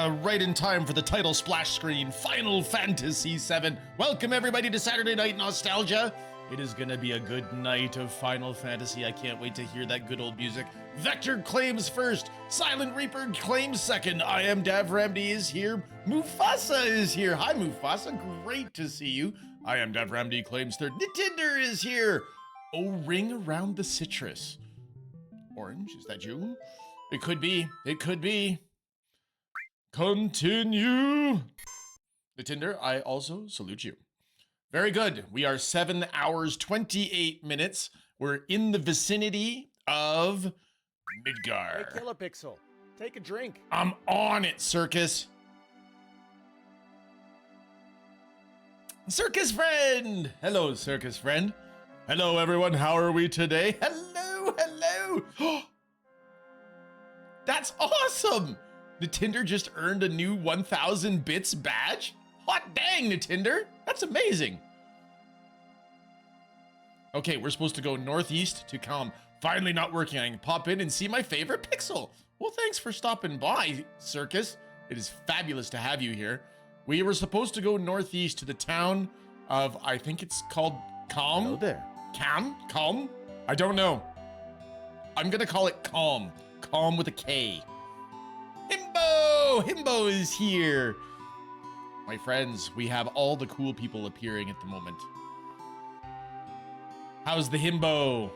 right in time for the title splash screen, Final Fantasy VII. Welcome everybody to Saturday Night Nostalgia. It is gonna be a good night of Final Fantasy. I can't wait to hear that good old music. Vector claims first, Silent Reaper claims second. I am Dav Ramdi is here. Mufasa is here. Hi Mufasa, great to see you. I am Dav Ramdi claims third. Nitinder is here. Oh, ring around the citrus. Orange, is that you? It could be, it could be. Continue. Nitinder, I also salute you. Very good. We are 7 hours, 28 minutes. We're in the vicinity of Midgar. Hey, Kilopixel, take a drink. I'm on it, Circus. Circus friend. Hello, Circus friend. Hello, everyone. How are we today? Hello, hello. That's awesome. Nitinder just earned a new 1000 bits badge. Hot dang, Nitinder. That's amazing. Okay, we're supposed to go northeast to Calm. Finally not working. I can pop in and see my favorite pixel. Well, thanks for stopping by, Circus. It is fabulous to have you here. We were supposed to go northeast to the town of, I think it's called Calm. Hello there. Calm? I don't know. I'm gonna call it Calm. Calm with a K. Himbo is here. My friends, we have all the cool people appearing at the moment. How's the himbo?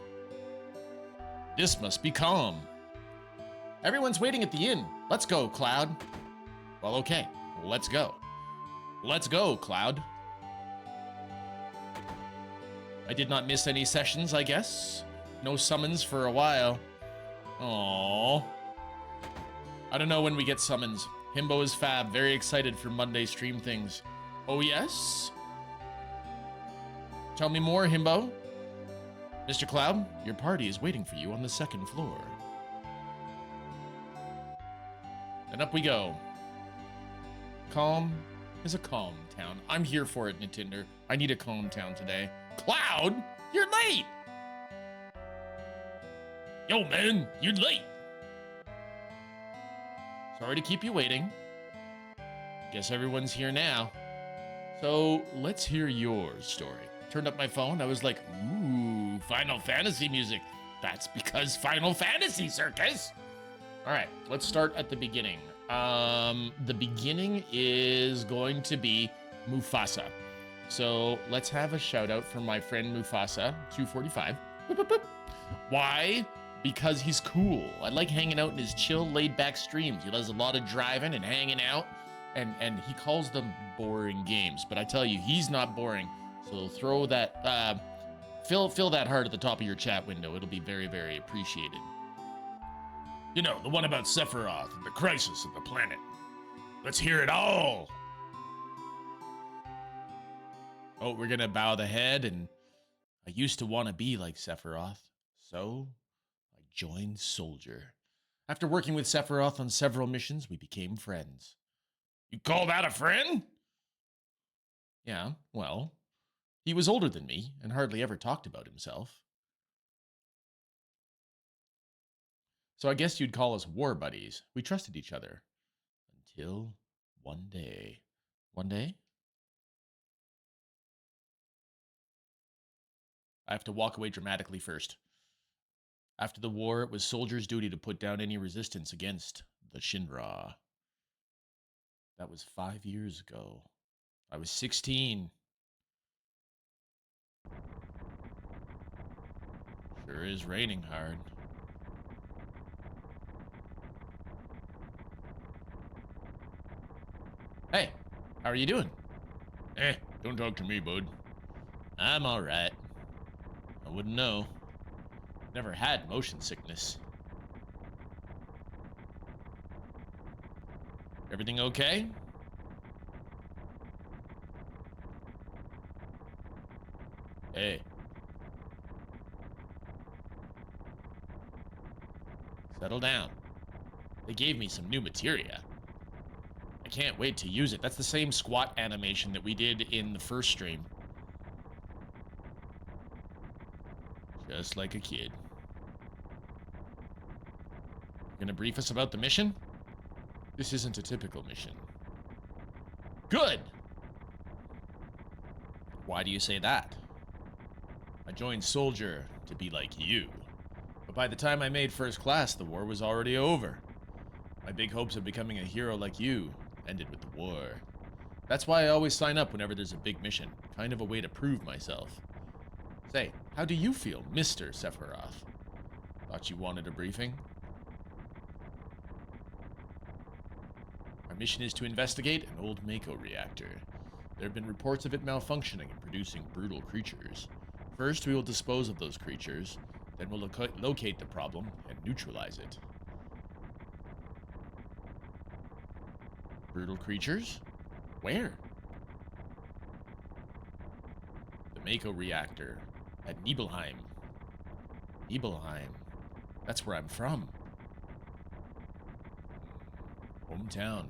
This must be Calm. Everyone's waiting at the inn. Let's go, Cloud. Well, okay, let's go. Let's go, Cloud. I did not miss any sessions, I guess. No summons for a while. Aww. I don't know when we get summons. Himbo is fab, very excited for Monday stream things. Oh yes? Tell me more, Himbo. Mr. Cloud, your party is waiting for you on the 2nd floor. And up we go. Calm is a calm town. I'm here for it, Nitinder. I need a calm town today. Cloud, you're late! Yo, man, you're late. Sorry to keep you waiting. Guess everyone's here now. So let's hear your story. Turned up my phone. I was like, ooh, Final Fantasy music. That's because Final Fantasy, Circus. All right, let's start at the beginning. The beginning is going to be Mufasa. So let's have a shout out from my friend Mufasa, 245. Boop, boop, boop. Why? Because he's cool. I like hanging out in his chill, laid-back streams. He does a lot of driving and hanging out, and he calls them boring games. But I tell you, he's not boring. So throw that, fill that heart at the top of your chat window. It'll be very, very appreciated. You know, the one about Sephiroth and the crisis of the planet. Let's hear it all. Oh, we're gonna bow the head, and I used to want to be like Sephiroth, so joined Soldier. After working with Sephiroth on several missions, we became friends. You call that a friend? Yeah, well, he was older than me and hardly ever talked about himself. So I guess you'd call us war buddies. We trusted each other. Until one day. One day? I have to walk away dramatically first. After the war, it was Soldier's duty to put down any resistance against the Shinra. That was 5 years ago. I was 16. Sure is raining hard. Hey, how are you doing? Don't talk to me, bud. I'm all right. I wouldn't know. Never had motion sickness. Everything okay? Hey. Settle down. They gave me some new materia. I can't wait to use it. That's the same squat animation that we did in the first stream. Just like a kid. Gonna brief us about the mission? This isn't a typical mission. Good! Why do you say that? I joined soldier to be like you. But by the time I made first class, the war was already over. My big hopes of becoming a hero like you ended with the war. That's why I always sign up whenever there's a big mission. Kind of a way to prove myself. Say, how do you feel, Mr. Sephiroth? Thought you wanted a briefing? Our mission is to investigate an old Mako reactor. There have been reports of it malfunctioning and producing brutal creatures. First, we will dispose of those creatures. Then we'll locate the problem and neutralize it. Brutal creatures? Where? The Mako reactor at Nibelheim. Nibelheim. That's where I'm from. Hometown.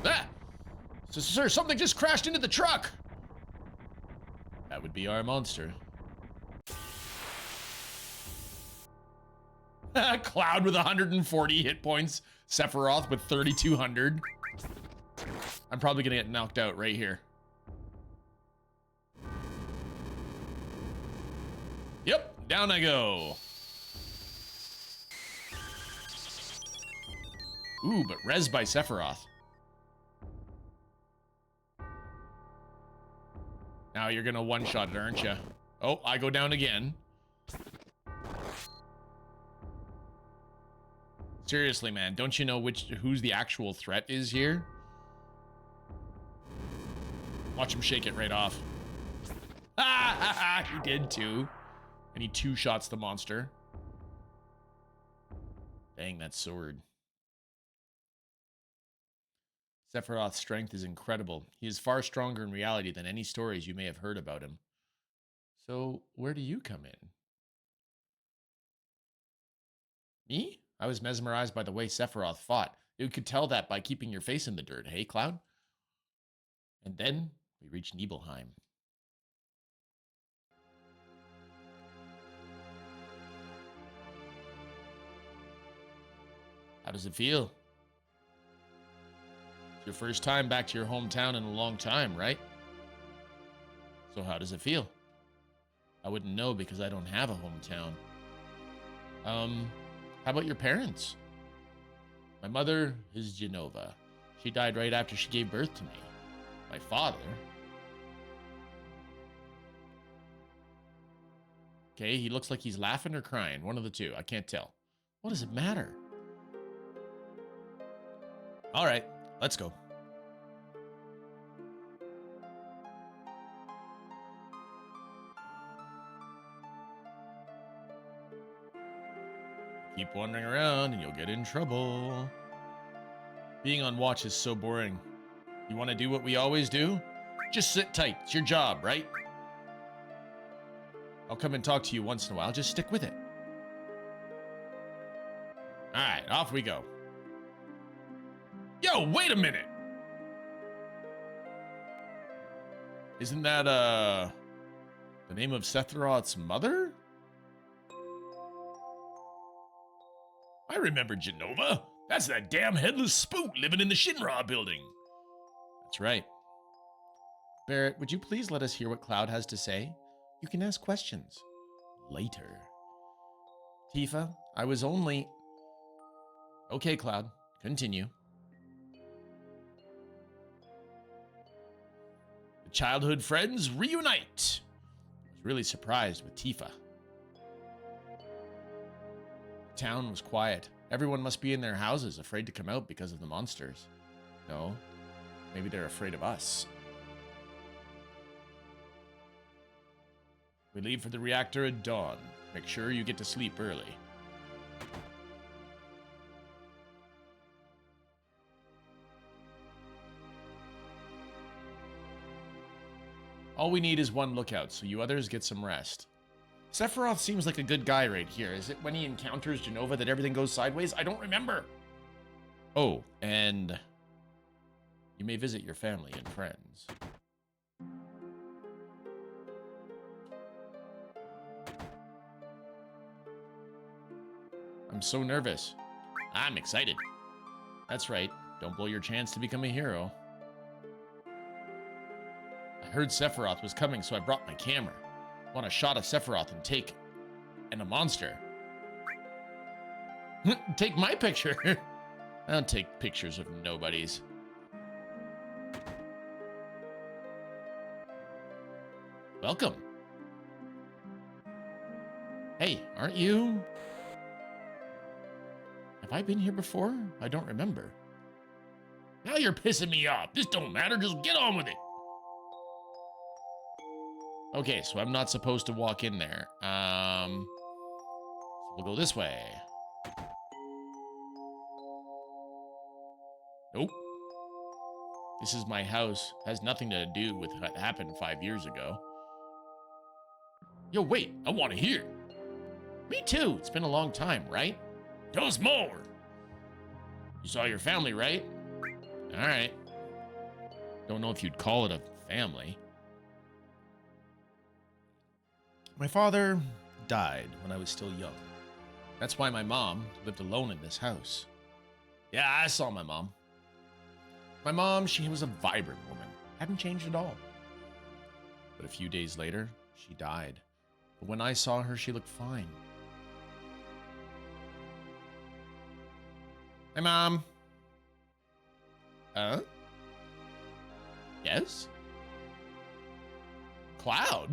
Ah! Sir, something just crashed into the truck! That would be our monster. Cloud with 140 hit points. Sephiroth with 3,200. I'm probably gonna get knocked out right here. Yep, down I go. Ooh, but res by Sephiroth. Now you're gonna one-shot it, aren't you? Oh, I go down again. Seriously, man, don't you know who's the actual threat is here? Watch him shake it right off. He did too. And he two-shots the monster. Dang, that sword. Sephiroth's strength is incredible. He is far stronger in reality than any stories you may have heard about him. So, where do you come in? Me? I was mesmerized by the way Sephiroth fought. You could tell that by keeping your face in the dirt, hey, Cloud? And then we reached Nibelheim. How does it feel? It's your first time back to your hometown in a long time, right? So how does it feel? I wouldn't know because I don't have a hometown. How about your parents? My mother is Genova. She died right after she gave birth to me. My father... Okay, he looks like he's laughing or crying. One of the two. I can't tell. What does it matter? All right, let's go. Keep wandering around and you'll get in trouble. Being on watch is so boring. You want to do what we always do? Just sit tight. It's your job, right? I'll come and talk to you once in a while. Just stick with it. All right, off we go. Yo, wait a minute. Isn't that, the name of Sephiroth's mother? I remember Genova. That's that damn headless spook living in the Shinra building. That's right. Barrett, would you please let us hear what Cloud has to say? You can ask questions later. Tifa, I was only... Okay, Cloud, continue. The childhood friends reunite. I was really surprised with Tifa. The town was quiet. Everyone must be in their houses, afraid to come out because of the monsters. No, maybe they're afraid of us. We leave for the reactor at dawn. Make sure you get to sleep early. All we need is one lookout, so you others get some rest. Sephiroth seems like a good guy right here. Is it when he encounters Genova that everything goes sideways? I don't remember. Oh, and you may visit your family and friends. I'm so nervous. I'm excited. That's right. Don't blow your chance to become a hero. I heard Sephiroth was coming, so I brought my camera. I want a shot of Sephiroth and a monster. Take my picture. I don't take pictures of nobodies. Welcome. Hey, aren't you? Have I been here before? I don't remember. Now you're pissing me off. This don't matter. Just get on with it. Okay, so I'm not supposed to walk in there. So we'll go this way. Nope. This is my house. Has nothing to do with what happened 5 years ago. Yo, wait. I want to hear. Me too. It's been a long time, right? Tell us more. You saw your family, right? All right. Don't know if you'd call it a family. My father died when I was still young. That's why my mom lived alone in this house. Yeah, I saw my mom. My mom, she was a vibrant woman. Hadn't changed at all. But a few days later, she died. But when I saw her, she looked fine. Hi, Mom. Yes? Cloud?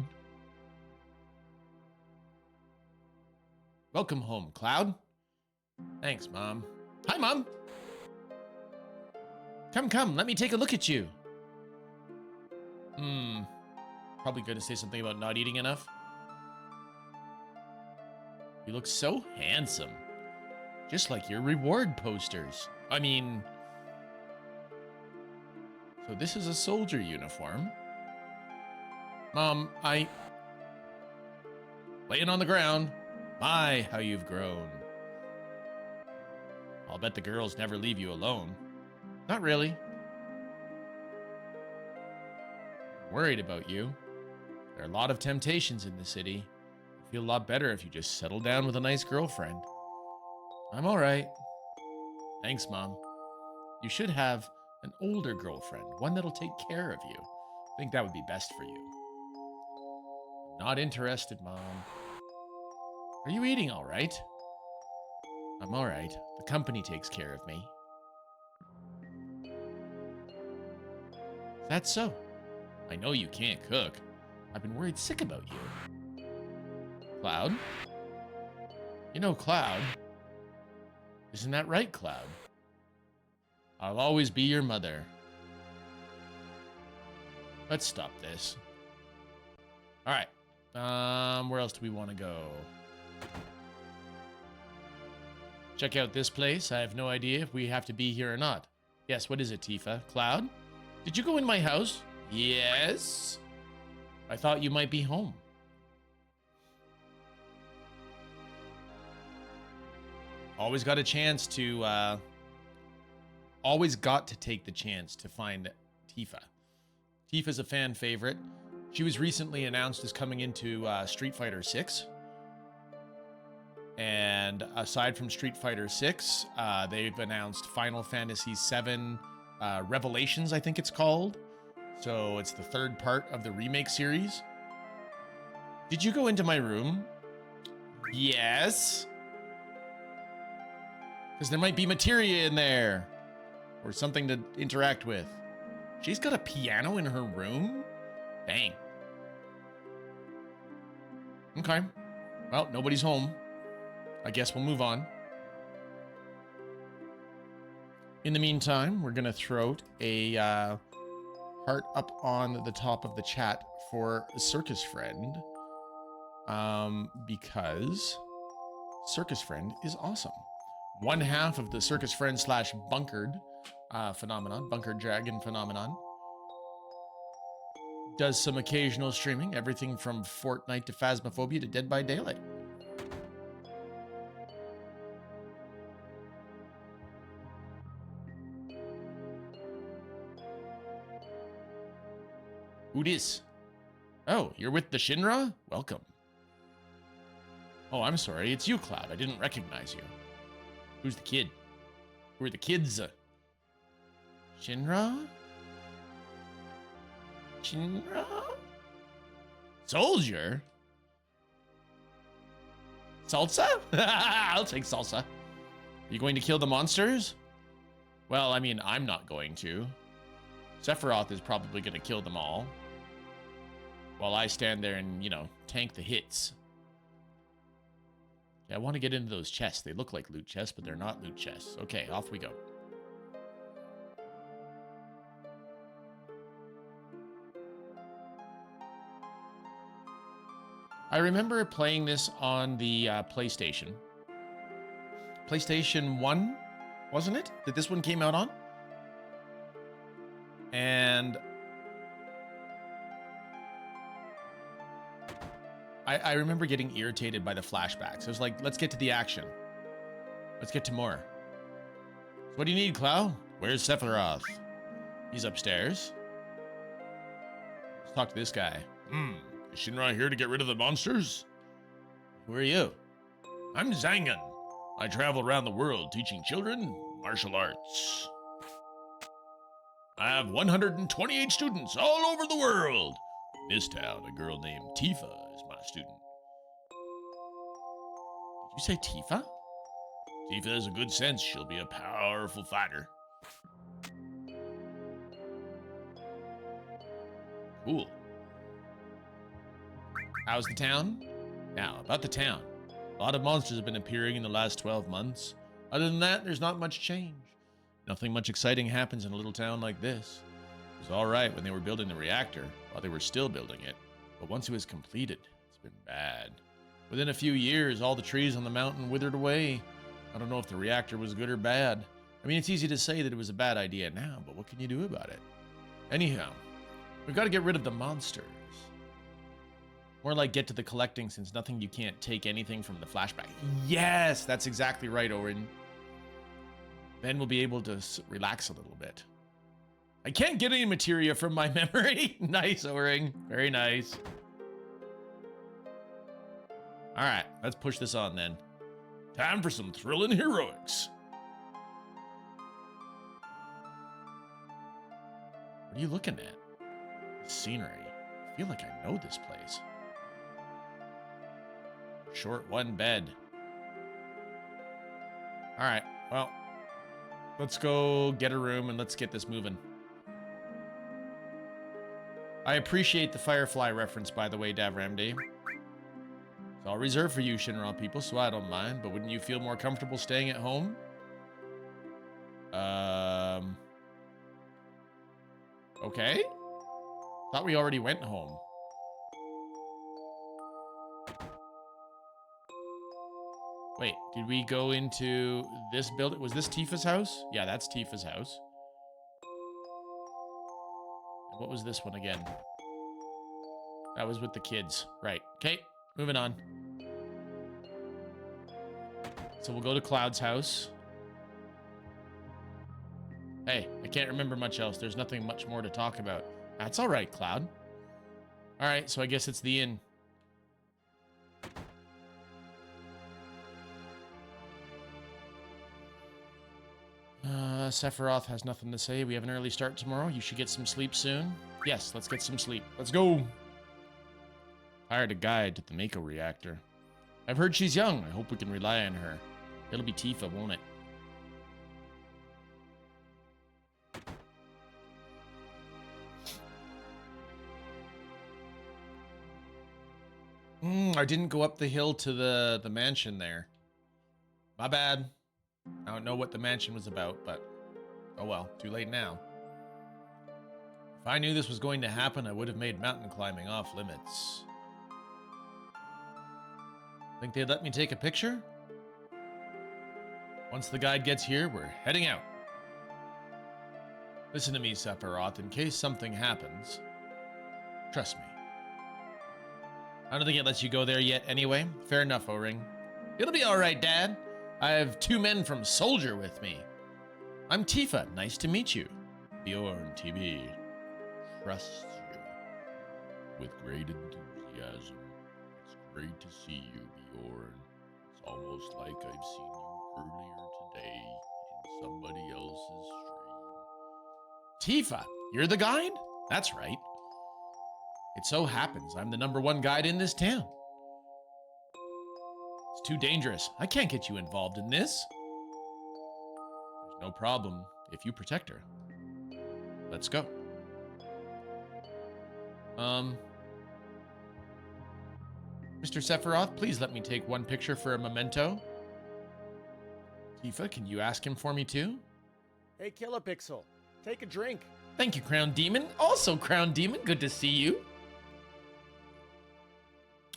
Welcome home, Cloud. Thanks, Mom. Hi, Mom. Come, let me take a look at you. Probably gonna say something about not eating enough. You look so handsome. Just like your reward posters. I mean... So this is a soldier uniform. Mom, laying on the ground. My, how you've grown. I'll bet the girls never leave you alone. Not really. I'm worried about you. There are a lot of temptations in the city. I feel a lot better if you just settle down with a nice girlfriend. I'm all right. Thanks, Mom. You should have an older girlfriend, one that'll take care of you. I think that would be best for you. Not interested, Mom. Are you eating all right? I'm all right. The company takes care of me. That's so. I know you can't cook. I've been worried sick about you. Cloud? You know Cloud. Isn't that right, Cloud? I'll always be your mother. Let's stop this. All right. Where else do we want to go? Check out this place. I have no idea if we have to be here or not. Yes, what is it, Tifa? Cloud? Did you go in my house? Yes. I thought you might be home. Always got to take the chance to find Tifa. Tifa's a fan favorite. She was recently announced as coming into Street Fighter 6. And aside from Street Fighter 6, they've announced Final Fantasy 7 Revelations, I think it's called. So it's the third part of the remake series. Did you go into my room? Yes. Because there might be materia in there. Or something to interact with. She's got a piano in her room? Dang. Okay. Well, nobody's home. I guess we'll move on. In the meantime, we're going to throw a heart up on the top of the chat for Circus Friend. Because Circus Friend is awesome. One half of the Circus Friend / Bunkered phenomenon, Bunkered Dragon phenomenon. Does some occasional streaming, everything from Fortnite to Phasmophobia to Dead by Daylight. Who dis? Oh, you're with the Shinra? Welcome. Oh, I'm sorry. It's you, Cloud. I didn't recognize you. Who's the kid? Who are the kids? Shinra? Shinra? Soldier? Salsa? I'll take salsa. You going to kill the monsters? Well, I mean, I'm not going to. Sephiroth is probably going to kill them all. While I stand there and, you know, tank the hits. Yeah, I want to get into those chests. They look like loot chests, but they're not loot chests. Okay, off we go. I remember playing this on the PlayStation. PlayStation 1, wasn't it? That this one came out on? And I remember getting irritated by the flashbacks. I was like, let's get to the action. Let's get to more. So what do you need, Clow? Where's Sephiroth? He's upstairs. Let's talk to this guy. Is Shinra here to get rid of the monsters? Who are you? I'm Zangan. I travel around the world teaching children martial arts. I have 128 students all over the world. In this town, a girl named Tifa is my student. Did you say Tifa? Tifa has a good sense. She'll be a powerful fighter. Cool. How's the town? Now, about the town. A lot of monsters have been appearing in the last 12 months. Other than that, there's not much change. Nothing much exciting happens in a little town like this. It was all right when they were building the reactor, while they were still building it. But once it was completed, it's been bad. Within a few years, all the trees on the mountain withered away. I don't know if the reactor was good or bad. I mean, it's easy to say that it was a bad idea now, but what can you do about it? Anyhow, we've got to get rid of the monsters. More like get to the collecting, since nothing you can't take anything from the flashback. Yes, that's exactly right, Orin. Then we'll be able to relax a little bit. I can't get any materia from my memory. Nice, O-Ring. Very nice. All right, let's push this on then. Time for some thrilling heroics. What are you looking at? Scenery. I feel like I know this place. Short one bed. All right, well, let's go get a room and let's get this moving. I appreciate the Firefly reference, by the way, Davramdi. It's all reserved for you, Shinra people, so I don't mind, but wouldn't you feel more comfortable staying at home? Okay. Thought we already went home. Wait, did we go into this building? Was this Tifa's house? Yeah, that's Tifa's house. And what was this one again? That was with the kids. Right. Okay, moving on. So we'll go to Cloud's house. Hey, I can't remember much else. There's nothing much more to talk about. That's all right, Cloud. All right, so I guess it's the inn. Sephiroth has nothing to say. We have an early start tomorrow. You should get some sleep soon. Yes, let's get some sleep. Let's go. Hired a guide to the Mako reactor. I've heard she's young. I hope we can rely on her. It'll be Tifa, won't it? I didn't go up the hill to the mansion there. My bad. I don't know what the mansion was about, but oh well, too late now. If I knew this was going to happen, I would have made mountain climbing off limits. Think they'd let me take a picture? Once the guide gets here, we're heading out. Listen to me, Sephiroth, in case something happens. Trust me. I don't think it lets you go there yet anyway. Fair enough, O-Ring. It'll be all right, Dad. I have 2 men from Soldier with me. I'm Tifa. Nice to meet you. Bjorn TB trusts you with great enthusiasm. It's great to see you, Bjorn. It's almost like I've seen you earlier today in somebody else's stream. Tifa, you're the guide? That's right. It so happens I'm the #1 guide in this town. It's too dangerous. I can't get you involved in this. There's no problem if you protect her. Let's go. Mr. Sephiroth, please let me take one picture for a memento. Tifa, can you ask him for me too? Hey, Killer Pixel, take a drink. Thank you, Crown Demon. Also, Crown Demon, good to see you.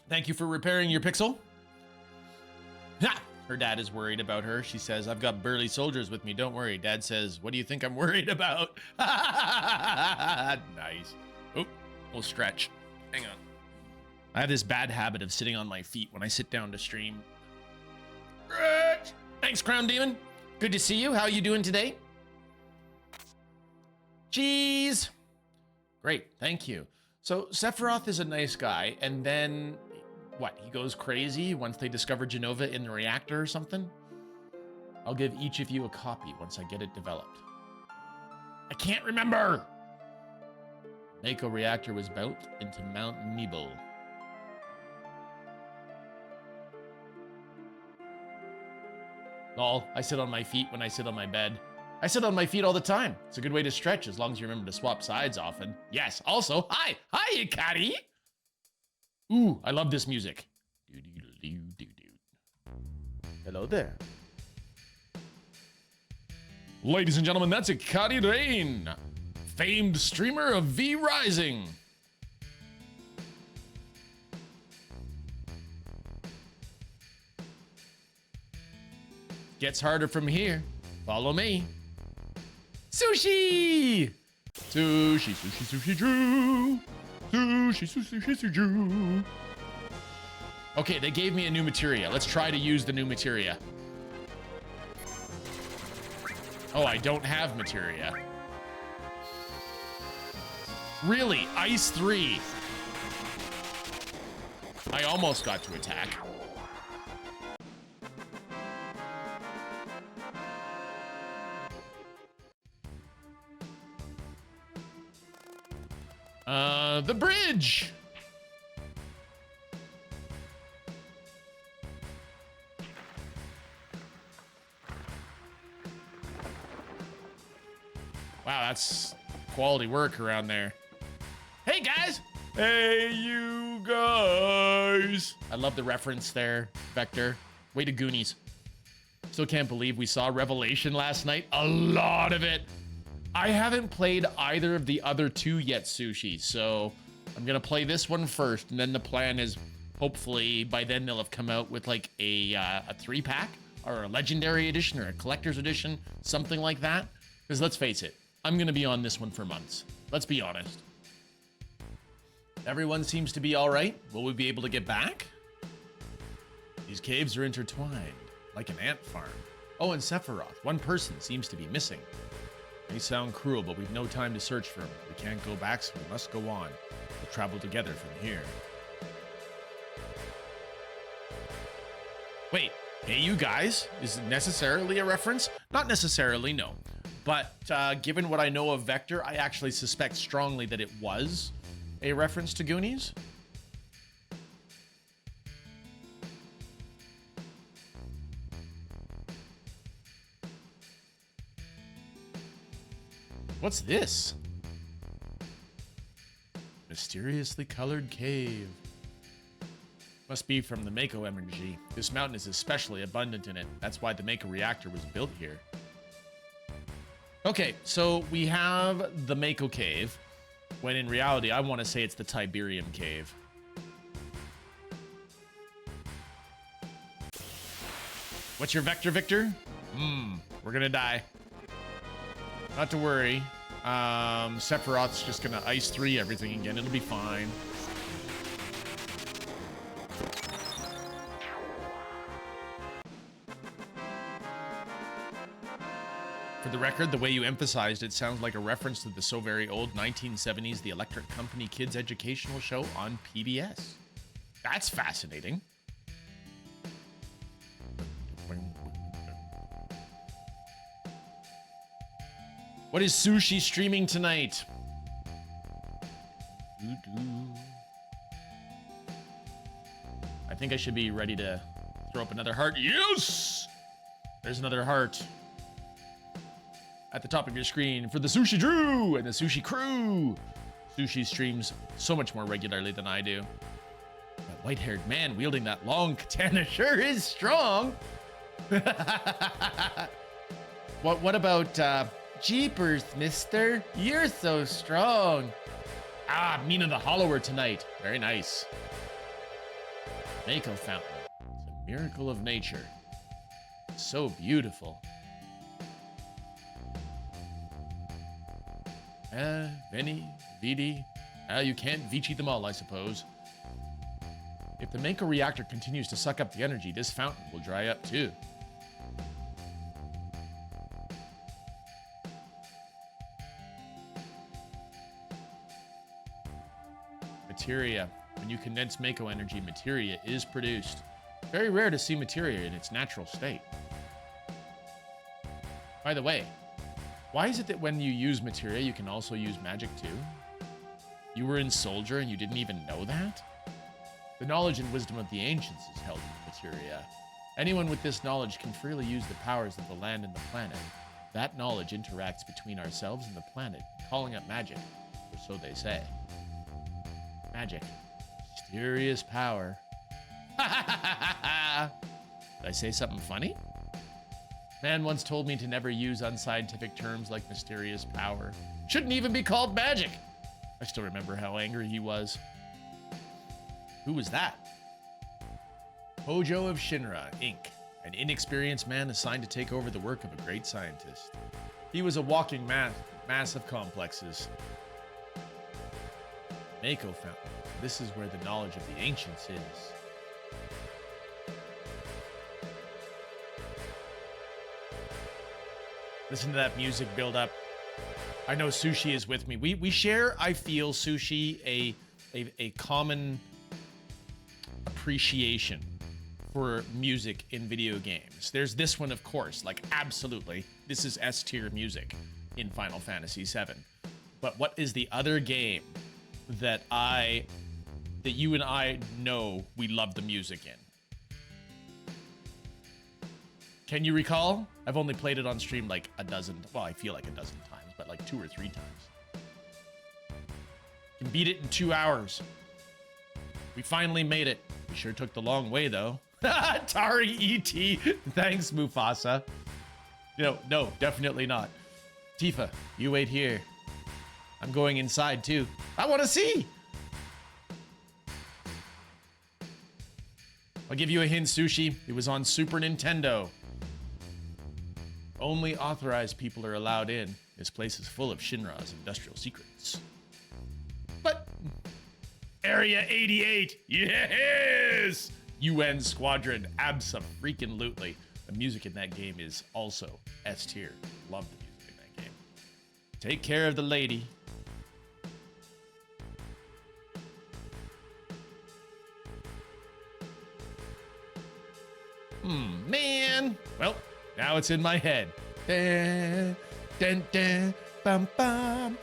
Thank you for repairing your pixel. Ha! Her dad is worried about her. She says, I've got burly soldiers with me. Don't worry. Dad says, what do you think I'm worried about? Nice. Oh, we'll stretch. Hang on. I have this bad habit of sitting on my feet when I sit down to stream. Stretch! Thanks, Crown Demon. Good to see you. How are you doing today? Cheese. Great. Thank you. So Sephiroth is a nice guy, and then what? He goes crazy once they discover Genova in the reactor or something? I'll give each of you a copy once I get it developed. I can't remember. Mako reactor was built into Mount Nibel. Lol, I sit on my feet when I sit on my bed. I sit on my feet all the time. It's a good way to stretch as long as you remember to swap sides often. Yes, also, hi, Ikari. Ooh, I love this music. Hello there. Ladies and gentlemen, that's Ikari Rain, famed streamer of V Rising. Gets harder from here. Follow me. Sushi! Sushi, sushi, sushi, Drew. Sushi, sushi, sushi, Drew. Okay, they gave me a new materia. Let's try to use the new materia. Oh, I don't have materia. Really? Ice 3. I almost got to attack. The bridge. Wow, that's quality work around there. Hey, guys. Hey, you guys. I love the reference there, Vector. Way to Goonies. Still can't believe we saw Revelation last night. A lot of it. I haven't played either of the other two yet, Sushi, so I'm gonna play this one first, and then the plan is hopefully by then they'll have come out with like a 3-pack or a legendary edition or a collector's edition, something like that. Because let's face it, I'm gonna be on this one for months. Let's be honest. Everyone seems to be all right. Will we be able to get back? These caves are intertwined, like an ant farm. Oh, and Sephiroth, one person seems to be missing. May sound cruel, but we've no time to search for him. We can't go back, so we must go on. We'll travel together from here. Wait, hey you guys, is it necessarily a reference? Not necessarily, no. But given what I know of Vector, I actually suspect strongly that it was a reference to Goonies. What's this? Mysteriously colored cave. Must be from the Mako energy. This mountain is especially abundant in it. That's why the Mako reactor was built here. Okay, so we have the Mako cave, when in reality, I want to say it's the Tiberium cave. What's your vector, Victor? We're gonna die. Not to worry. Sephiroth's just gonna ice 3 everything again. It'll be fine. For the record, the way you emphasized it sounds like a reference to the so very old 1970s The Electric Company Kids Educational Show on PBS. That's fascinating. What is Sushi streaming tonight? Doo-doo. I think I should be ready to throw up another heart. Yes! There's another heart at the top of your screen for the Sushi Drew and the Sushi Crew. Sushi streams so much more regularly than I do. That white-haired man wielding that long katana sure is strong. What about Jeepers, mister? You're so strong. Ah, Mina the Hollower tonight. Very nice. Mako Fountain. It's a miracle of nature. So beautiful. Veni, Vidi. You can't Vici them all, I suppose. If the Mako reactor continues to suck up the energy, this fountain will dry up too. Materia. When you condense Mako energy, materia is produced. Very rare to see materia in its natural state. By the way, why is it that when you use materia, you can also use magic too? You were in Soldier and you didn't even know that? The knowledge and wisdom of the ancients is held in materia. Anyone with this knowledge can freely use the powers of the land and the planet. That knowledge interacts between ourselves and the planet, calling up magic, or so they say. Magic. Mysterious power. Did I say something funny? Man once told me to never use unscientific terms like mysterious power. Shouldn't even be called magic. I still remember how angry he was. Who was that? Hojo of Shinra, Inc., an inexperienced man assigned to take over the work of a great scientist. He was a walking mass of complexes. Mako Fountain. This is where the knowledge of the ancients is. Listen to that music build up. I know Sushi is with me. We share, I feel, Sushi, a common appreciation for music in video games. There's this one, of course, like absolutely. This is S tier music in Final Fantasy VII. But what is the other game that you and I know we love the music in? Can you recall? I've only played it on stream like a dozen, well, I feel like a dozen times, but like 2 or 3 times. Can beat it in 2 hours. We finally made it. We sure took the long way though. Atari ET. Thanks, Mufasa. No, definitely not. Tifa, you wait here. I'm going inside too. I want to see. I'll give you a hint, Sushi. It was on Super Nintendo. Only authorized people are allowed in. This place is full of Shinra's industrial secrets. But Area 88, yes! UN Squadron, abso-freaking-lutely. The music in that game is also S tier. Love the music in that game. Take care of the lady. Man. Well, now it's in my head. Dun, dun, dun, bum, bum,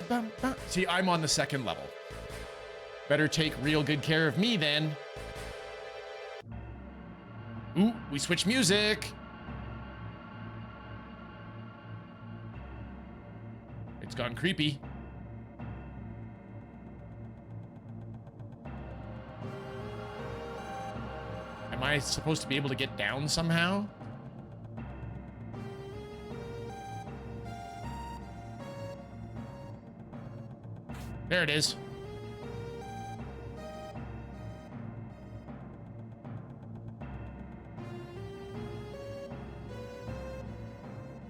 bum, bum. See, I'm on the 2nd level. Better take real good care of me then. Ooh, we switch music. It's gone creepy. Am I supposed to be able to get down somehow? There it is.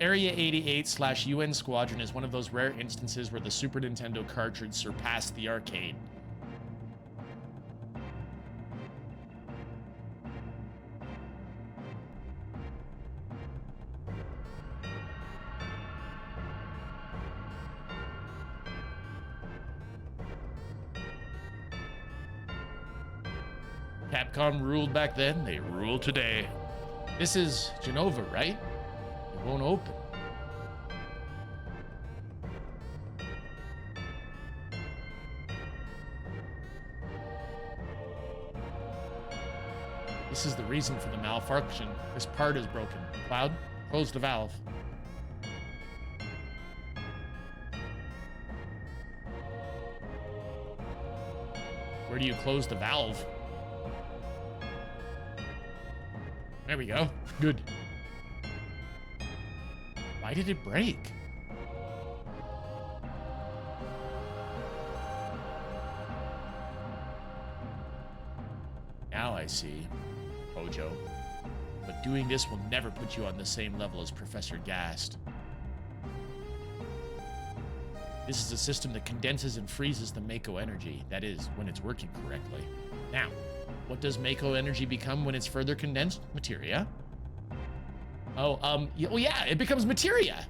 Area 88/UN Squadron is one of those rare instances where the Super Nintendo cartridge surpassed the arcade. Capcom ruled back then, they rule today. This is Genova, right? It won't open. This is the reason for the malfunction. This part is broken. Cloud, close the valve. Where do you close the valve? There we go. Good. Why did it break? Now I see, Hojo. But doing this will never put you on the same level as Professor Gast. This is a system that condenses and freezes the Mako energy. That is, when it's working correctly. Now, what does Mako energy become when it's further condensed? Materia. Oh, yeah, it becomes materia.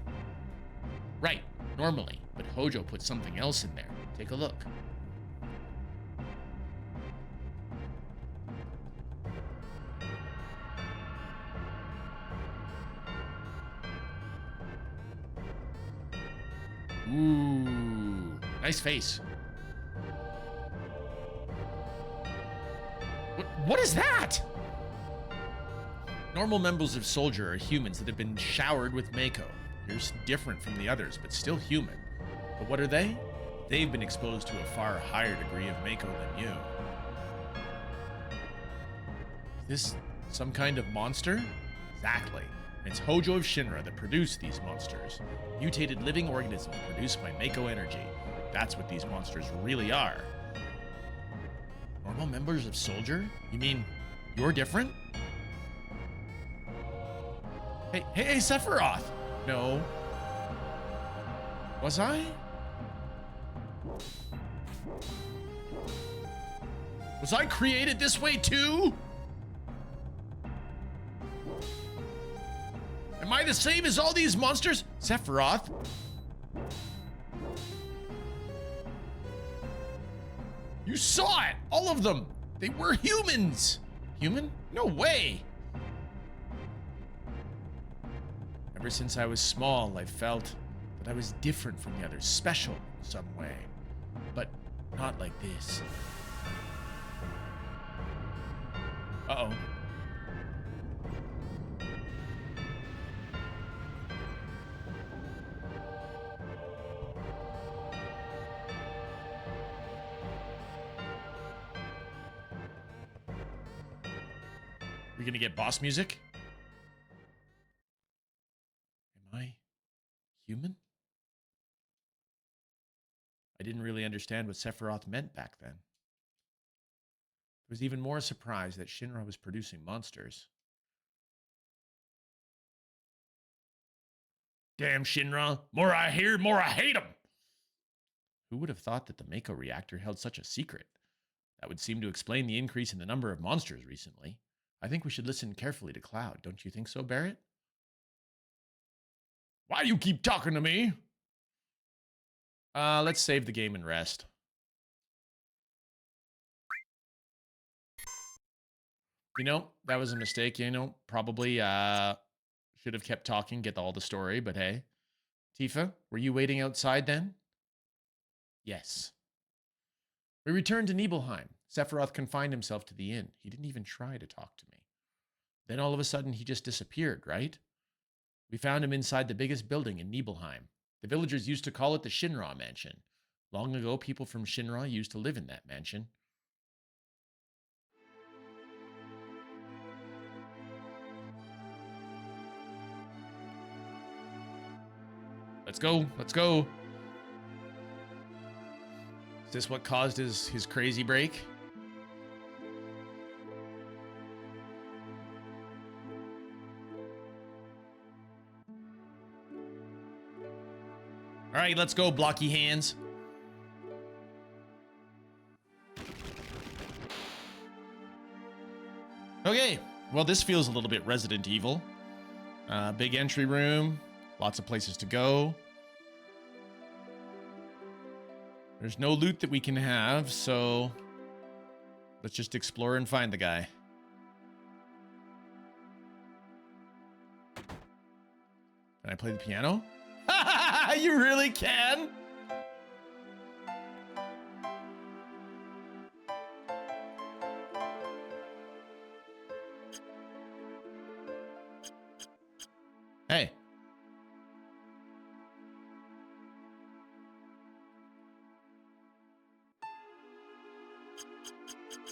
Right, normally. But Hojo put something else in there. Take a look. Ooh, nice face. What is that? Normal members of Soldier are humans that have been showered with Mako. You're different from the others, but still human. But what are they? They've been exposed to a far higher degree of Mako than you. Is this some kind of monster? Exactly. It's Hojo of Shinra that produced these monsters. Mutated living organisms produced by Mako energy. That's what these monsters really are. Normal members of Soldier? You mean you're different? Hey, Sephiroth! No. Was I? Was I created this way too? Am I the same as all these monsters? Sephiroth? You saw it! All of them! They were humans! Human? No way! Ever since I was small, I felt that I was different from the others, special in some way. But not like this. Uh-oh. We gonna get boss music? Am I human? I didn't really understand what Sephiroth meant back then. I was even more surprised that Shinra was producing monsters. Damn Shinra, more I hear, more I hate them! Who would have thought that the Mako reactor held such a secret? That would seem to explain the increase in the number of monsters recently. I think we should listen carefully to Cloud. Don't you think so, Barrett? Why do you keep talking to me? Let's save the game and rest. You know, that was a mistake, you know. Probably should have kept talking, get all the story, but hey. Tifa, were you waiting outside then? Yes. We returned to Nibelheim. Sephiroth confined himself to the inn. He didn't even try to talk to me. Then all of a sudden, he just disappeared, right? We found him inside the biggest building in Nibelheim. The villagers used to call it the Shinra Mansion. Long ago, people from Shinra used to live in that mansion. Let's go, let's go. Is this what caused his crazy break? All right, let's go, blocky hands. Okay, well, this feels a little bit Resident Evil. Big entry room, lots of places to go. There's no loot that we can have, so let's just explore and find the guy. Can I play the piano? You really can?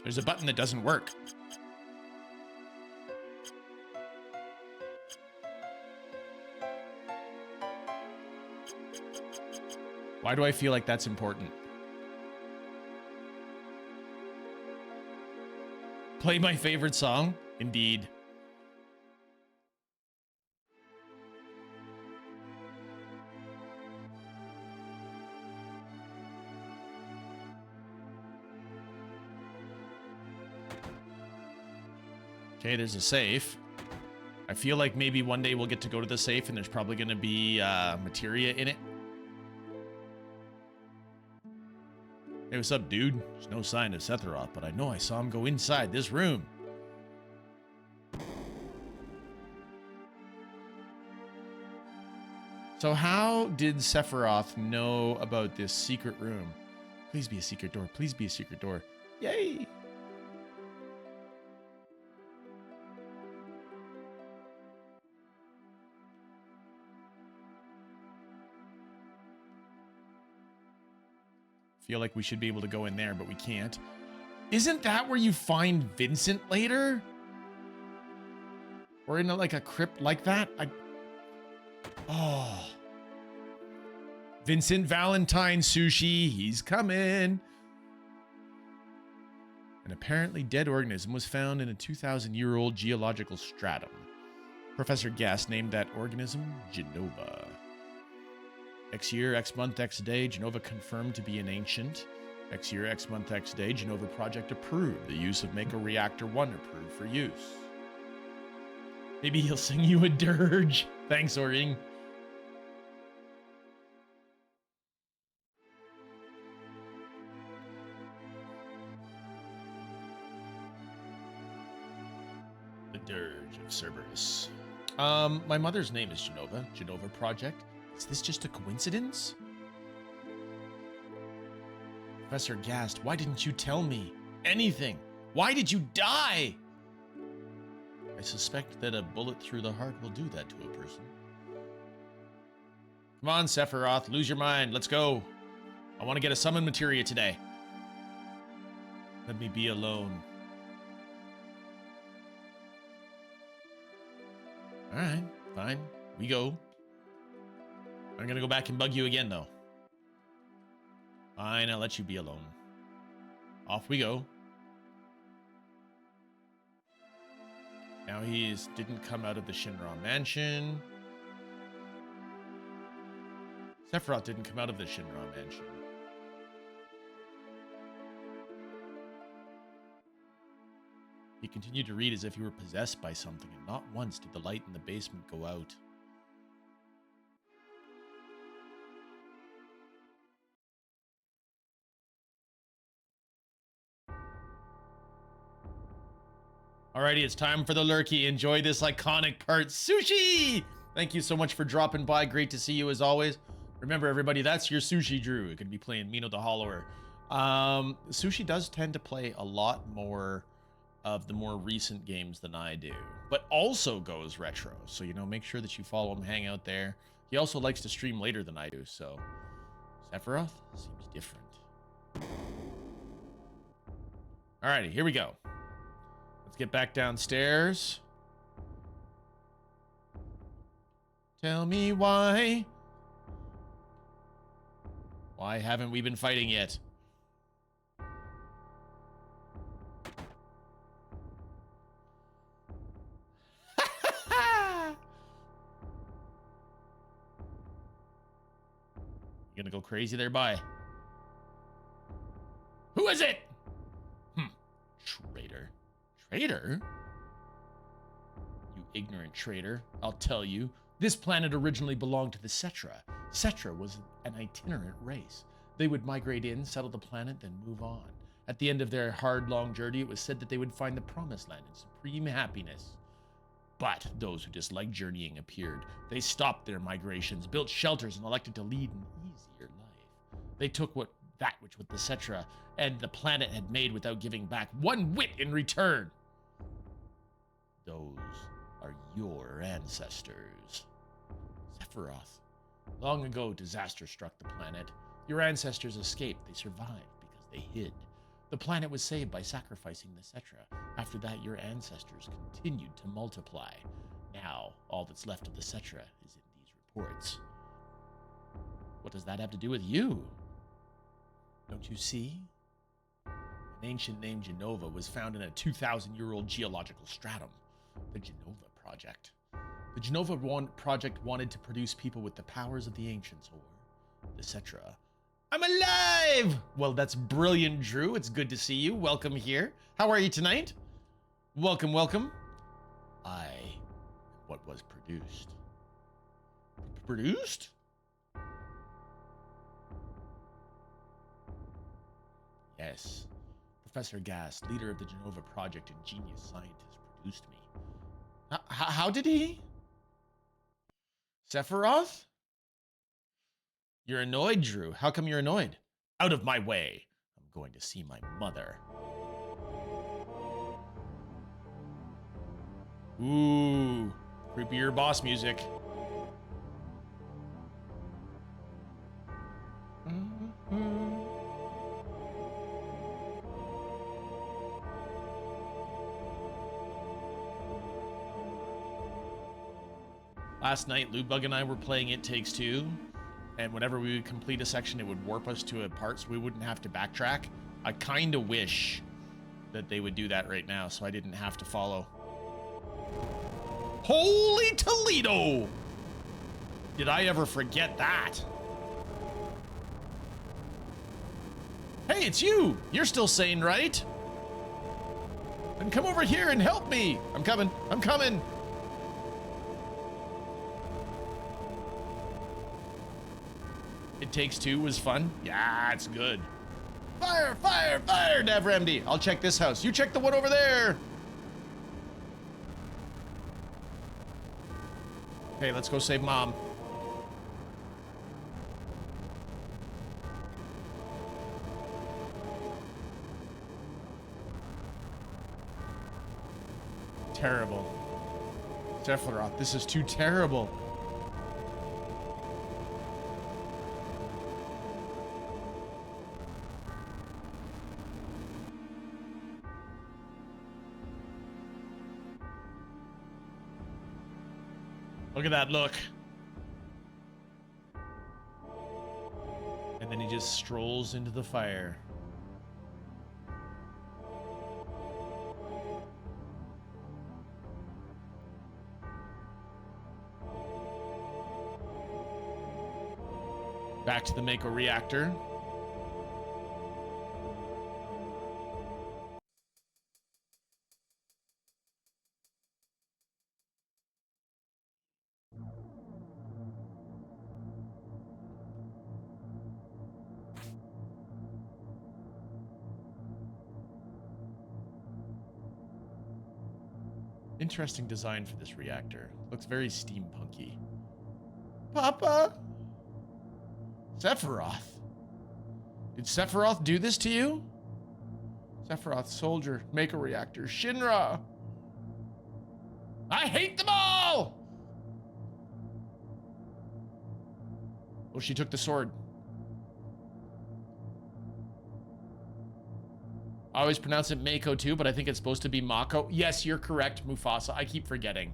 There's a button that doesn't work. Why do I feel like that's important? Play my favorite song? Indeed. Okay, there's a safe. I feel like maybe one day we'll get to go to the safe and there's probably going to be materia in it. Hey, what's up, dude? There's no sign of Sephiroth, but I know I saw him go inside this room. So how did Sephiroth know about this secret room? Please be a secret door. Please be a secret door. Yay! Feel like we should be able to go in there, but we can't. Isn't that where you find Vincent later? Or in like a crypt like that? Oh. Vincent Valentine sushi, he's coming. An apparently dead organism was found in a 2,000-year-old geological stratum. Professor Guest named that organism Genova. X year, X month, X day, Genova confirmed to be an ancient. X year, X month, X day, Genova project approved. The use of Mako Reactor 1 approved for use. Maybe he'll sing you a dirge. Thanks, Oring. The dirge of Cerberus. My mother's name is Genova. Genova project. Is this just a coincidence? Professor Gast, why didn't you tell me anything? Why did you die? I suspect that a bullet through the heart will do that to a person. Come on, Sephiroth, lose your mind. Let's go. I want to get a summon materia today. Let me be alone. All right, fine. We go. I'm gonna go back and bug you again, though. Fine, I'll let you be alone. Off we go. Now he didn't come out of the Shinra mansion. Sephiroth didn't come out of the Shinra mansion. He continued to read as if he were possessed by something, and not once did the light in the basement go out. Alrighty, it's time for the lurky. Enjoy this iconic part. Sushi! Thank you so much for dropping by. Great to see you as always. Remember, everybody, that's your Sushi Drew. It could be playing Mino the Hollower. Sushi does tend to play a lot more of the more recent games than I do, but also goes retro. So, you know, make sure that you follow him, hang out there. He also likes to stream later than I do, so Sephiroth seems different. Alrighty, here we go. Let's get back downstairs. Tell me why. Why haven't we been fighting yet? You gonna go crazy there, bye. Who is it? Traitor. Traitor? You ignorant traitor. I'll tell you. This planet originally belonged to the Cetra. Cetra was an itinerant race. They would migrate in, settle the planet, then move on. At the end of their hard, long journey, it was said that they would find the promised land and supreme happiness. But those who disliked journeying appeared. They stopped their migrations, built shelters, and elected to lead an easier life. They took that which the Cetra and the planet had made without giving back one whit in return. Those are your ancestors. Sephiroth. Long ago, disaster struck the planet. Your ancestors escaped. They survived because they hid. The planet was saved by sacrificing the Cetra. After that, your ancestors continued to multiply. Now, all that's left of the Cetra is in these reports. What does that have to do with you? Don't you see? An ancient named Genova was found in a 2,000-year-old geological stratum, the Genova Project. The Genova Project wanted to produce people with the powers of the ancients, or the Cetra. I'm alive! Well, that's brilliant, Drew. It's good to see you. Welcome here. How are you tonight? Welcome, welcome. I am what was produced. Produced? Yes. Professor Gass, leader of the Genova Project and genius scientist, produced me. How did he? Sephiroth? You're annoyed, Drew. How come you're annoyed? Out of my way. I'm going to see my mother. Ooh, creepier boss music. Last night, Lubug and I were playing It Takes Two, and whenever we would complete a section, it would warp us to a part so we wouldn't have to backtrack. I kind of wish that they would do that right now so I didn't have to follow. Holy Toledo! Did I ever forget that? Hey, it's you! You're still sane, right? Then come over here and help me! I'm coming, I'm coming! It Takes Two was fun. Yeah, it's good. Fire, fire, fire, Devremdy. I'll check this house. You check the one over there. Okay, let's go save Mom. Terrible. Sephiroth, this is too terrible. Look at that look. And then he just strolls into the fire. Back to the Mako reactor. Interesting design for this reactor. Looks very steampunky. Papa? Sephiroth? Did Sephiroth do this to you? Sephiroth, soldier, Mako reactor, Shinra! I hate them all! Oh, she took the sword. I always pronounce it Mako too, but I think it's supposed to be Mako. Yes, you're correct, Mufasa. I keep forgetting.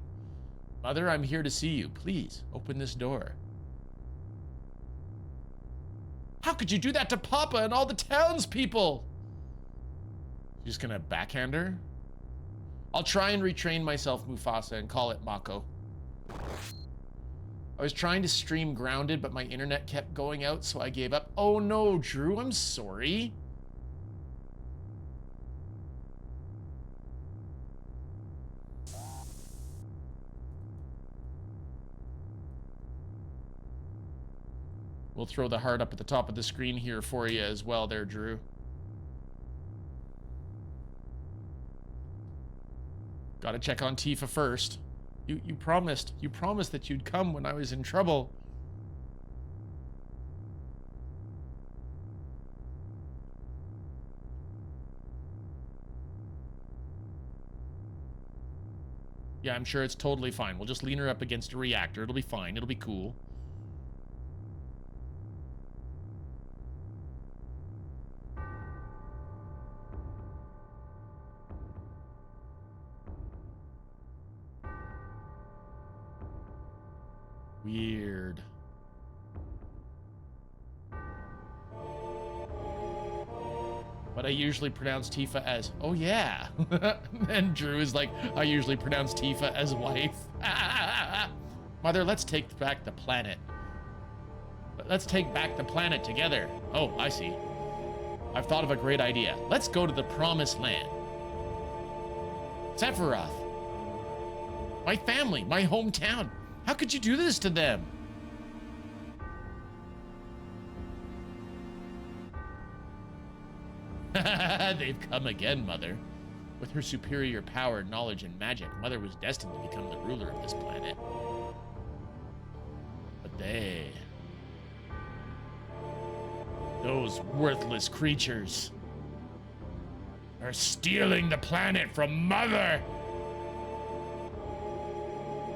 Mother, I'm here to see you. Please, open this door. How could you do that to Papa and all the townspeople? You're just gonna backhand her? I'll try and retrain myself, Mufasa, and call it Mako. I was trying to stream Grounded, but my internet kept going out, so I gave up. Oh no, Drew, I'm sorry. We'll throw the heart up at the top of the screen here for you as well there, Drew. Gotta check on Tifa first. You promised that you'd come when I was in trouble. Yeah, I'm sure it's totally fine. We'll just lean her up against a reactor. It'll be fine. It'll be cool. Weird. But I usually pronounce Tifa as, oh yeah. And Drew is like, I usually pronounce Tifa as wife. Mother, let's take back the planet. Let's take back the planet together. Oh, I see. I've thought of a great idea. Let's go to the promised land. Sephiroth. My family, my hometown. How could you do this to them? They've come again, Mother. With her superior power, knowledge, and magic, Mother was destined to become the ruler of this planet. But those worthless creatures, are stealing the planet from Mother.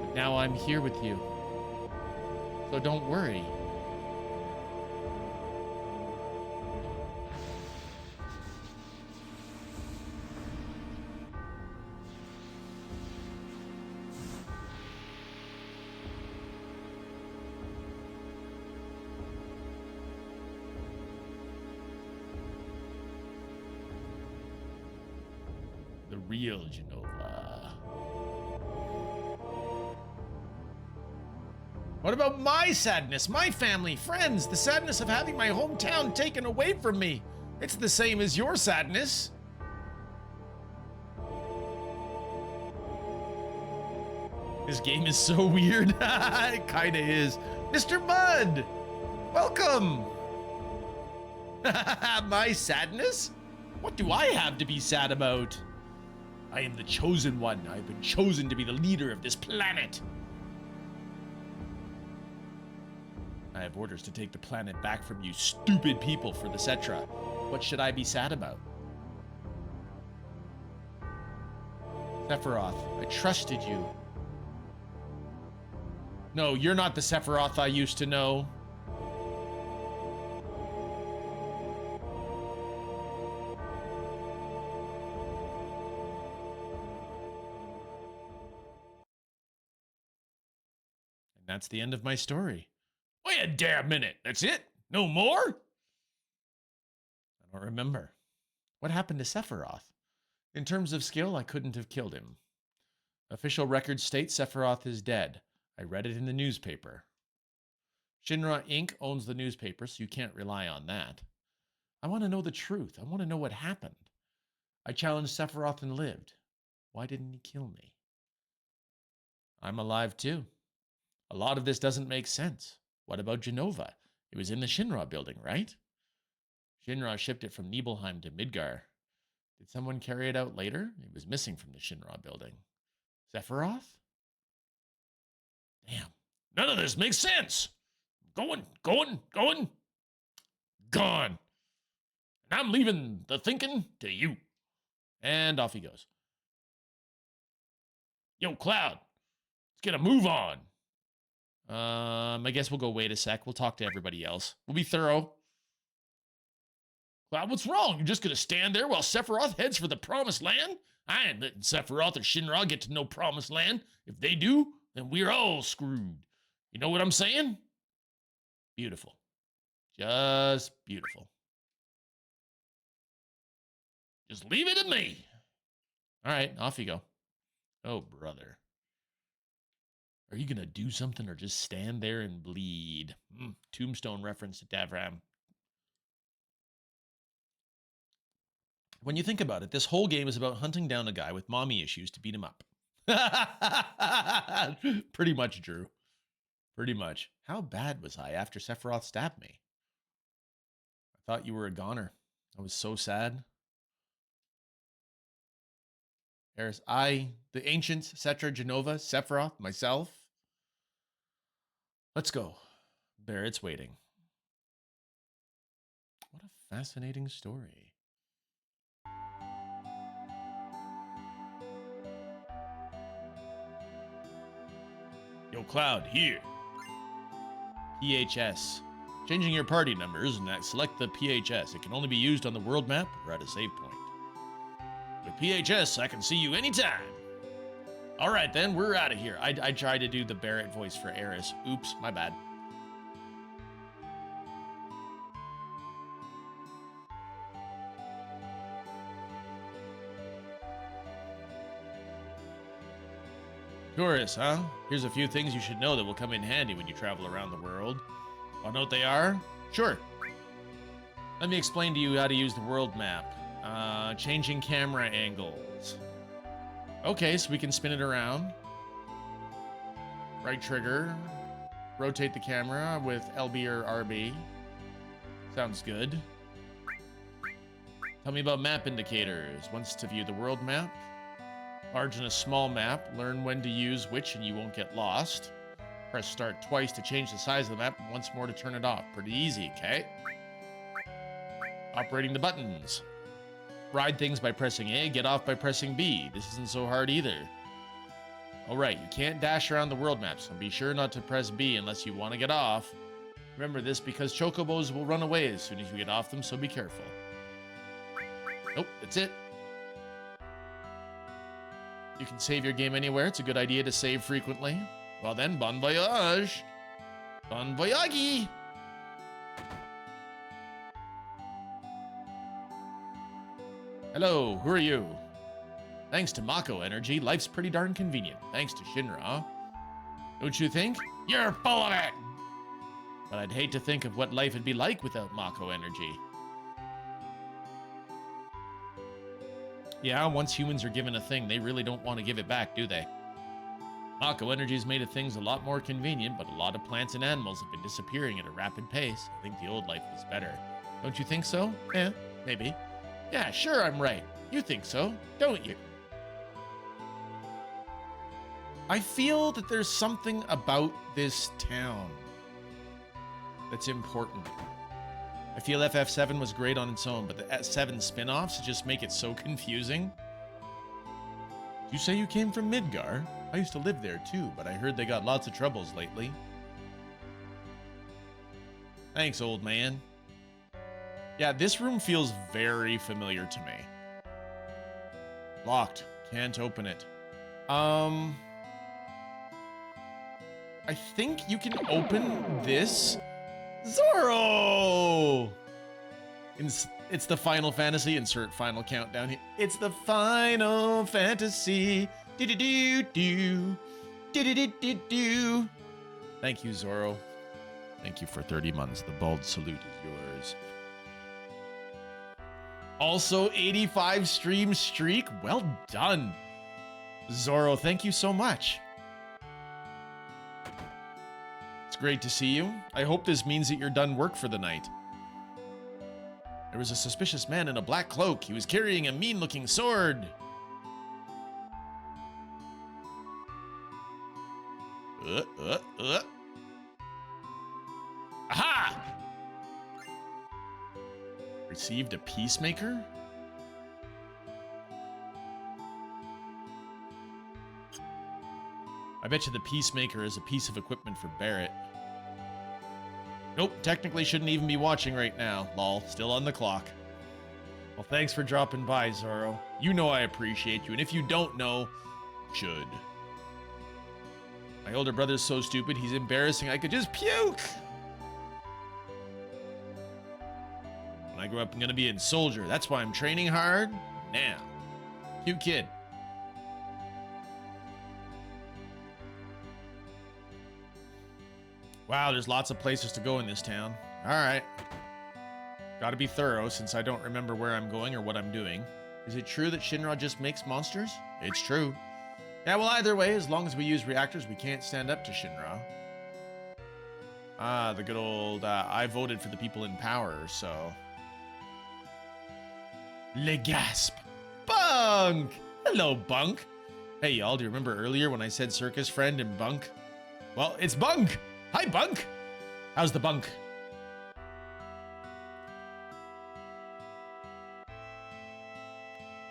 But now I'm here with you. So don't worry. Real Jenova. What about my sadness, my family, friends, the sadness of having my hometown taken away from me? It's the same as your sadness. This game is so weird. It kinda is. Mr. Mud, welcome. My sadness? What do I have to be sad about? I am the chosen one. I've been chosen to be the leader of this planet. I have orders to take the planet back from you stupid people for the Cetra. What should I be sad about? Sephiroth, I trusted you. No, you're not the Sephiroth I used to know. That's the end of my story. Wait a damn minute. That's it? No more? I don't remember. What happened to Sephiroth? In terms of skill, I couldn't have killed him. Official records state Sephiroth is dead. I read it in the newspaper. Shinra Inc. owns the newspaper, so you can't rely on that. I want to know the truth. I want to know what happened. I challenged Sephiroth and lived. Why didn't he kill me? I'm alive too. A lot of this doesn't make sense. What about Jenova? It was in the Shinra building, right? Shinra shipped it from Nibelheim to Midgar. Did someone carry it out later? It was missing from the Shinra building. Sephiroth? Damn. None of this makes sense. Going. Gone. And I'm leaving the thinking to you. And off he goes. Yo, Cloud. Let's get a move on. I guess we'll go wait a sec. We'll talk to everybody else. We'll be thorough. Cloud, what's wrong? You're just gonna stand there while Sephiroth heads for the Promised Land? I ain't letting Sephiroth or Shinra get to no Promised Land. If they do, then we're all screwed. You know what I'm saying? Beautiful. Just beautiful. Just leave it to me. All right, off you go. Oh, brother. Are you going to do something or just stand there and bleed? Tombstone reference to Davram. When you think about it, this whole game is about hunting down a guy with mommy issues to beat him up. Pretty much, Drew. Pretty much. How bad was I after Sephiroth stabbed me? I thought you were a goner. I was so sad. There's the ancients, Cetra, Jenova, Sephiroth, myself. Let's go. Barrett's waiting. What a fascinating story. Yo, Cloud, here. PHS. Changing your party numbers and select the PHS. It can only be used on the world map or at a save point. With PHS, I can see you anytime. All right, then, we're out of here. I tried to do the Barrett voice for Eris. Oops, my bad. Tourists, huh? Here's a few things you should know that will come in handy when you travel around the world. Want to know what they are? Sure. Let me explain to you how to use the world map. Changing camera angles. Okay, so we can spin it around. Right trigger. Rotate the camera with LB or RB. Sounds good. Tell me about map indicators. Once to view the world map. Large and a small map. Learn when to use which and you won't get lost. Press start twice to change the size of the map and once more to turn it off. Pretty easy, okay? Operating the buttons. Ride things by pressing A, get off by pressing B. This isn't so hard either. Alright, you can't dash around the world map, so be sure not to press B unless you want to get off. Remember this because chocobos will run away as soon as you get off them, so be careful. Nope, that's it. You can save your game anywhere. It's a good idea to save frequently. Well then, bon voyage! Bon voyage! Hello, who are you? Thanks to Mako Energy, life's pretty darn convenient. Thanks to Shinra. Don't you think? You're full of it! But I'd hate to think of what life would be like without Mako Energy. Yeah, once humans are given a thing, they really don't want to give it back, do they? Mako Energy's made things a lot more convenient, but a lot of plants and animals have been disappearing at a rapid pace. I think the old life was better. Don't you think so? Yeah, maybe. Yeah, sure, I'm right. You think so, don't you? I feel that there's something about this town that's important. I feel FF7 was great on its own, but the S7 spin-offs just make it so confusing. You say you came from Midgar? I used to live there too, but I heard they got lots of troubles lately. Thanks, old man. Yeah, this room feels very familiar to me. Locked. Can't open it. I think you can open this. Zoro! It's the Final Fantasy. Insert final countdown here. It's the Final Fantasy. Do-do-do-do. Do-do-do-do-do. Thank you, Zoro. Thank you for 30 months. The bald salute is yours. Also, 85 stream streak. Well done. Zoro, thank you so much. It's great to see you. I hope this means that you're done work for the night. There was a suspicious man in a black cloak. He was carrying a mean-looking sword. Aha! Received a peacemaker? I bet you the peacemaker is a piece of equipment for Barrett. Nope, technically shouldn't even be watching right now. Lol, still on the clock. Well, thanks for dropping by, Zoro. You know I appreciate you, and if you don't know, should. My older brother's so stupid, he's embarrassing. I could just puke! When I grow up, I'm gonna be a soldier. That's why I'm training hard now. Cute kid. Wow, there's lots of places to go in this town. All right. Gotta be thorough since I don't remember where I'm going or what I'm doing. Is it true that Shinra just makes monsters? It's true. Yeah, well, either way, as long as we use reactors, we can't stand up to Shinra. Ah, the good old, I voted for the people in power, so... Le gasp. Bunk! Hello, Bunk. Hey, y'all, do you remember earlier when I said circus friend and Bunk? Well, it's Bunk! Hi, Bunk! How's the Bunk?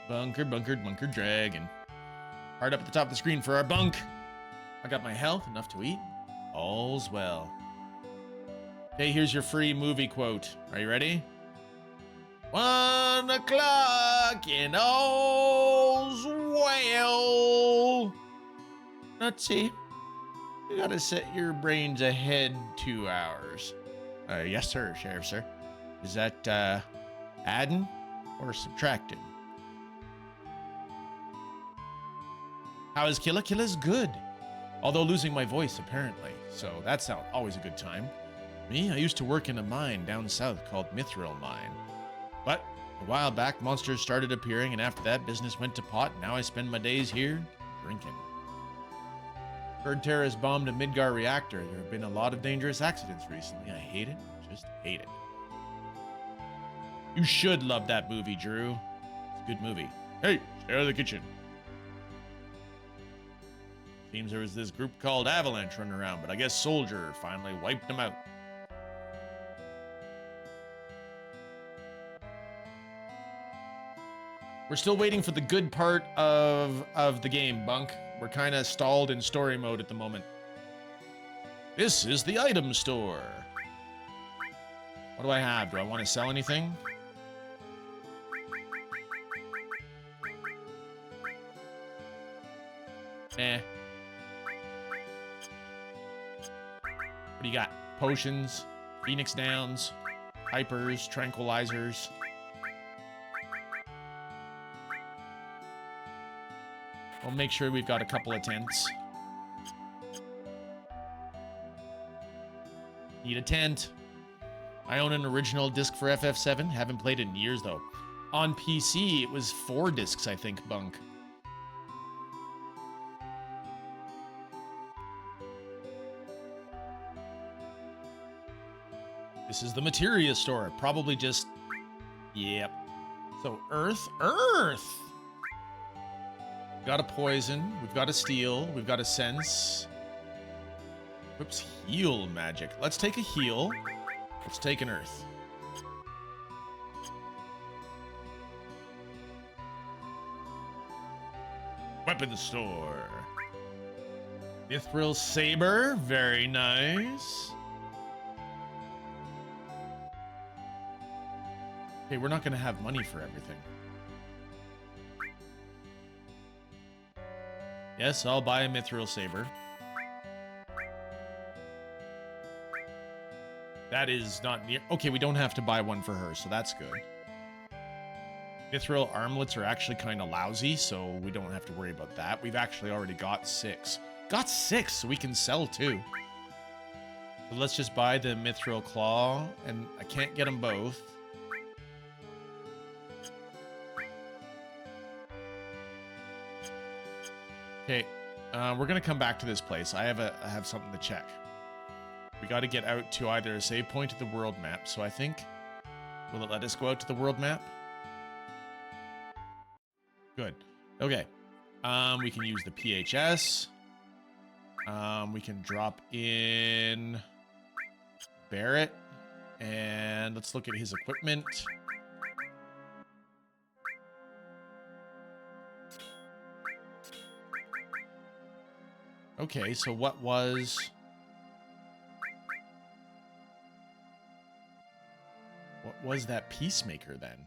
Bunker, bunkered, bunker, dragon. Hard up at the top of the screen for our Bunk. I got my health, enough to eat. All's well. Okay, here's your free movie quote. Are you ready? 1 o'clock and all's well. Let's see. You gotta set your brains ahead 2 hours. Yes, sir, Sheriff, sir. Is that, adding or subtracting? How is Kila? Kila's good. Although losing my voice, apparently. So that's always a good time. Me, I used to work in a mine down south called Mithril Mine. But a while back, monsters started appearing, and after that, business went to pot. Now I spend my days here drinking. Heard Terra's bombed a Midgar reactor. There have been a lot of dangerous accidents recently. I hate it. Just hate it. You should love that movie, Drew. It's a good movie. Hey, stay out of the kitchen. Seems there was this group called Avalanche running around, but I guess Soldier finally wiped them out. We're still waiting for the good part of the game, Bunk. We're kind of stalled in story mode at the moment. This is the item store. What do I have? Do I want to sell anything? Eh. What do you got? Potions, Phoenix Downs, Hypers, Tranquilizers. We'll make sure we've got a couple of tents. Need a tent. I own an original disc for FF7. Haven't played it in years, though. On PC, it was 4 discs, I think, Bunk. This is the materia store. Probably just... Yep. So, Earth. We've got a poison. We've got a steel. We've got a sense. Whoops. Heal magic. Let's take a heal. Let's take an earth. Weapon store. Mithril saber. Very nice. Okay, we're not going to have money for everything. Yes, I'll buy a mithril saber. That is not near... Okay, we don't have to buy one for her, so that's good. Mithril armlets are actually kind of lousy, so we don't have to worry about that. We've actually already got 6. Got 6, so we can sell 2. So let's just buy the mithril claw, and I can't get them both. Okay, we're gonna come back to this place. I have something to check. We got to get out to either a save point or the world map. So I think, will it let us go out to the world map? Good. Okay. We can use the PHS. We can drop in Barrett, and let's look at his equipment. Okay, so what was that peacemaker then?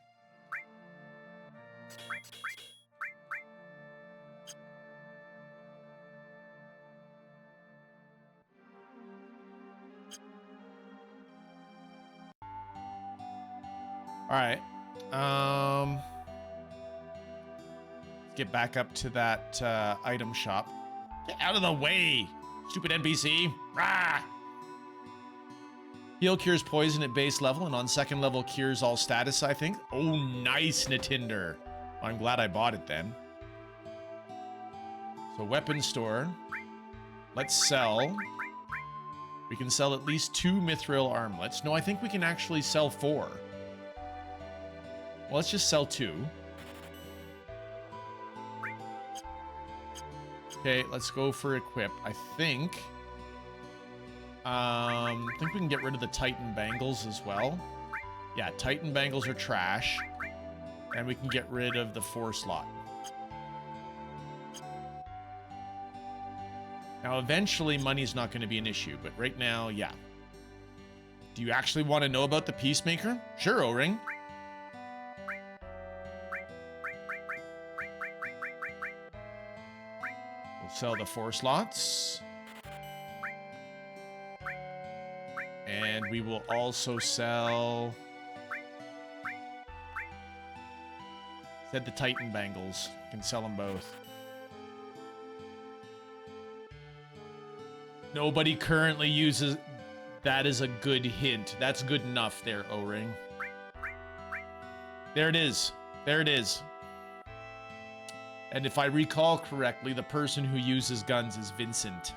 All right. Let's get back up to that item shop. Get out of the way, stupid NPC. Rah! Heal cures poison at base level, and on second level cures all status, I think. Oh, nice, Natinder. I'm glad I bought it then. So, weapon store. Let's sell. We can sell at least 2 mithril armlets. No, I think we can actually sell 4. Well, let's just sell 2. Okay, let's go for equip. I think we can get rid of the Titan bangles as well. Yeah, Titan bangles are trash. And we can get rid of the 4 slot. Now, eventually, money's not going to be an issue, but right now, yeah. Do you actually want to know about the Peacemaker? Sure, O-Ring. We'll Sell the 4 slots. And we will also sell... Said the Titan bangles. Can sell them both. Nobody currently uses... That is a good hint. That's good enough there, O-Ring. There it is. There it is. And if I recall correctly, the person who uses guns is Vincent.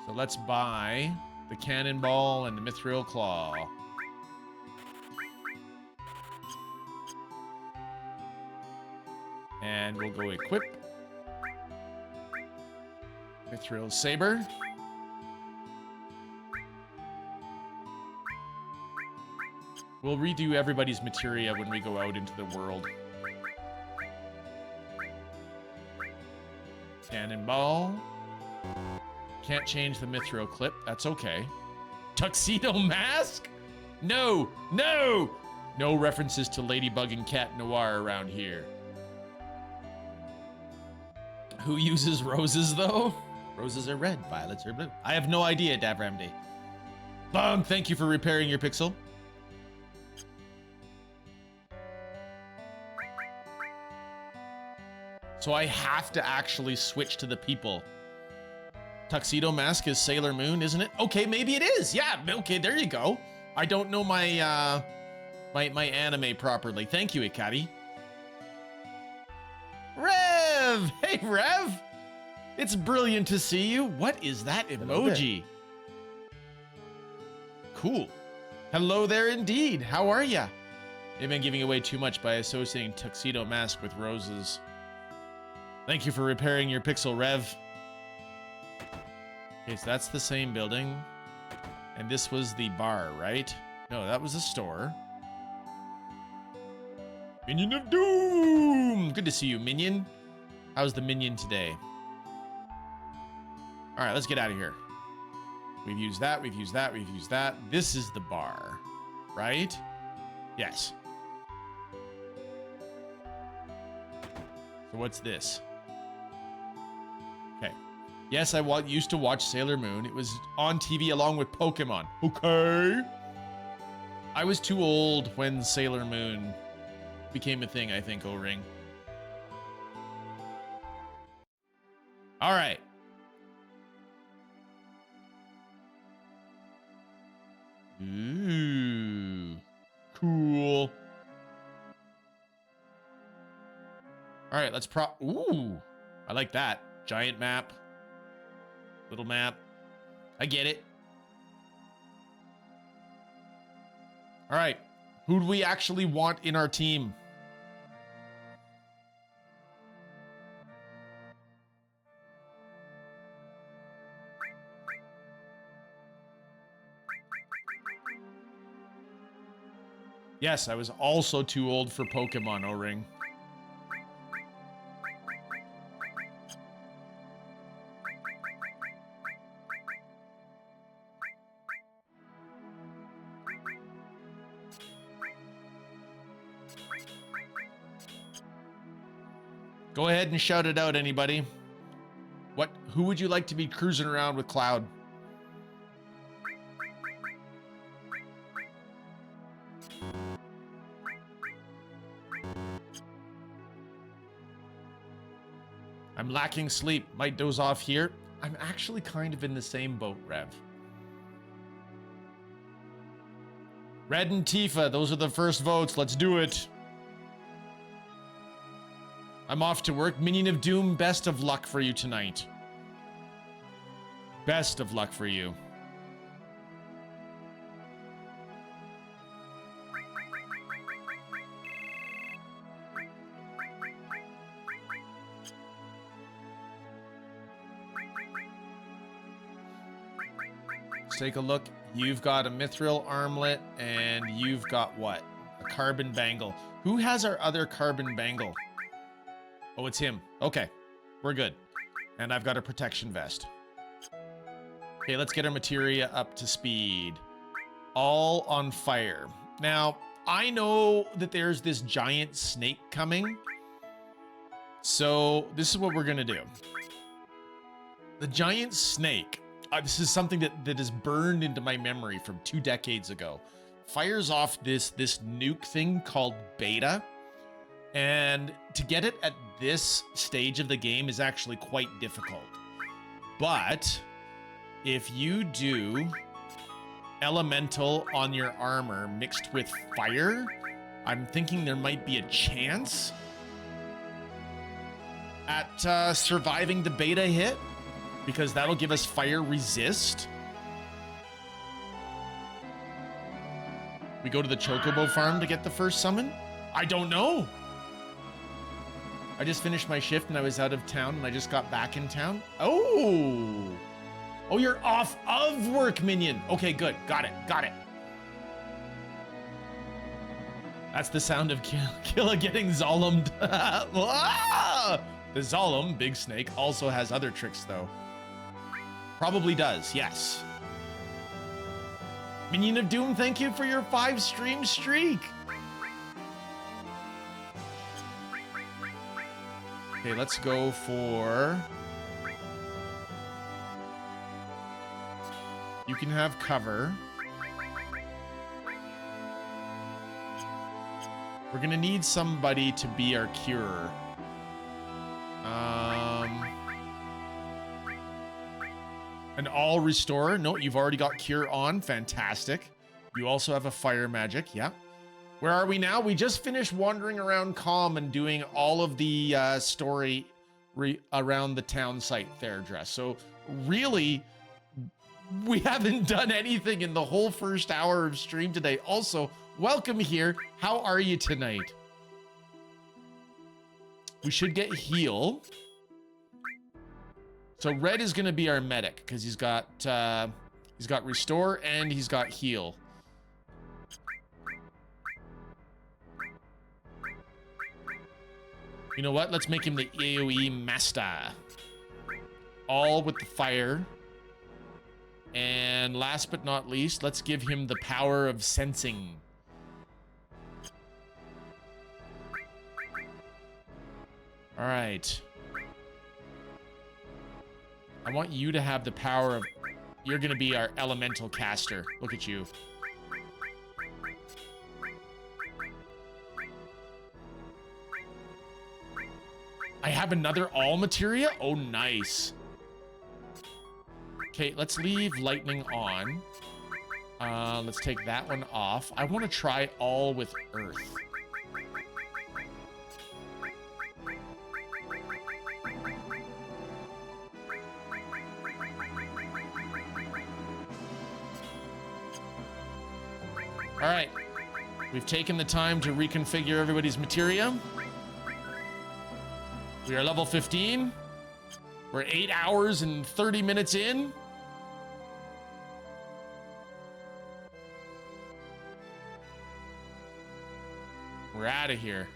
So let's buy the cannonball and the mithril claw. And we'll go equip. Mithril saber. We'll redo everybody's materia when we go out into the world. Cannonball. Can't change the mithril clip. That's okay. Tuxedo mask? No! No! No references to Ladybug and Cat Noir around here. Who uses roses, though? Roses are red, violets are blue. I have no idea, Davramdi. Bong, thank you for repairing your pixel. So I have to actually switch to the people. Tuxedo mask is Sailor Moon, isn't it? Okay, maybe it is. Yeah, okay, there you go. I don't know my my anime properly. Thank you, Ikari. Rev! Hey, Rev! It's brilliant to see you. What is that emoji? Cool. Hello there indeed. How are ya? They've been giving away too much by associating tuxedo mask with roses. Thank you for repairing your pixel, Rev. Okay, so that's the same building. And this was the bar, right? No, that was a store. Minion of Doom! Good to see you, Minion. How's the Minion today? All right, let's get out of here. We've used that, we've used that, we've used that. This is the bar, right? Yes. So what's this? Okay. Yes, I used to watch Sailor Moon. It was on TV along with Pokemon. Okay. I was too old when Sailor Moon became a thing, I think, O-Ring. All right. Ooh. Cool. All right, let's Ooh. I like that. Giant map. Little map. I get it. All right. Who do we actually want in our team? Yes, I was also too old for Pokemon, O-Ring. Go ahead and shout it out, anybody. Who would you like to be cruising around with Cloud? I'm lacking sleep. Might doze off here. I'm actually kind of in the same boat, Rev. Red and Tifa, those are the first votes. Let's do it. I'm off to work. Minion of Doom, best of luck for you tonight. Best of luck for you. Let's take a look. You've got a mithril armlet, and you've got what? A carbon bangle. Who has our other carbon bangle? Oh, it's him. Okay, we're good. And I've got a protection vest. Okay, let's get our materia up to speed. all on fire. Now, I know that there's this giant snake coming. So this is what we're gonna do. The giant snake, this is something that is burned into my memory from 2 decades ago. Fires off this nuke thing called beta. And to get it at this stage of the game is actually quite difficult. But if you do elemental on your armor mixed with fire, I'm thinking there might be a chance at surviving the beta hit, because that'll give us fire resist. We go to the Chocobo farm to get the first summon? I don't know. I just finished my shift and I was out of town and I just got back in town. Oh, you're off of work, minion. Okay, good. Got it. That's the sound of Kila getting Zolomed. The Zolom, big snake, also has other tricks though. Probably does, yes. Minion of Doom, thank you for your 5 stream streak. Okay, let's go for... You can have cover. We're gonna need somebody to be our curer. An all restore. No, you've already got cure on. Fantastic. You also have a fire magic. Yeah. Where are we now? We just finished wandering around Calm and doing all of the story around the town site there, Dress. So really, we haven't done anything in the whole first hour of stream today. Also, welcome here. How are you tonight? We should get heal. So Red is going to be our medic because he's got restore and he's got heal. You know what? Let's make him the AoE master. All with the fire. And last but not least, let's give him the power of sensing. All right. I want you to have the power of... You're going to be our elemental caster. Look at you. I have another all materia? Oh, nice. Okay, let's leave lightning on. Let's take that one off. I want to try all with earth. All right, we've taken the time to reconfigure everybody's materia. We are level 15. We're 8 hours and 30 minutes in. We're out of here.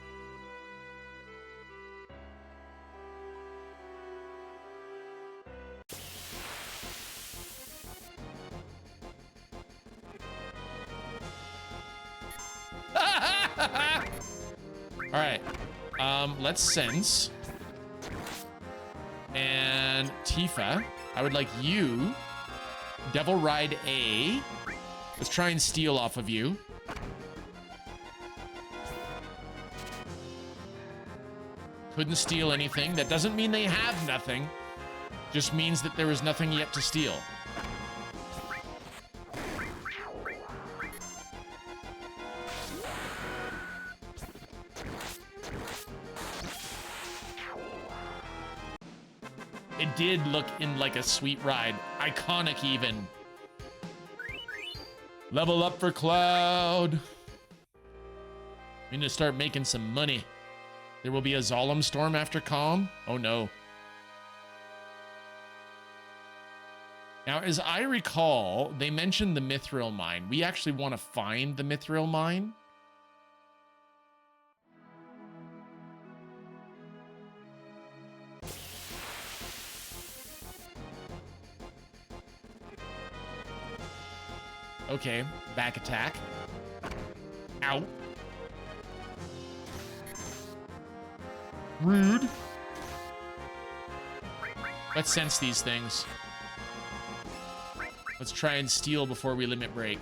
All right, let's sense. And Tifa, I would like you, Devil Ride A. Let's try and steal off of you. Couldn't steal anything. That doesn't mean they have nothing. Just means that there is nothing yet to steal. It did look in like a sweet ride. Iconic even. Level up for Cloud. We need to start making some money. There will be a Zolom storm after Calm. Oh no. Now, as I recall, they mentioned the Mithril mine. We actually want to find the Mithril mine. Okay, back attack. Ow. Rude. Let's sense these things. Let's try and steal before we limit break.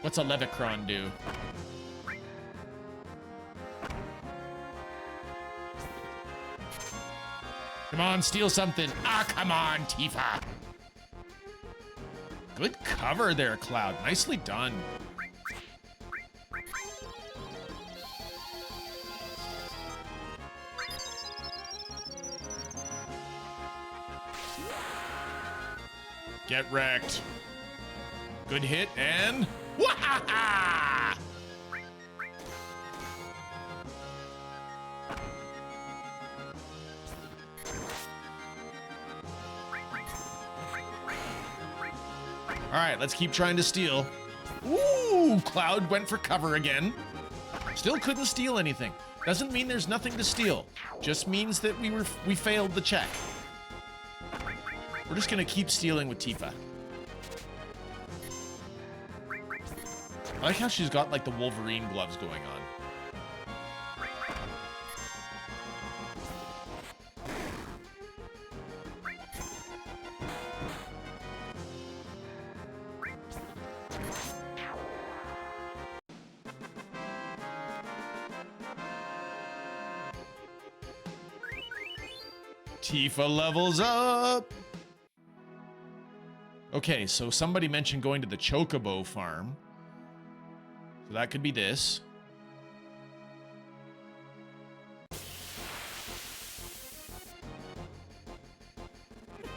What's a Levicron do? Come on, steal something. Ah, come on, Tifa. Good cover there, Cloud. Nicely done. Get wrecked. Good hit and wahaha! All right, let's keep trying to steal. Ooh, Cloud went for cover again. Still couldn't steal anything. Doesn't mean there's nothing to steal. Just means that we failed the check. We're just gonna keep stealing with Tifa. I like how she's got like the Wolverine gloves going on. Tifa levels up. Okay, so somebody mentioned going to the Chocobo farm. So that could be this.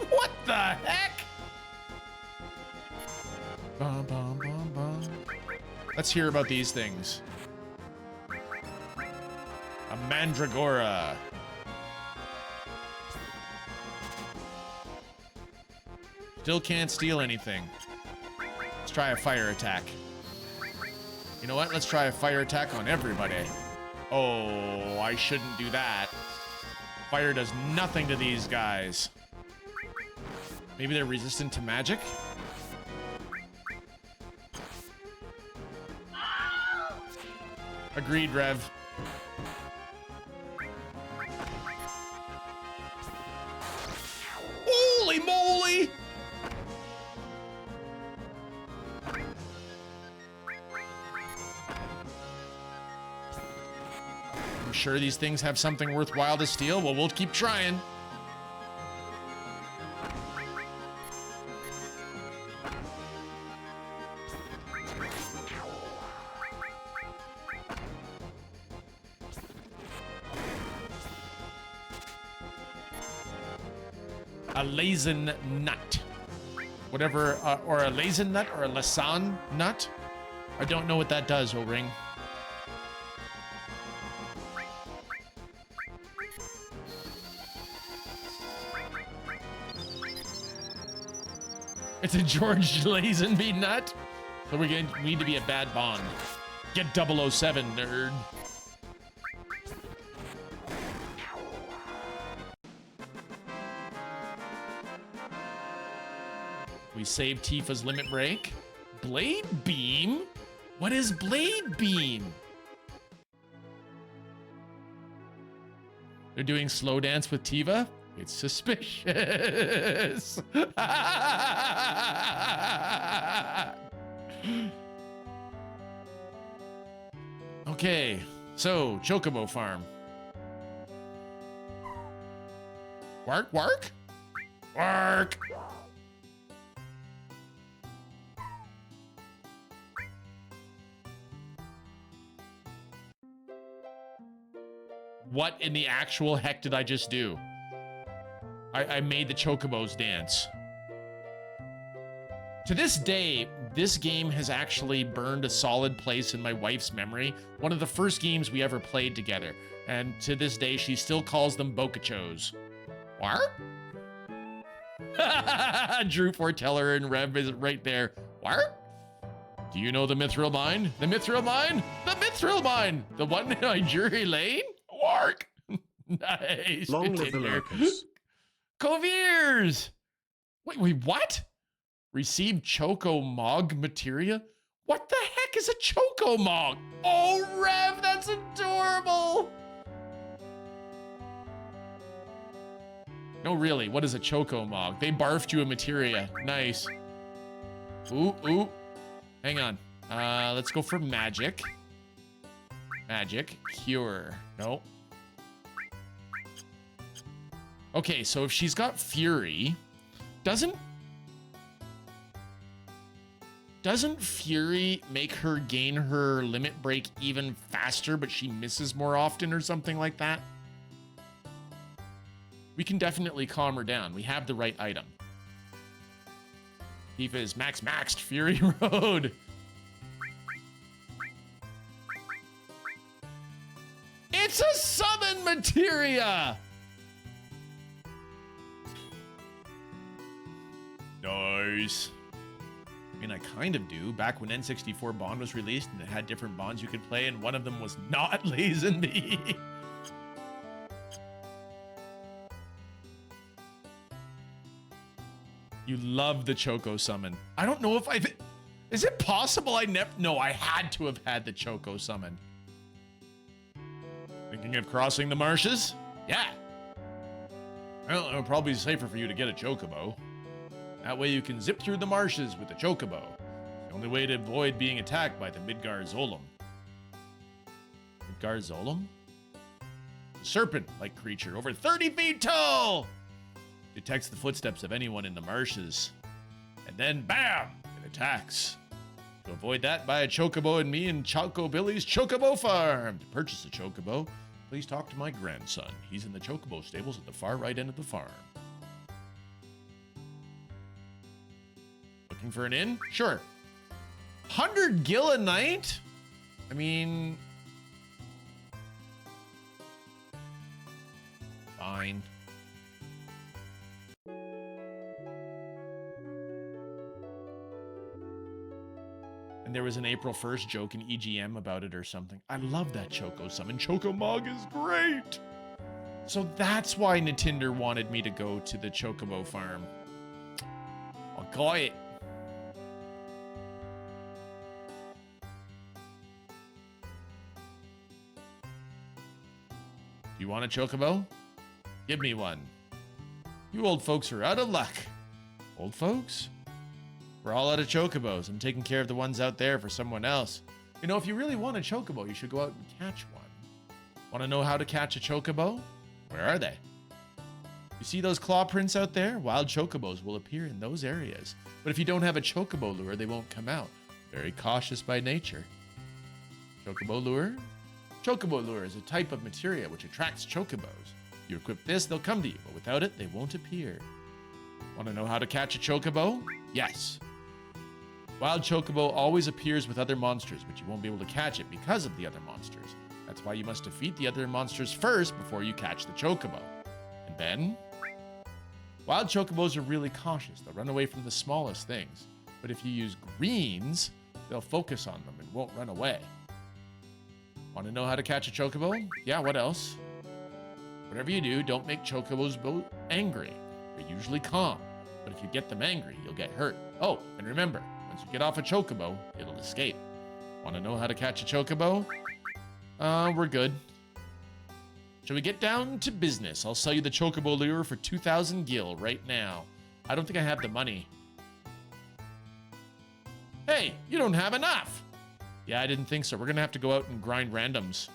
What the heck? Bum, bum, bum, bum. Let's hear about these things. A Mandragora. Still can't steal anything. Let's try a fire attack. You know what? Let's try a fire attack on everybody. Oh, I shouldn't do that. Fire does nothing to these guys. Maybe they're resistant to magic? Agreed, Rev. Holy moly! I'm sure these things have something worthwhile to steal. Well, we'll keep trying. A Lazen nut. Whatever, or a Lazen nut or a Lasan nut. I don't know what that does, O-Ring. It's a George Lazenby nut. So we're going to need to be a bad bond. Get 007, nerd. We save Tifa's limit break. Blade Beam? What is Blade Beam? They're doing slow dance with Tifa? It's suspicious. Okay, so Chocobo Farm. Work, work, work. What in the actual heck did I just do? I made the Chocobos dance. To this day, this game has actually burned a solid place in my wife's memory. One of the first games we ever played together. And to this day, she still calls them Bokachos. What? Drew Foreteller and Rev is right there. What? Do you know the Mithril Mine? The Mithril Mine? The Mithril Mine! The one in Jury Lane? Wark! Nice. Long live the Lurkers. Coviers! Wait, what? Receive Choco Mog materia? What the heck is a Choco Mog? Oh, Rev, that's adorable. No, really, what is a Choco Mog? They barfed you a materia. Nice. Ooh, ooh. Hang on. Let's go for magic. Magic. Cure. Nope. Okay, so if she's got Fury, doesn't Fury make her gain her limit break even faster, but she misses more often or something like that? We can definitely calm her down. We have the right item. Tifa is maxed Fury Road. It's a summon materia! Nice. I mean, I kind of do. Back when N64 Bond was released and it had different bonds you could play, and one of them was not Lazenby. You love the Choco summon. I don't know if I've... Is it possible I never... No, I had to have had the Choco summon. Thinking of crossing the marshes? Yeah. Well, it'll probably be safer for you to get a Chocobo. That way you can zip through the marshes with the Chocobo. It's the only way to avoid being attacked by the Midgar Zolom. Midgar Zolom? A serpent-like creature, over 30 feet tall! Detects the footsteps of anyone in the marshes. And then, bam! It attacks. To avoid that, buy a Chocobo and me and Choco Billy's Chocobo Farm. To purchase a Chocobo, please talk to my grandson. He's in the Chocobo stables at the far right end of the farm. Looking for an inn? Sure. 100 gil a night? I mean... Fine. And there was an April 1st joke in EGM about it or something. I love that Choco summon. Choco Mog is great! So that's why Nintendo wanted me to go to the Chocobo farm. I got it. You want a Chocobo? Give me one. You old folks are out of luck. Old folks? We're all out of Chocobos. I'm taking care of the ones out there for someone else. You know, if you really want a Chocobo, you should go out and catch one. Want to know how to catch a Chocobo? Where are they? You see those claw prints out there? Wild Chocobos will appear in those areas. But if you don't have a Chocobo lure, they won't come out. Very cautious by nature. Chocobo lure? Chocobo lure is a type of materia which attracts Chocobos. If you equip this, they'll come to you, but without it, they won't appear. Want to know how to catch a Chocobo? Yes. Wild Chocobo always appears with other monsters, but you won't be able to catch it because of the other monsters. That's why you must defeat the other monsters first before you catch the Chocobo. And then, wild Chocobos are really cautious. They'll run away from the smallest things. But if you use greens, they'll focus on them and won't run away. Want to know how to catch a Chocobo? Yeah, what else? Whatever you do, don't make Chocobos angry. They're usually calm. But if you get them angry, you'll get hurt. Oh, and remember, once you get off a Chocobo, it'll escape. Want to know how to catch a Chocobo? We're good. Shall we get down to business? I'll sell you the Chocobo lure for 2,000 gil right now. I don't think I have the money. Hey, you don't have enough. Yeah, I didn't think so. We're gonna have to go out and grind randoms.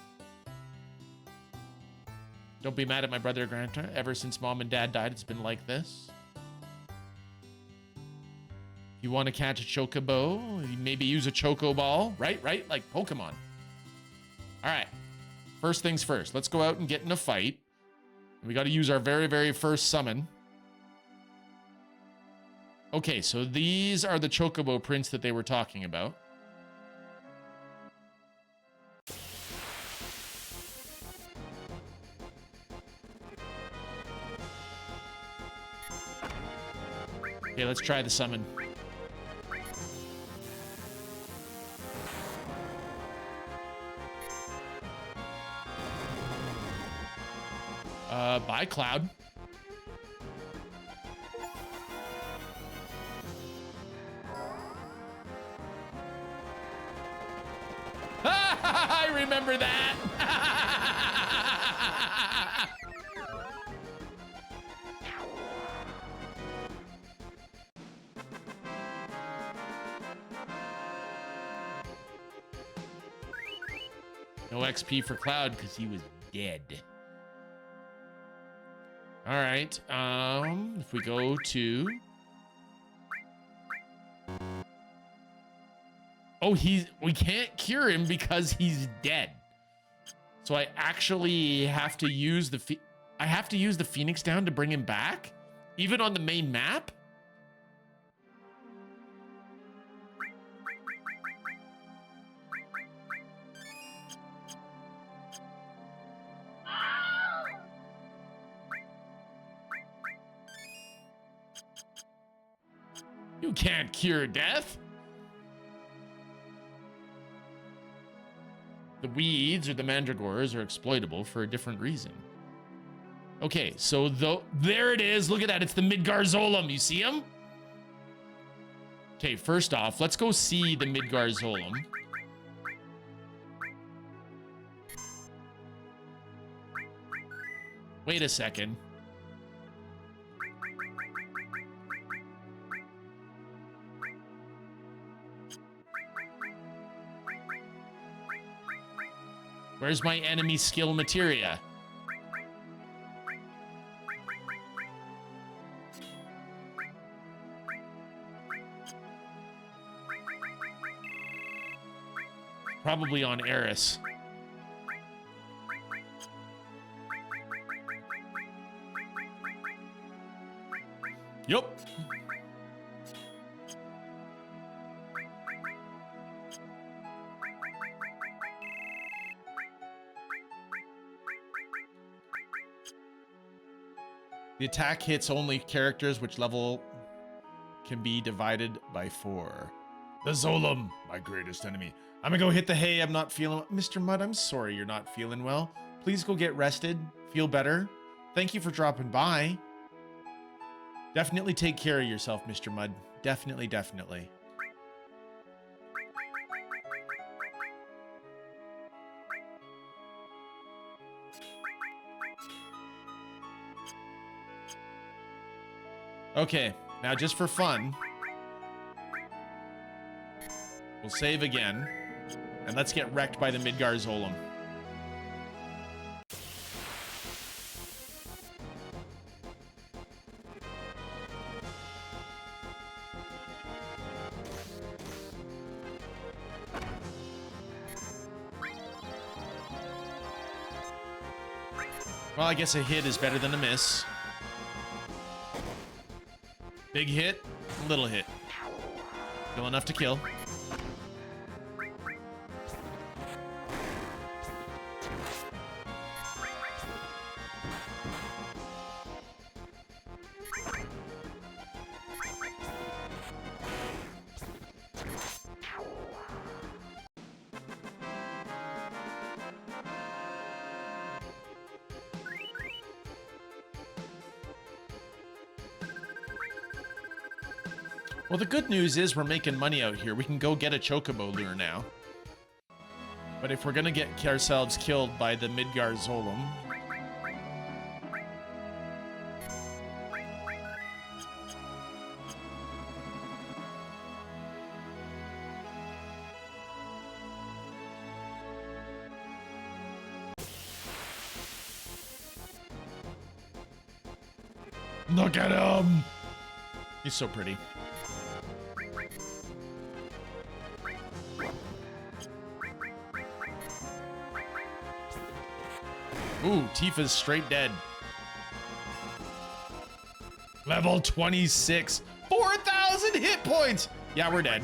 Don't be mad at my brother, Granta. Ever since Mom and Dad died, it's been like this. You want to catch a Chocobo? Maybe use a Choco Ball, right? Like Pokemon. All right. First things first. Let's go out and get in a fight. We got to use our very, very first summon. Okay, so these are the Chocobo prints that they were talking about. Okay, let's try the summon. Bye, Cloud. remember that. No XP for Cloud because he was dead. All right. If we go to... Oh, we can't cure him because he's dead. So I actually have to use the Phoenix down to bring him back, even on the main map. You can't cure death. The weeds or the mandragores are exploitable for a different reason. Okay, so there it is. Look at that. It's the Midgar Zolom. You see him? Okay, first off, let's go see the Midgar Zolom. Wait a second. Where's my enemy skill materia? Probably on Eris. Yup. The attack hits only characters which level can be divided by 4. The Zolom, my greatest enemy. I'm gonna go hit the hay. I'm not feeling... Mr. Mudd, I'm sorry you're not feeling well. Please go get rested. Feel better. Thank you for dropping by. Definitely take care of yourself, Mr. Mudd. Definitely, definitely. Okay, now just for fun, we'll save again, and let's get wrecked by the Midgar Zolom. Well, I guess a hit is better than a miss. Big hit, little hit. Still enough to kill. Well, the good news is we're making money out here. We can go get a chocobo lure now. But if we're gonna get ourselves killed by the Midgar Zolom... Look at him! He's so pretty. Ooh, Tifa's straight dead. Level 26. 4,000 hit points! Yeah, we're dead.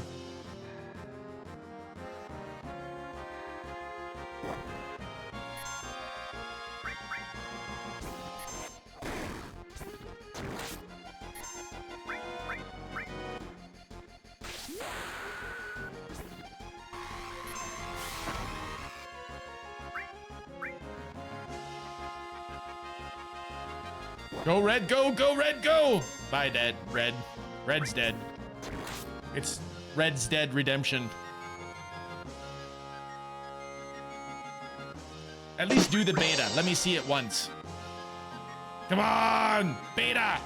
Go Red, go, go Red, go! Bye, dead, Red. Red's dead. It's Red's dead redemption. At least do the beta. Let me see it once. Come on, beta.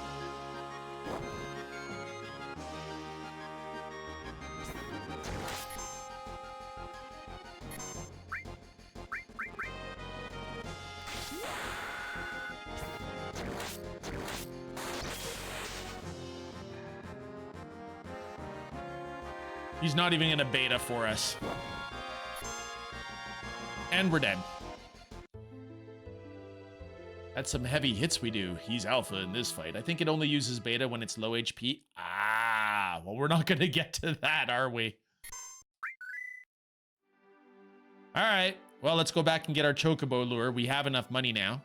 He's not even gonna beta for us. And we're dead. That's some heavy hits we do. He's alpha in this fight. I think it only uses beta when it's low HP. Ah, well, we're not gonna get to that, are we? All right, well, let's go back and get our chocobo lure. We have enough money now.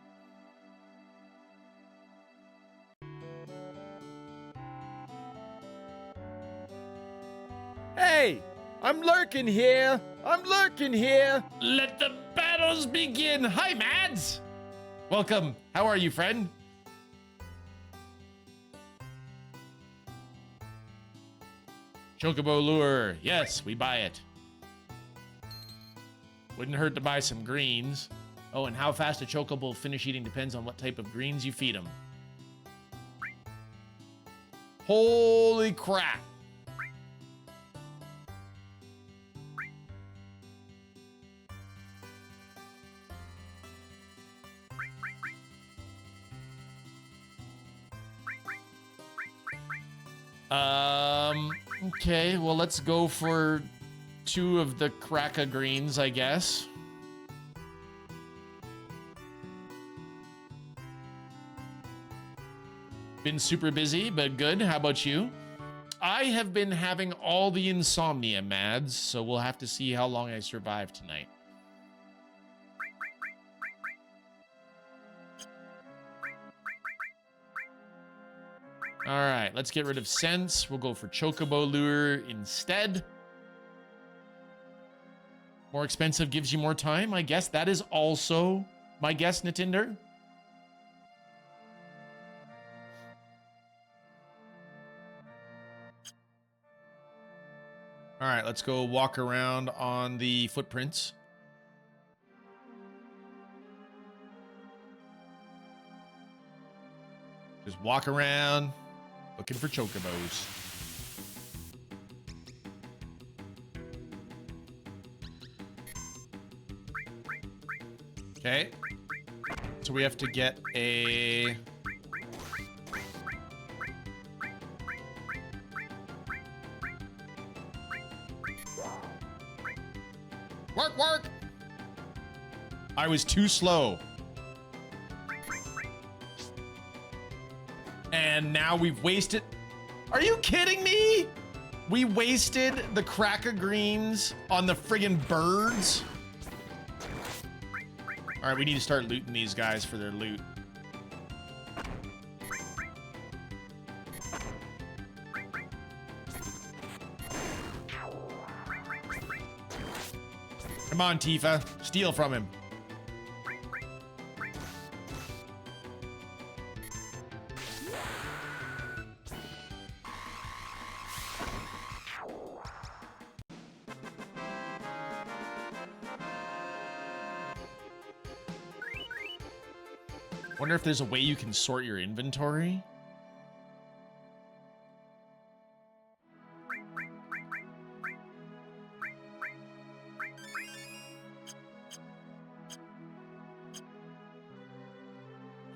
Hey, I'm lurking here. I'm lurking here. Let the battles begin. Hi, Mads. Welcome. How are you, friend? Chocobo lure. Yes, we buy it. Wouldn't hurt to buy some greens. Oh, and how fast a chocobo will finish eating depends on what type of greens you feed them. Holy crap. Okay, well, let's go for 2 of the Kraka greens, I guess. Been super busy, but good. How about you? I have been having all the insomnia, Mads, so we'll have to see how long I survive tonight. All right, let's get rid of Sense. We'll go for Chocobo Lure instead. More expensive gives you more time, I guess. That is also my guess, Nitinder. All right, let's go walk around on the footprints. Just walk around looking for chocobos. Okay. So we have to get a... Work, work! I was too slow. And now we've wasted... Are you kidding me? We wasted the Kraka greens on the friggin' birds? All right, we need to start looting these guys for their loot. Come on, Tifa. Steal from him. Wonder if there's a way you can sort your inventory.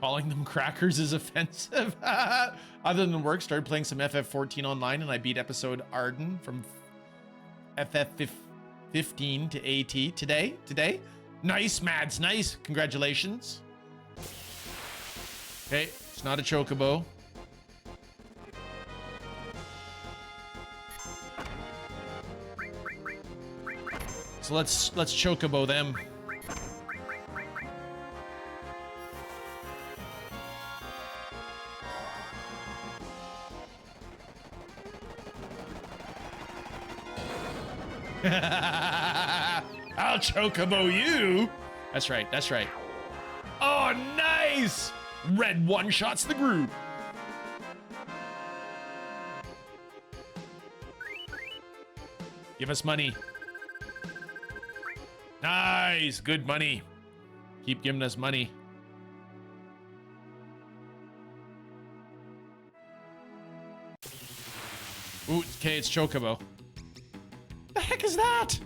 Calling them crackers is offensive. Other than work, started playing some FF14 online and I beat episode Arden from FF15 to AT today. Nice, Mads, nice. Congratulations. Okay, it's not a chocobo. So let's chocobo them. I'll chocobo you. That's right, that's right. Oh, nice! Red one-shots the group. Give us money. Nice, good money. Keep giving us money. Ooh, okay, it's Chocobo. The heck is that?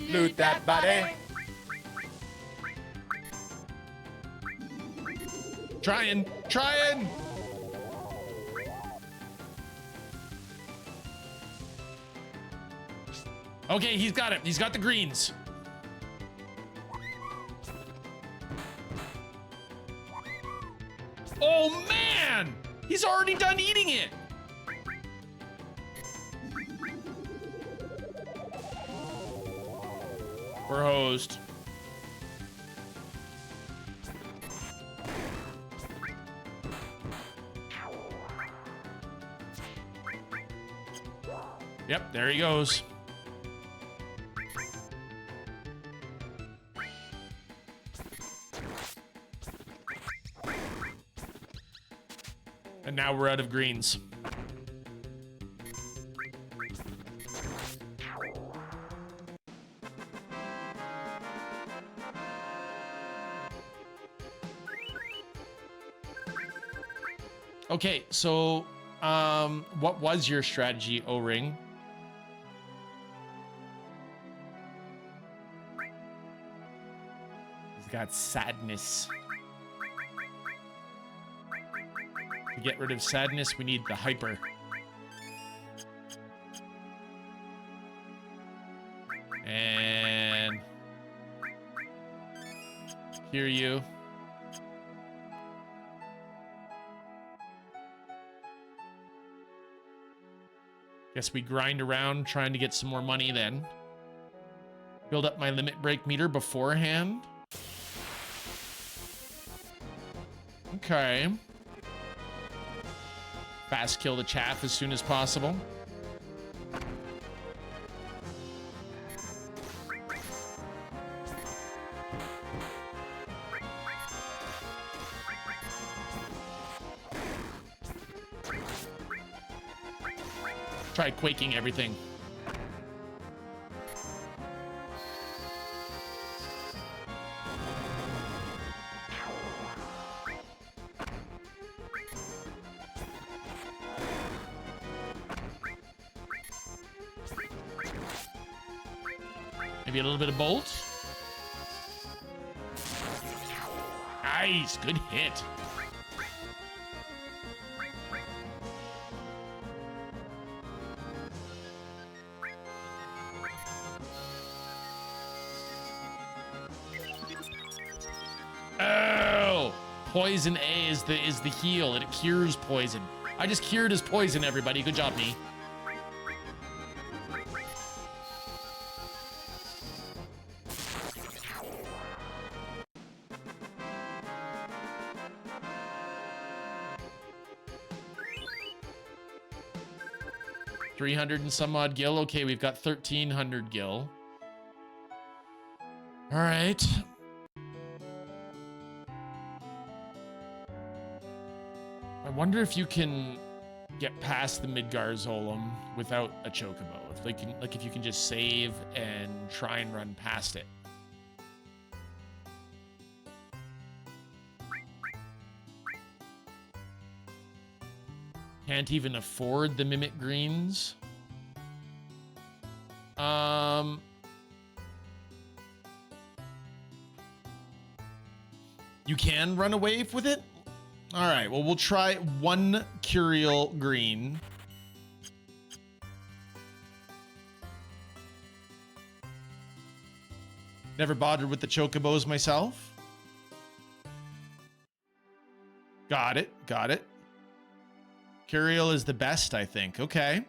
Loot that body. Trying. Okay, he's got it. He's got the greens. Oh, man! He's already done eating it. We're hosed. Yep, there he goes. And now we're out of greens. Okay, so what was your strategy, O-Ring? He's got sadness. To get rid of sadness, we need the hyper. And hear you. Guess we grind around trying to get some more money then. Build up my limit break meter beforehand. Okay. Fast kill the chaff as soon as possible. Try quaking everything. Maybe a little bit of bolt. Nice, good hit. Oh, poison A is the heal, and it cures poison. I just cured his poison, everybody. Good job, me. $300 and some odd gil. Okay, we've got 1,300 gil. All right. I wonder if you can get past the Midgar Zolom without a Chocobo. If you can just save and try and run past it. Can't even afford the Mimic Greens. You can run a wave with it? All right, well, we'll try one Curial Green. Never bothered with the Chocobos myself. Got it, got it. Curial is the best, I think. Okay.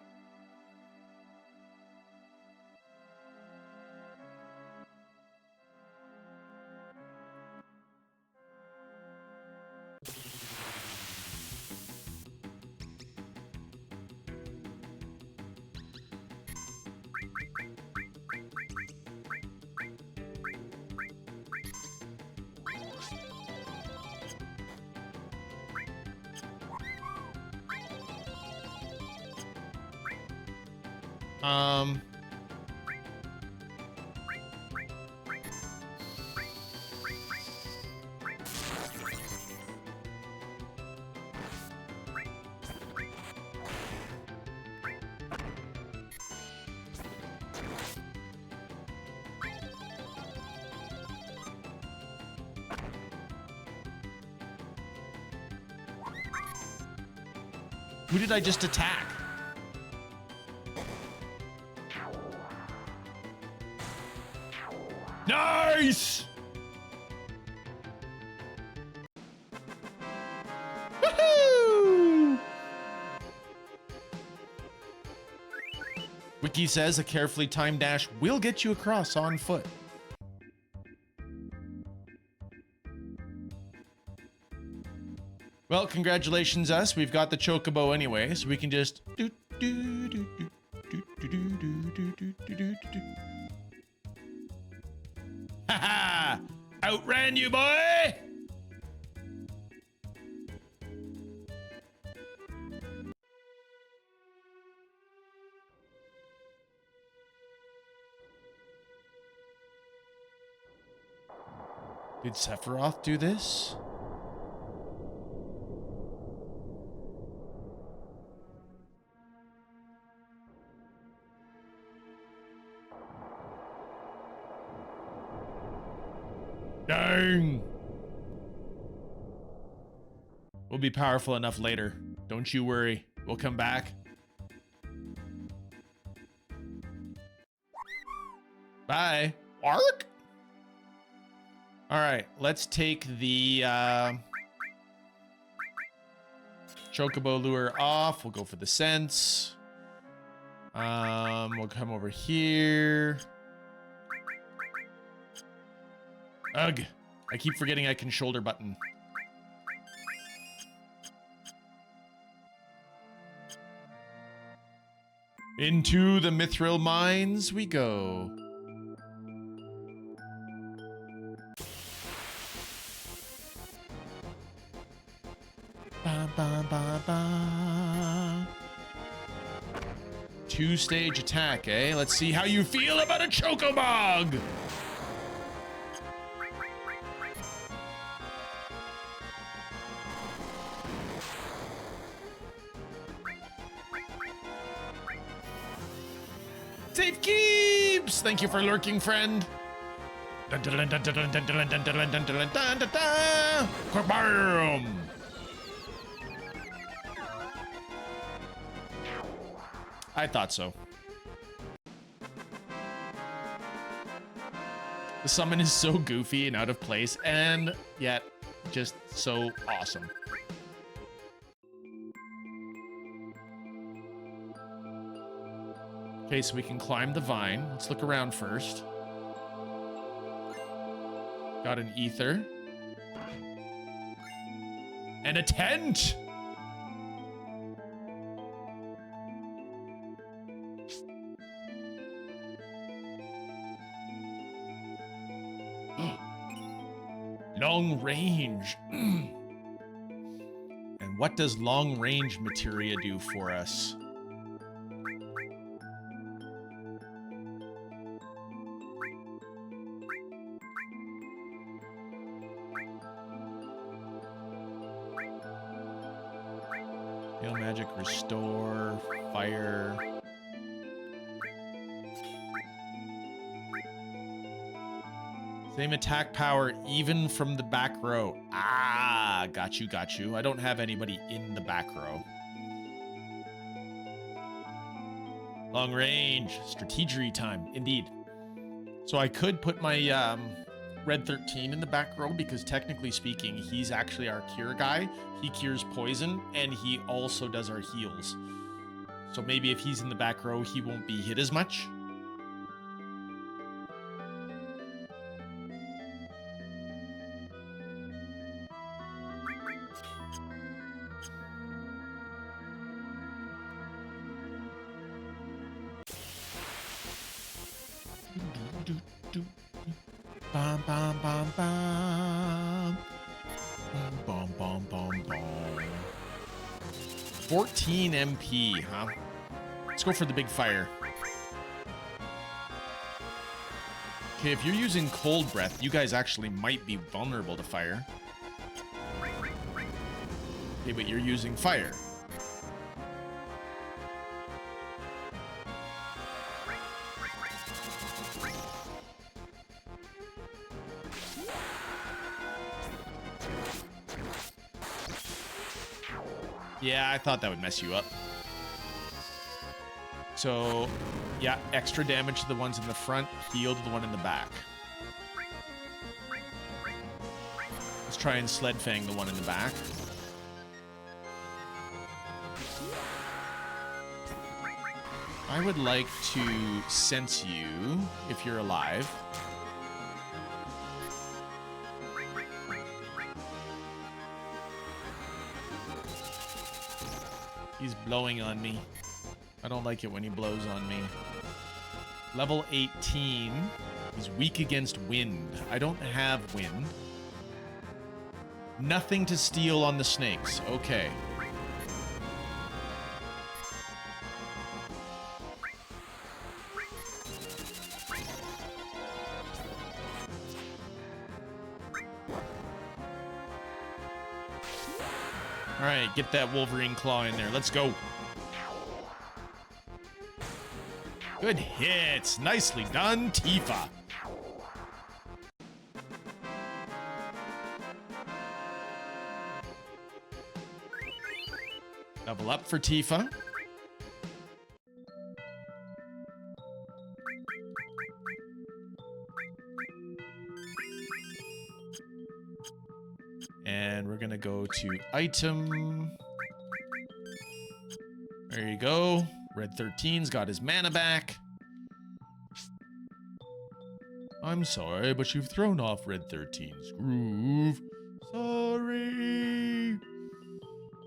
Um. Who did I just attack? Nice! Woohoo! Wiki says a carefully timed dash will get you across on foot. Well, congratulations us. We've got the chocobo anyway, so we can just Ha-ha! Outran you, boy! Did Sephiroth do this? Dang! We'll be powerful enough later. Don't you worry. We'll come back. Bye. Ark? All right, let's take the chocobo lure off. We'll go for the scents. We'll come over here. Ugh. I keep forgetting I can shoulder button. Into the Mithril Mines we go. Ba, ba, ba, ba. Two-stage attack, eh? Let's see how you feel about a chocobog! Safe keeps! Thank you for lurking, friend. Kabam! I thought so. The summon is so goofy and out of place, and yet just so awesome. Okay, so we can climb the vine. Let's look around first. Got an ether. And a tent! Long range. And what does long range materia do for us? Heal magic, restore, fire. Same attack power even from the back row. Ah, got you, got you. I don't have anybody in the back row. Long range, strategery time, indeed. So I could put my Red 13 in the back row because technically speaking, he's actually our cure guy. He cures poison and he also does our heals. So maybe if he's in the back row, he won't be hit as much. Bum, bum, bum, bum. Bum, bum, bum, bum. 14 MP, huh? Let's go for the big fire. Okay, if you're using cold breath, you guys actually might be vulnerable to fire. Okay, but you're using fire. Yeah, I thought that would mess you up. So, yeah, extra damage to the ones in the front, heal to the one in the back. Let's try and sled fang the one in the back. I would like to sense you if you're alive. He's blowing on me. I don't like it when he blows on me. Level 18. He's weak against wind. I don't have wind. Nothing to steal on the snakes. Okay. All right, get that Wolverine claw in there. Let's go. Good hits. Nicely done, Tifa. Double up for Tifa. And we're going to go to item. There you go. Red 13's got his mana back. I'm sorry, but you've thrown off Red 13's groove. Sorry.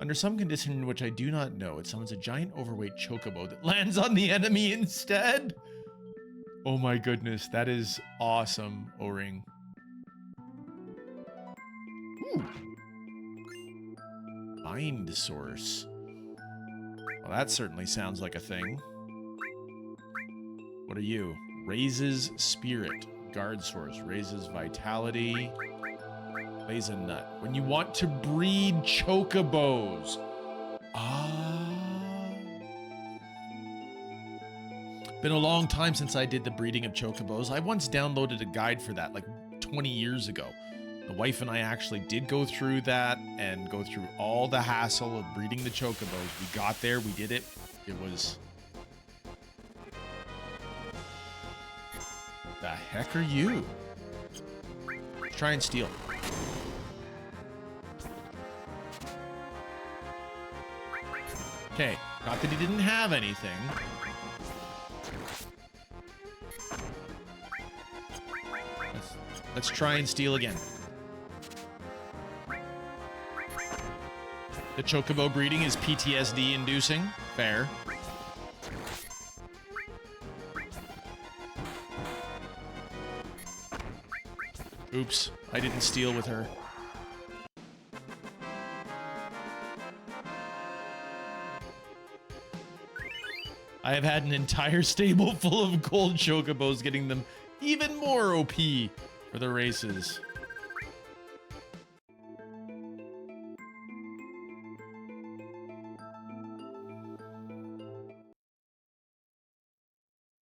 Under some condition in which I do not know, it summons a giant overweight chocobo that lands on the enemy instead. Oh my goodness, that is awesome, O-Ring. Ooh. Mind source. Well, that certainly sounds like a thing. What are you? Raises spirit. Guard source. Raises vitality. Lays a nut. When you want to breed chocobos. Ah. Been a long time since I did the breeding of chocobos. I once downloaded a guide for that like 20 years ago. The wife and I actually did go through that and go through all the hassle of breeding the chocobos. We got there, we did it. It was... The heck are you? Let's try and steal. Okay, not that he didn't have anything. Let's try and steal again. The chocobo breeding is PTSD inducing. Fair. Oops, I didn't steal with her. I have had an entire stable full of gold chocobos, getting them even more OP for the races.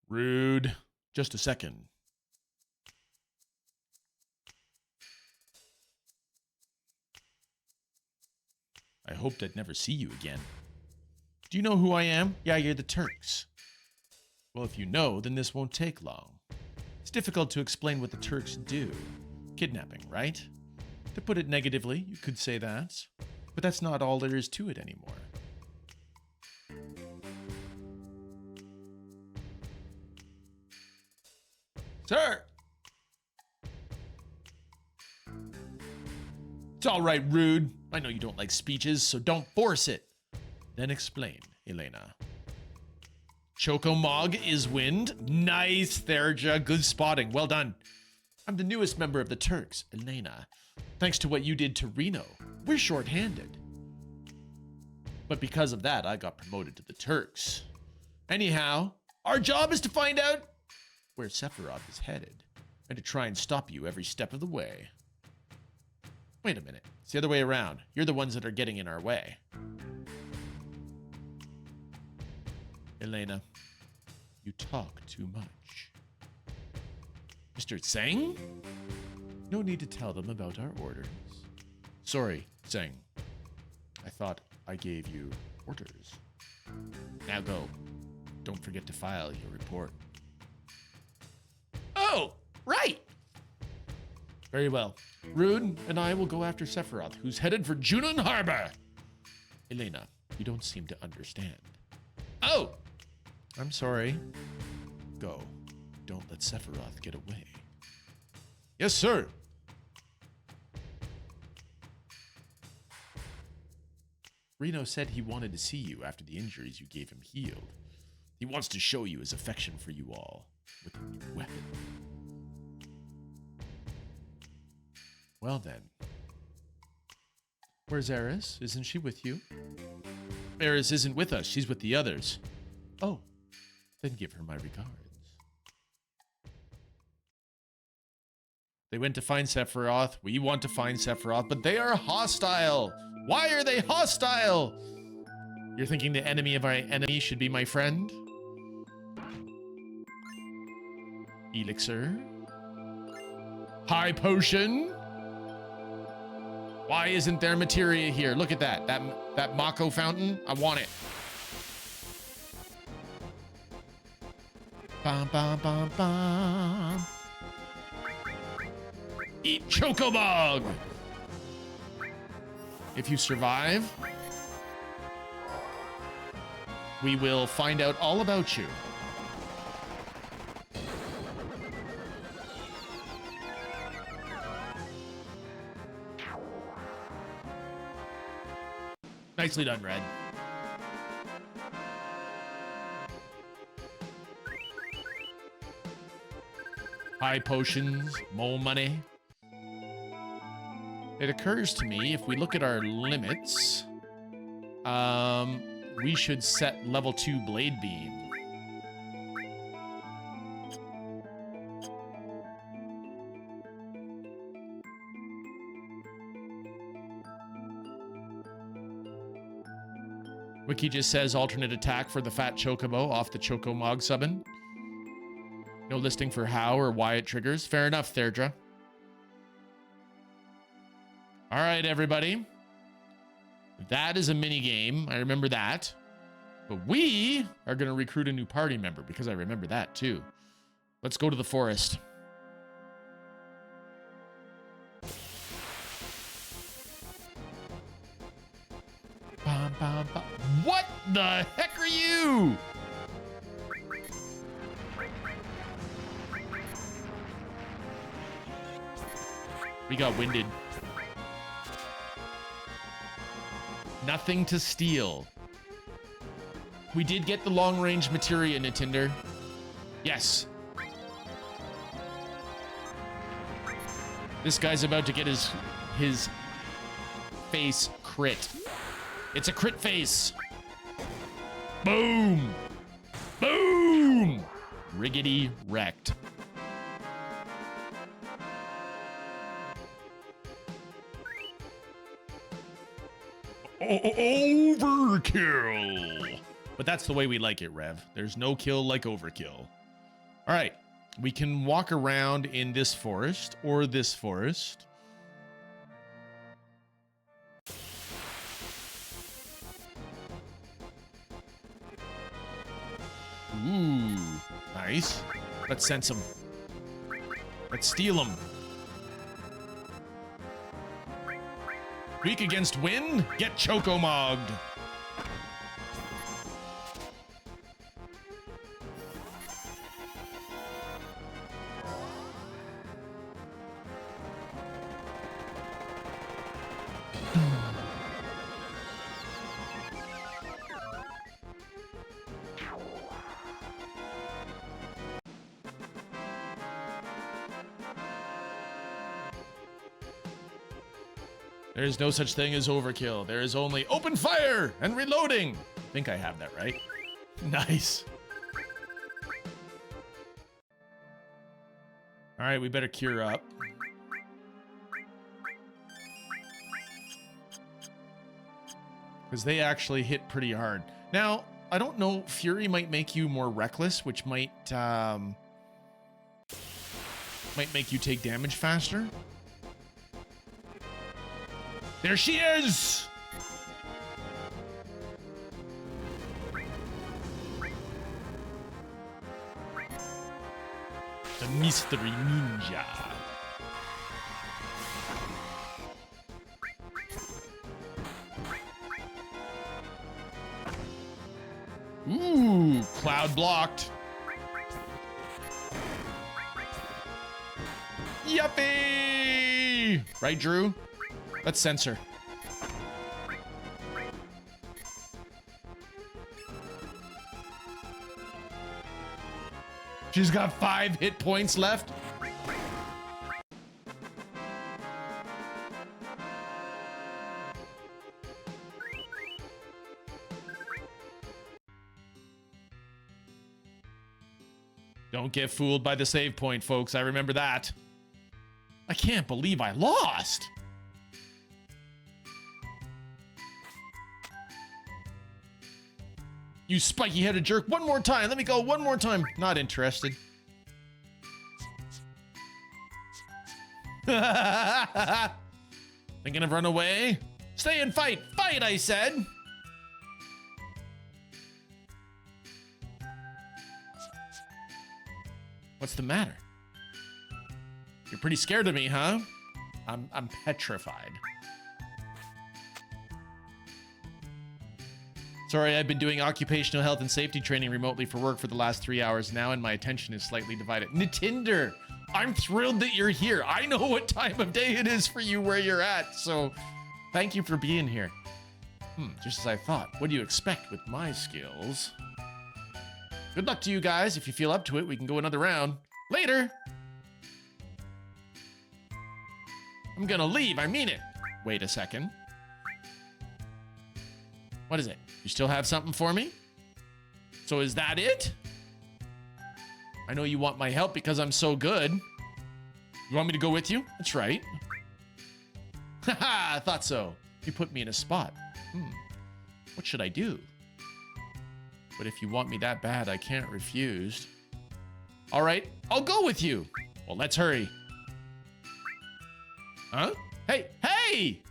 Rude. Just a second. I hoped I'd never see you again. Do you know who I am? Yeah, you're the Turks. Well, if you know, then this won't take long. It's difficult to explain what the Turks do. Kidnapping, right? To put it negatively, you could say that. But that's not all there is to it anymore. Sir! It's all right, Rude. I know you don't like speeches, so don't force it. Then explain, Elena. Chocomog is wind. Nice, Therja. Good spotting. Well done. I'm the newest member of the Turks, Elena. Thanks to what you did to Reno, we're short-handed. But because of that, I got promoted to the Turks. Anyhow, our job is to find out where Sephiroth is headed. and to try and stop you every step of the way. Wait a minute. It's the other way around. You're the ones that are getting in our way. Elena, you talk too much. Mr. Tseng? No need to tell them about our orders. Sorry, Tseng. I thought I gave you orders. Now go. Don't forget to file your report. Oh, right. Very well. Rune and I will go after Sephiroth, who's headed for Junon Harbor. Elena, you don't seem to understand. Oh, I'm sorry. Go. Don't let Sephiroth get away. Yes, sir. Reno said he wanted to see you after the injuries you gave him healed. He wants to show you his affection for you all with a new weapon. Well then. Where's Eris? Isn't she with you? Eris isn't with us. She's with the others. Oh, then give her my regards. They went to find Sephiroth. We want to find Sephiroth, but they are hostile. Why are they hostile? You're thinking the enemy of our enemy should be my friend? Elixir? High potion? Why isn't there materia here? Look at that. That Mako fountain. I want it. Bum, bum, bum, bum. Eat Chocobog! If you survive, we will find out all about you. Nicely done, Red. High potions, more money. It occurs to me, if we look at our limits, we should set level 2 Blade Beam. Wiki just says alternate attack for the Fat Chocobo off the Chocomog subbin. No listing for how or why it triggers. Fair enough, Therdra. All right, everybody. That is a mini game. I remember that. But we are going to recruit a new party member because I remember that too. Let's go to the forest. Bum, bum, bum. What the heck are you? We got winded. Nothing to steal. We did get the long-range materia, Nintendo. Yes. This guy's about to get his face crit. It's a crit face. Boom. Boom. Riggedy wrecked. Overkill. But that's the way we like it, Rev. There's no kill like overkill. All right. We can walk around in this forest or this forest. Ooh, nice. Let's sense them. Let's steal them. Weak against wind? Get Chocomogged. There is no such thing as overkill. There is only open fire and reloading. I think I have that right. Nice. All right, we better cure up. Because they actually hit pretty hard. Now, I don't know, Fury might make you more reckless, which might make you take damage faster. There she is! The mystery ninja. Ooh, cloud blocked. Yuffie! Right, Drew? Let's censor. She's got 5 hit points left. Don't get fooled by the save point, folks. I remember that. I can't believe I lost. You spiky-headed jerk. One more time. Let me go one more time. Not interested. Thinking of run away? Stay and fight. Fight, I said. What's the matter? You're pretty scared of me, huh? I'm petrified. Sorry, I've been doing occupational health and safety training remotely for work for the last 3 hours now, and my attention is slightly divided. Nitinder, I'm thrilled that you're here. I know what time of day it is for you where you're at, so thank you for being here. Just as I thought. What do you expect with my skills? Good luck to you guys. If you feel up to it, we can go another round. Later! I'm gonna leave, I mean it. Wait a second. What is it? You still have something for me? So is that it? I know you want my help because I'm so good. You want me to go with you? That's right. Haha, I thought so. You put me in a spot. What should I do? But if you want me that bad, I can't refuse. All right, I'll go with you. Well, let's hurry. Huh? Hey, hey!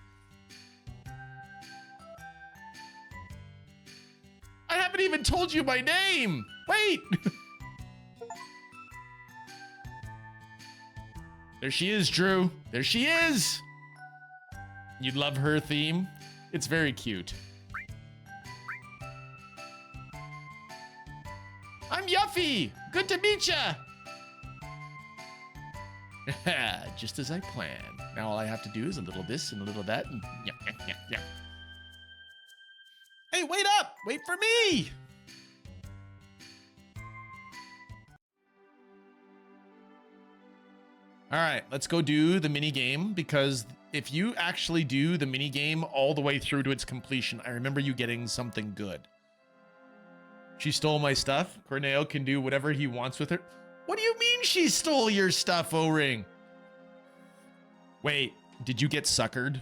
I haven't even told you my name. Wait. There she is, Drew. There she is. You'd love her theme. It's very cute. I'm Yuffie. Good to meet ya. Just as I planned. Now all I have to do is a little this and a little that. And yeah. Hey, wait up! Wait for me! All right, let's go do the mini game, because if you actually do the mini game all the way through to its completion, I remember you getting something good. She stole my stuff. Corneo can do whatever he wants with her. What do you mean she stole your stuff, O-Ring? Wait, did you get suckered?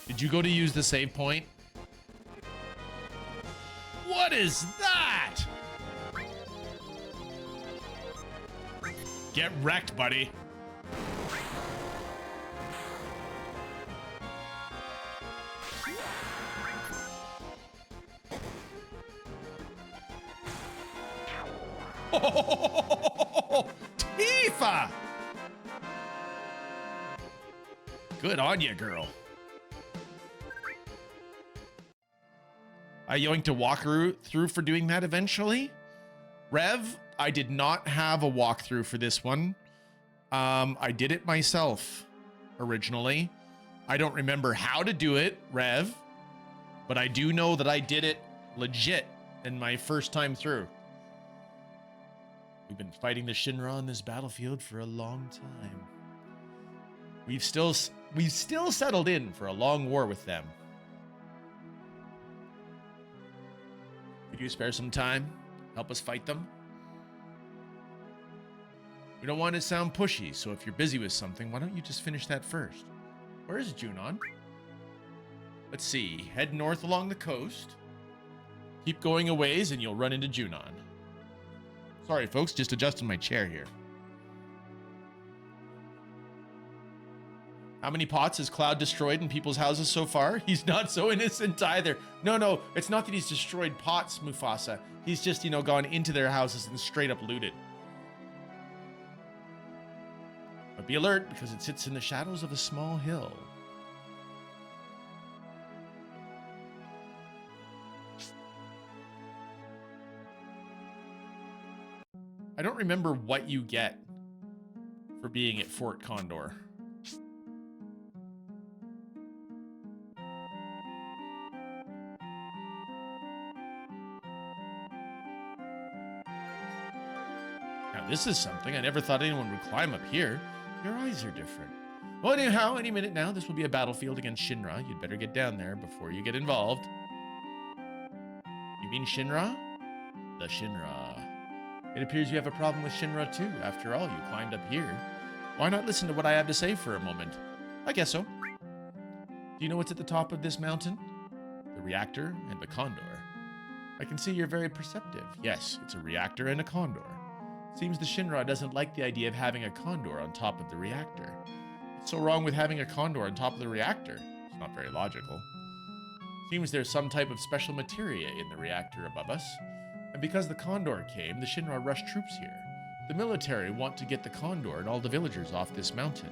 Did you go to use the save point? What is that? Get wrecked, buddy. Oh, Tifa! Good on you, girl. Are you going to walk through for doing that eventually? Rev, I did not have a walkthrough for this one. I did it myself originally. I don't remember how to do it, Rev, but I do know that I did it legit in my first time through. We've been fighting the Shinra on this battlefield for a long time. We've still settled in for a long war with them. Could you spare some time? Help us fight them? We don't want to sound pushy, so if you're busy with something, why don't you just finish that first? Where is Junon? Let's see. Head north along the coast. Keep going a ways and you'll run into Junon. Sorry, folks, just adjusting my chair here. How many pots has Cloud destroyed in people's houses so far? He's not so innocent either. No, it's not that he's destroyed pots, Mufasa. He's just, you know, gone into their houses and straight up looted. But be alert, because it sits in the shadows of a small hill. I don't remember what you get for being at Fort Condor. Now this is something. I never thought anyone would climb up here. Your eyes are different. Well, anyhow, any minute now, this will be a battlefield against Shinra. You'd better get down there before you get involved. You mean Shinra? The Shinra. It appears you have a problem with Shinra too. After all, you climbed up here. Why not listen to what I have to say for a moment? I guess so. Do you know what's at the top of this mountain? The reactor and the condor. I can see you're very perceptive. Yes, it's a reactor and a condor. Seems the Shinra doesn't like the idea of having a condor on top of the reactor. What's so wrong with having a condor on top of the reactor? It's not very logical. Seems there's some type of special materia in the reactor above us. And because the condor came, the Shinra rushed troops here. The military want to get the condor and all the villagers off this mountain.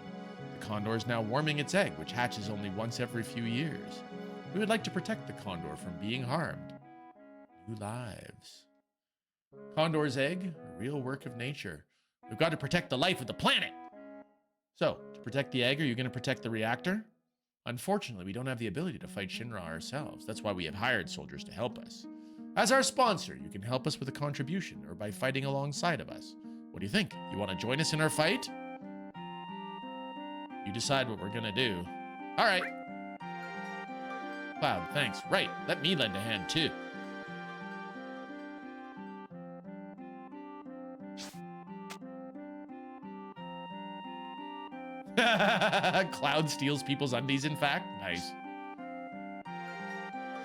The condor is now warming its egg, which hatches only once every few years. We would like to protect the condor from being harmed. New lives. Condor's egg, a real work of nature. We've got to protect the life of the planet. So, to protect the egg, are you going to protect the reactor? Unfortunately, we don't have the ability to fight Shinra ourselves. That's why we have hired soldiers to help us. As our sponsor, you can help us with a contribution or by fighting alongside of us. What do you think? You want to join us in our fight? You decide what we're going to do. All right. Cloud, thanks. Right, let me lend a hand too. Cloud steals people's undies, in fact. Nice.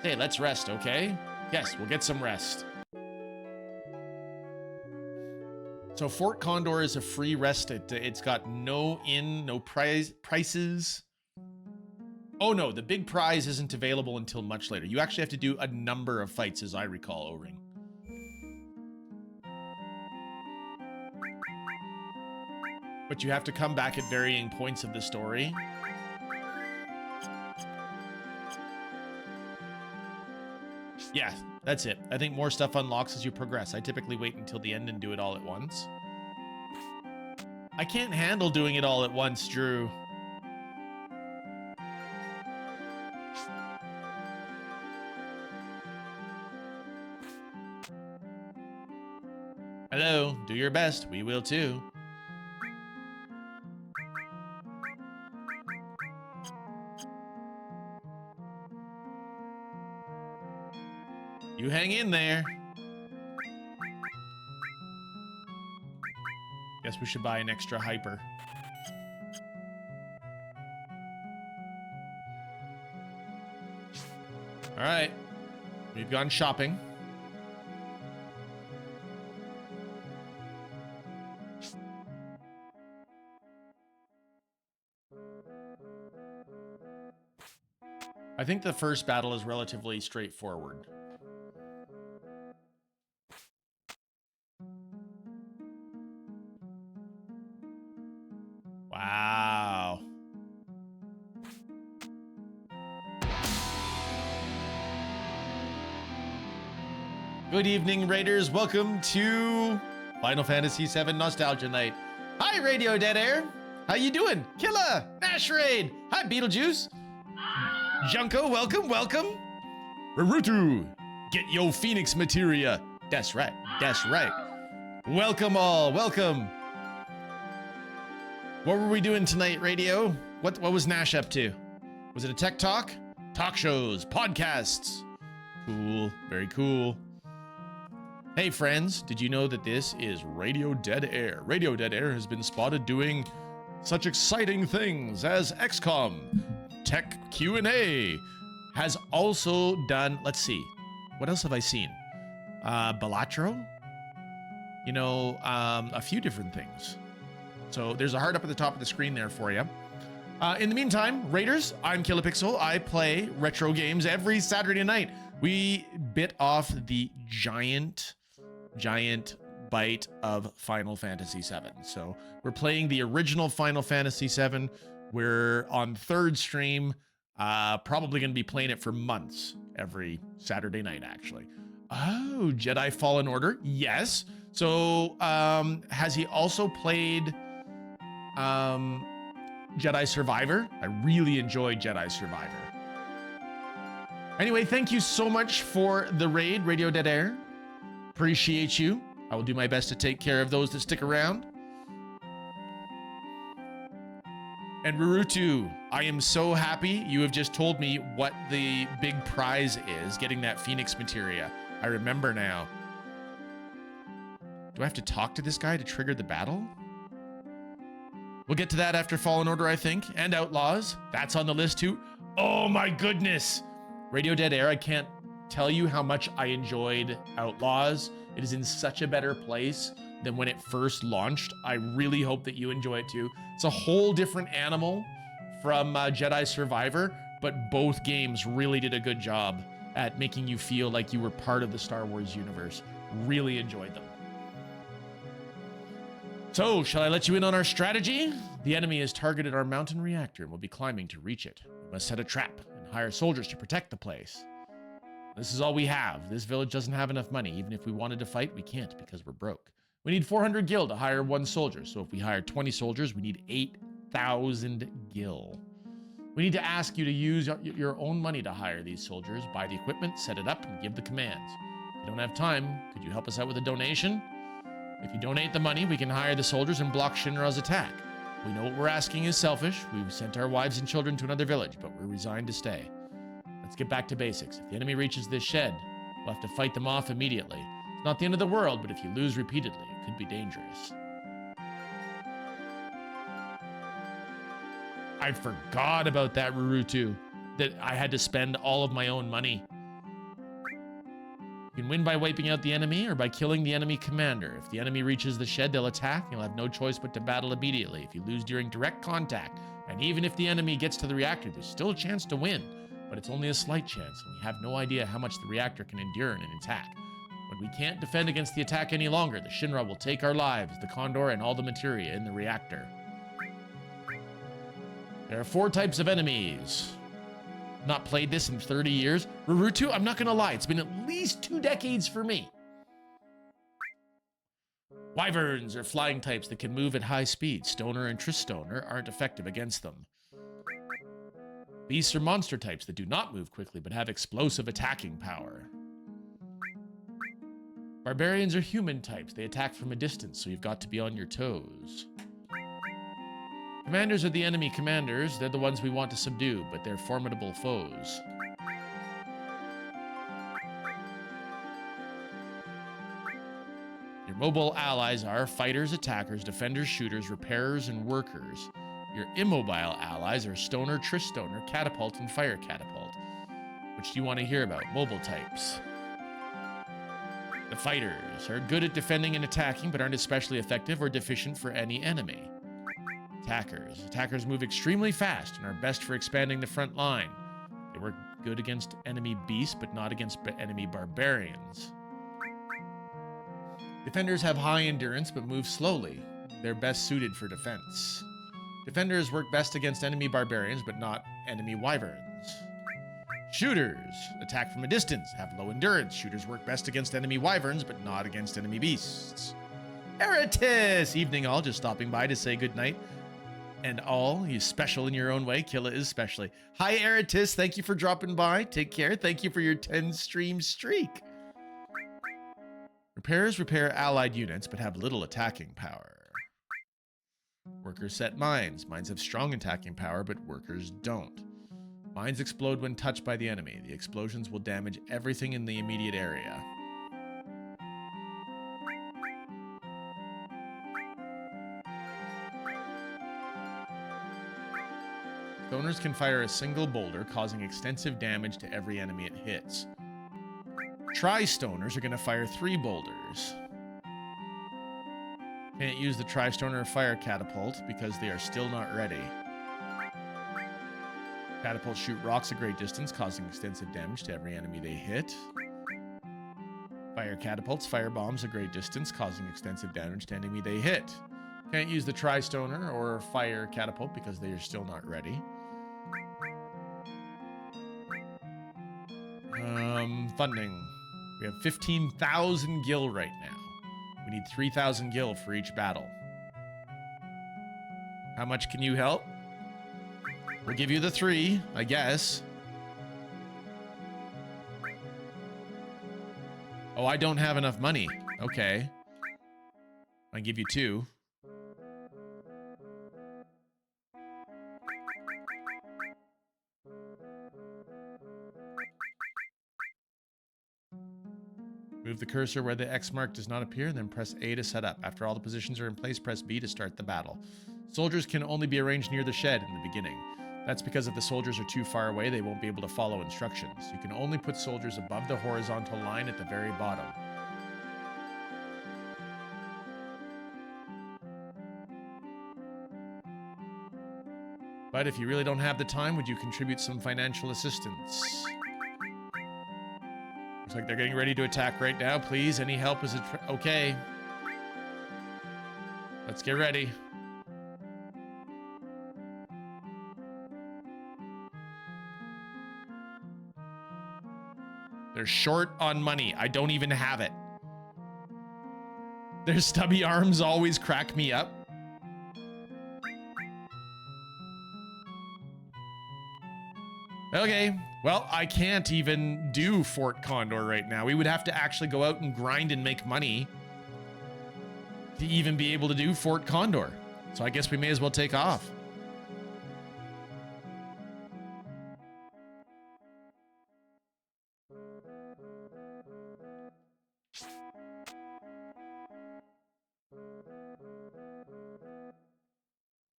Hey, let's rest, okay? Yes, we'll get some rest. So Fort Condor is a free rest. It's got no prices. Oh no, the big prize isn't available until much later. You actually have to do a number of fights, as I recall, O-Ring. But you have to come back at varying points of the story. Yeah, that's it. I think more stuff unlocks as you progress. I typically wait until the end and do it all at once. I can't handle doing it all at once, Drew. Hello, do your best. We will too. You hang in there. Guess we should buy an extra hyper. All right. We've gone shopping. I think the first battle is relatively straightforward. Wow. Good evening, Raiders. Welcome to Final Fantasy VII Nostalgia Night. Hi, Radio Dead Air. How you doing? Kila, Nash Raid. Hi, Beetlejuice. Junko, welcome, welcome. Rarutu, get yo Phoenix materia. That's right, that's right. Welcome all, welcome. What were we doing tonight, Radio? What was Nash up to? Was it a tech talk? Talk shows, podcasts. Cool, very cool. Hey friends, did you know that this is Radio Dead Air? Radio Dead Air has been spotted doing such exciting things as XCOM, Tech Q&A, has also done, let's see, what else have I seen? Balatro? You know, a few different things. So there's a heart up at the top of the screen there for you. In the meantime, Raiders, I'm Kila. I play retro games every Saturday night. We bit off the giant bite of Final Fantasy VII. So we're playing the original Final Fantasy VII. We're on third stream, probably going to be playing it for months every Saturday night, actually. Oh, Jedi Fallen Order. Yes. So has he also played Jedi Survivor? I really enjoyed Jedi Survivor. Anyway, thank you so much for the raid, Radio Dead Air. Appreciate you. I will do my best to take care of those that stick around. And Rurutu, I am so happy you have just told me what the big prize is, getting that Phoenix materia. I remember now. Do I have to talk to this guy to trigger the battle? We'll get to that after Fallen Order, I think, and Outlaws. That's on the list too. Oh my goodness. Radio Dead Air, I can't tell you how much I enjoyed Outlaws. It is in such a better place than when it first launched. I really hope that you enjoy it too. It's a whole different animal from Jedi Survivor, but both games really did a good job at making you feel like you were part of the Star Wars universe. Really enjoyed them. So, shall I let you in on our strategy? The enemy has targeted our mountain reactor and will be climbing to reach it. We must set a trap and hire soldiers to protect the place. This is all we have. This village doesn't have enough money. Even if we wanted to fight, we can't because we're broke. We need 400 gil to hire one soldier. So if we hire 20 soldiers, we need 8,000 gil. We need to ask you to use your own money to hire these soldiers, buy the equipment, set it up, and give the commands. If you don't have time, could you help us out with a donation? If you donate the money, we can hire the soldiers and block Shinra's attack. We know what we're asking is selfish. We've sent our wives and children to another village, but we're resigned to stay. Let's get back to basics. If the enemy reaches this shed, we'll have to fight them off immediately. It's not the end of the world, but if you lose repeatedly, it could be dangerous. I forgot about that, Rurutu, that I had to spend all of my own money. You can win by wiping out the enemy or by killing the enemy commander. If the enemy reaches the shed, they'll attack, and you'll have no choice but to battle immediately. If you lose during direct contact, and even if the enemy gets to the reactor, there's still a chance to win, but it's only a slight chance, and we have no idea how much the reactor can endure in an attack. When we can't defend against the attack any longer, the Shinra will take our lives, the Condor, and all the materia in the reactor. There are 4 types of enemies. Not played this in 30 years. Rurutu, I'm not gonna lie, it's been at least 2 decades for me. Wyverns are flying types that can move at high speed. Stoner and Tristoner aren't effective against them. Beasts are monster types that do not move quickly but have explosive attacking power. Barbarians are human types. They attack from a distance, so you've got to be on your toes. Commanders are the enemy commanders. They're the ones we want to subdue, but they're formidable foes. Your mobile allies are fighters, attackers, defenders, shooters, repairers, and workers. Your immobile allies are Stoner, Tristoner, Catapult, and Fire Catapult. Which do you want to hear about? Mobile types. The fighters are good at defending and attacking, but aren't especially effective or deficient for any enemy. Attackers. Attackers move extremely fast and are best for expanding the front line. They work good against enemy beasts, but not against enemy barbarians. Defenders have high endurance, but move slowly. They're best suited for defense. Defenders work best against enemy barbarians, but not enemy wyverns. Shooters attack from a distance, have low endurance. Shooters work best against enemy wyverns, but not against enemy beasts. Eritis! Evening all, just stopping by to say goodnight. And all, he's special in your own way. Kila is especially. Hi, Eritis. Thank you for dropping by. Take care. Thank you for your 10-stream streak. Repairers repair allied units, but have little attacking power. Workers set mines. Mines have strong attacking power, but workers don't. Mines explode when touched by the enemy. The explosions will damage everything in the immediate area. Stoners can fire a single boulder, causing extensive damage to every enemy it hits. Tri-stoners are going to fire 3 boulders. Can't use the tri-stoner fire catapult because they are still not ready. Catapults shoot rocks a great distance, causing extensive damage to every enemy they hit. Fire catapults fire bombs a great distance, causing extensive damage to enemy they hit. Can't use the tri-stoner or fire catapult because they are still not ready. Funding. We have 15,000 gil right now. We need 3,000 gil for each battle. How much can you help? We'll give you the 3, I guess. Oh, I don't have enough money. Okay. I give you 2. Move the cursor where the X mark does not appear, and then press A to set up. After all the positions are in place, press B to start the battle. Soldiers can only be arranged near the shed in the beginning. That's because if the soldiers are too far away, they won't be able to follow instructions. You can only put soldiers above the horizontal line at the very bottom. But if you really don't have the time, would you contribute some financial assistance? Looks like they're getting ready to attack right now. Please, any help is okay. Let's get ready. They're short on money. I don't even have it. Their stubby arms always crack me up. Okay, well, I can't even do Fort Condor right now. We would have to actually go out and grind and make money to even be able to do Fort Condor. So I guess we may as well take off.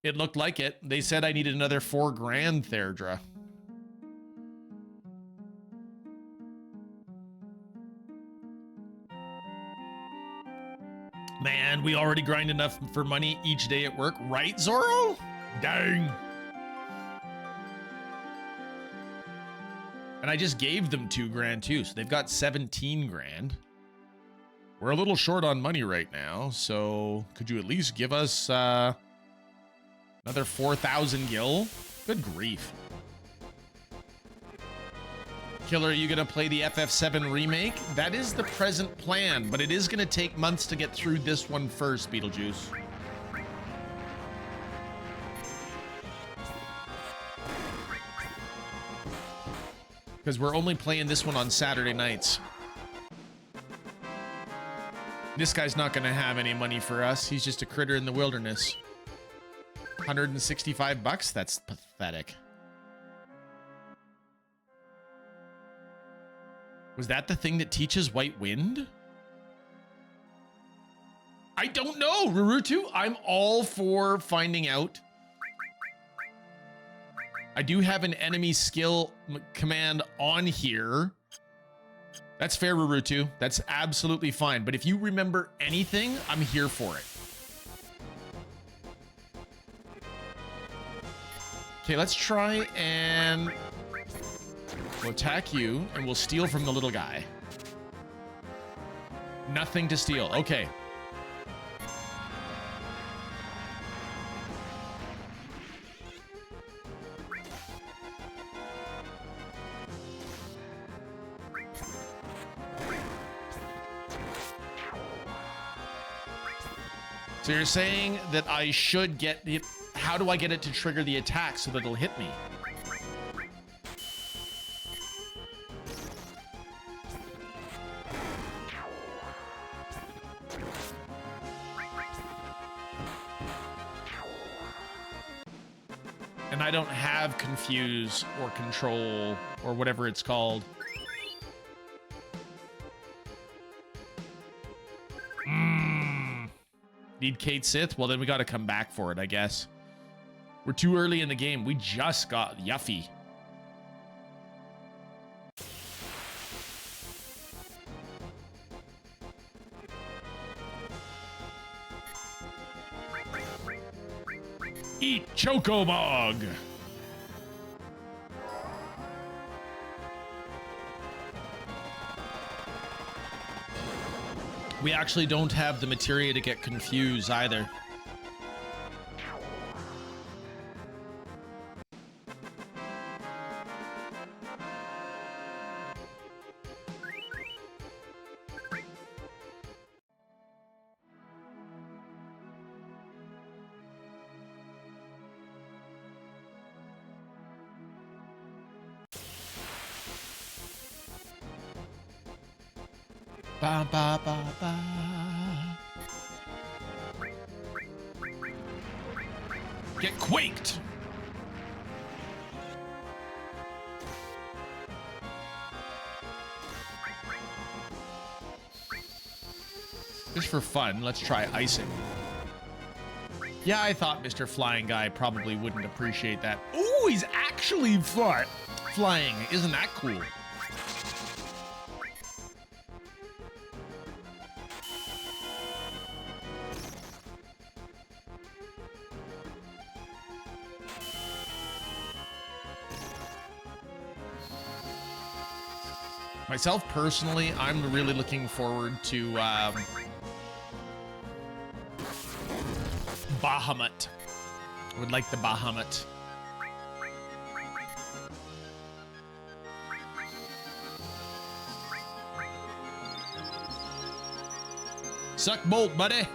It looked like it. They said I needed another 4 grand, Therdra. Man, we already grind enough for money each day at work, right, Zorro? Dang. And I just gave them 2 grand too, so they've got 17 grand. We're a little short on money right now, so could you at least give us another 4,000 gil? Good grief. Killer, are you going to play the FF7 remake? That is the present plan, but it is going to take months to get through this one first, Beetlejuice. Because we're only playing this one on Saturday nights. This guy's not going to have any money for us. He's just a critter in the wilderness. 165 bucks? That's pathetic. Was that the thing that teaches White Wind? I don't know, Rurutu. I'm all for finding out. I do have an enemy skill command on here. That's fair, Rurutu. That's absolutely fine. But if you remember anything, I'm here for it. Okay, let's try and... we'll attack you, and we'll steal from the little guy. Nothing to steal. Okay. So you're saying that I should get the... how do I get it to trigger the attack so that it'll hit me? And I don't have confuse or control or whatever it's called. Need Kate Sith? Well, then we got to come back for it, I guess. We're too early in the game. We just got Yuffie. Eat Chocobog! We actually don't have the materia to get confused either. Ba ba ba ba. Get quaked. Just for fun, let's try icing. Yeah, I thought Mr. Flying Guy probably wouldn't appreciate that. Ooh, he's actually flying. Isn't that cool? Myself, personally, I'm really looking forward to Bahamut. I would like the Bahamut. Suck bolt, buddy.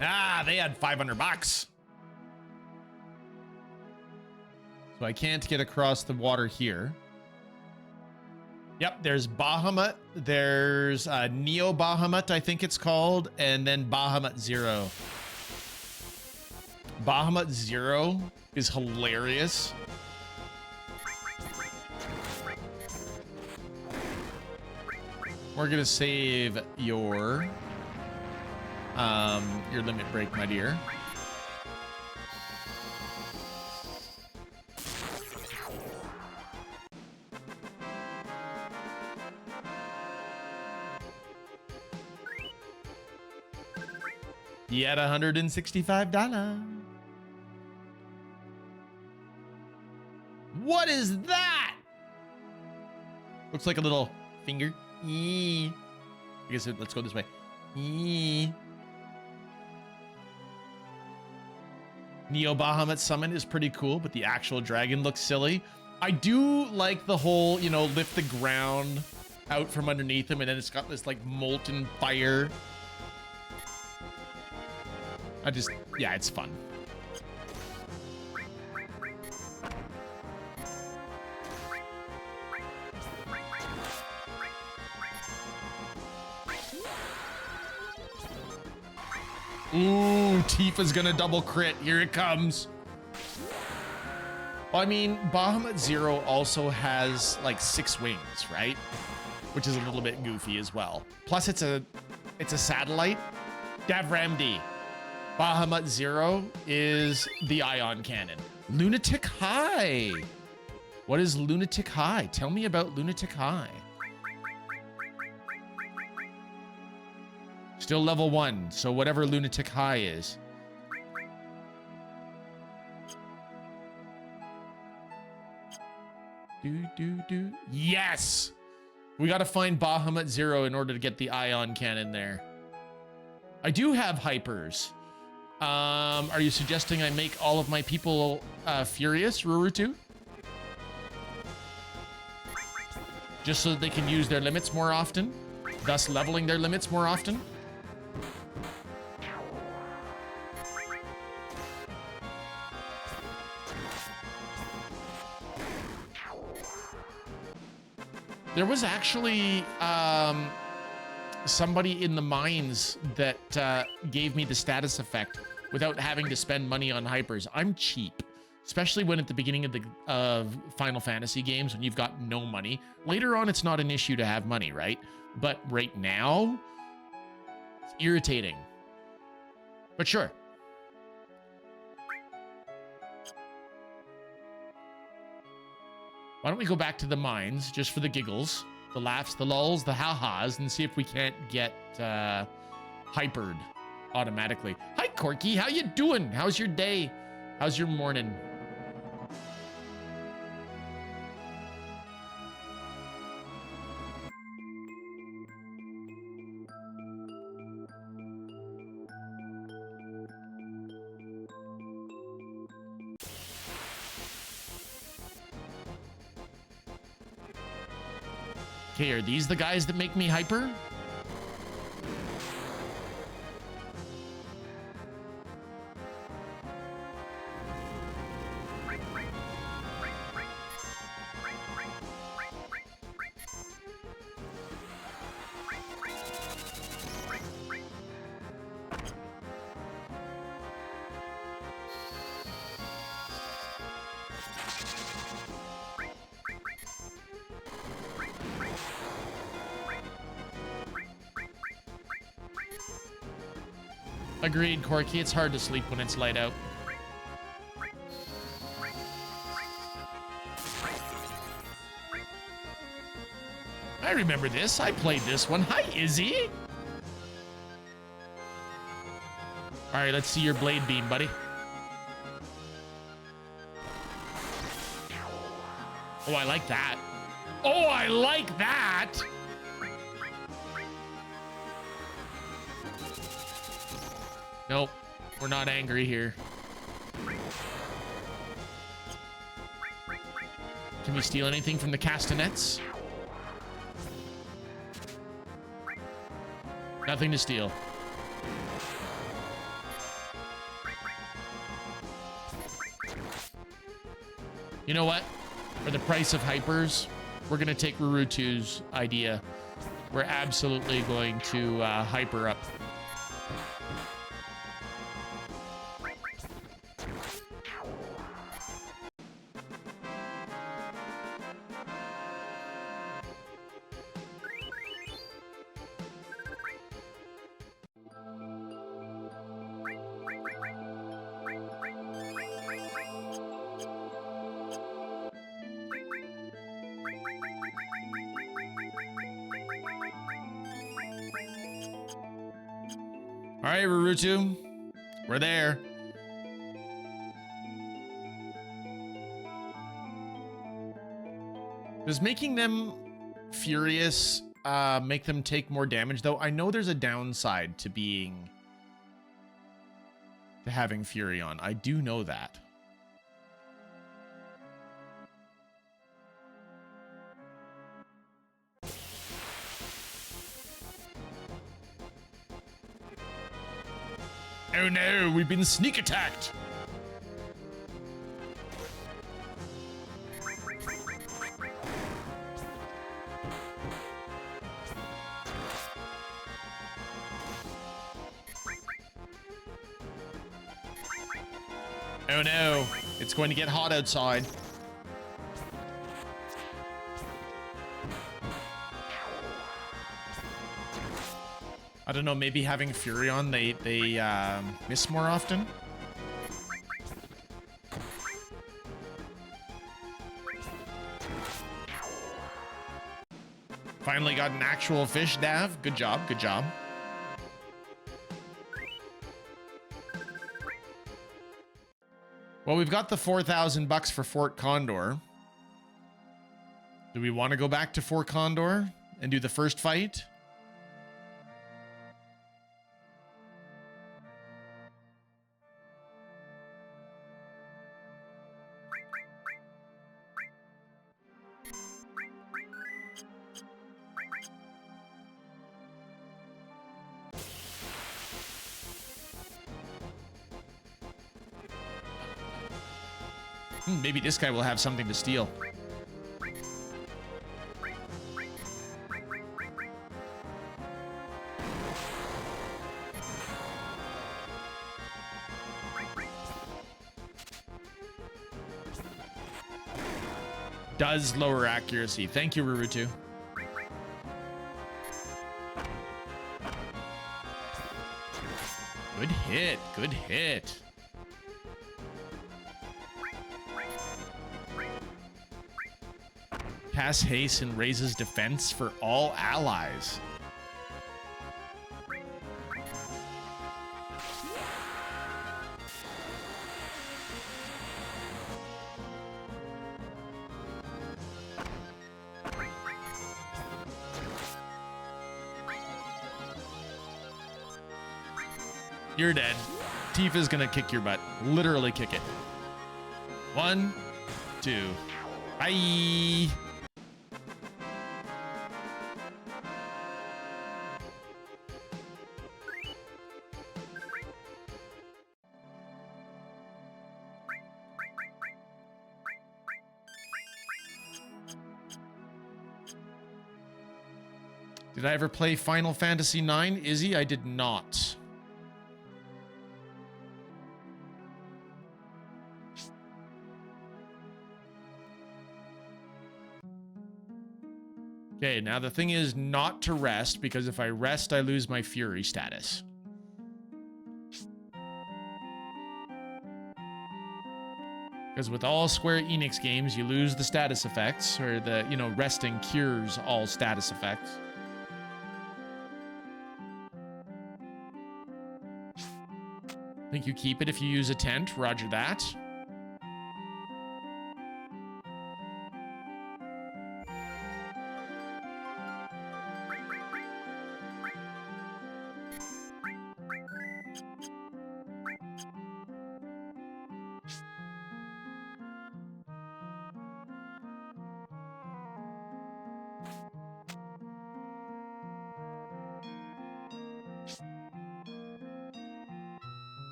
Ah, they had 500 bucks. So I can't get across the water here. Yep, there's Bahamut. There's Neo Bahamut, I think it's called. And then Bahamut Zero. Bahamut Zero is hilarious. We're going to save your limit break, my dear. He had $165. What is that? Looks like a little finger. I guess let's go this way. Neo Bahamut summon is pretty cool, but the actual dragon looks silly. I do like the whole, you know, lift the ground out from underneath him, and then it's got this like molten fire. Yeah, it's fun. Ooh, Tifa's gonna double crit. Here it comes. Well, I mean, Bahamut Zero also has like 6 wings, right? Which is a little bit goofy as well. Plus, it's a satellite. Davramdi. Bahamut Zero is the ion cannon. Lunatic High. What is Lunatic High? Tell me about Lunatic High. Still level 1, so whatever Lunatic High is. Yes! We gotta find Bahamut Zero in order to get the ion cannon there. I do have hypers. Are you suggesting I make all of my people furious, Rurutu? Just so that they can use their limits more often, thus leveling their limits more often? There was actually somebody in the mines that gave me the status effect without having to spend money on hypers. I'm cheap, especially when at the beginning of the Final Fantasy games, when you've got no money. Later on, it's not an issue to have money, right? But right now, it's irritating. But sure. Why don't we go back to the mines just for the giggles, the laughs, the lulls, the ha-has, and see if we can't get hypered automatically. Hi, Corky. How you doing? How's your day? How's your morning? Okay, are these the guys that make me hyper? Agreed, Corky. It's hard to sleep when it's light out. I remember this. I played this one. Hi, Izzy. All right, let's see your blade beam, buddy. Oh, I like that. Oh, I like that. Nope, we're not angry here. Can we steal anything from the castanets? Nothing to steal. You know what? For the price of hypers, we're gonna take Rurutu's idea. We're absolutely going to hyper up. All right, Rurutu, we're there. Does making them furious make them take more damage, though? I know there's a downside to having Fury on. I do know that. Oh no, we've been sneak attacked. Oh no, it's going to get hot outside. I don't know, maybe having Fury on, they miss more often. Finally got an actual fish, Dav. Good job, good job. Well, we've got the 4,000 bucks for Fort Condor. Do we want to go back to Fort Condor and do the first fight? Maybe this guy will have something to steal. does lower accuracy. Thank you, Rurutu. Good hit. Good hit. Pass haste and raises defense for all allies. You're dead. Tifa's gonna kick your butt. Literally kick it. 1, 2. Bye. Did I ever play Final Fantasy IX? Izzy, I did not. Okay, now the thing is not to rest, because if I rest, I lose my Fury status. Because with all Square Enix games, you lose the status effects, or the, you know, resting cures all status effects. I think you keep it if you use a tent, roger that.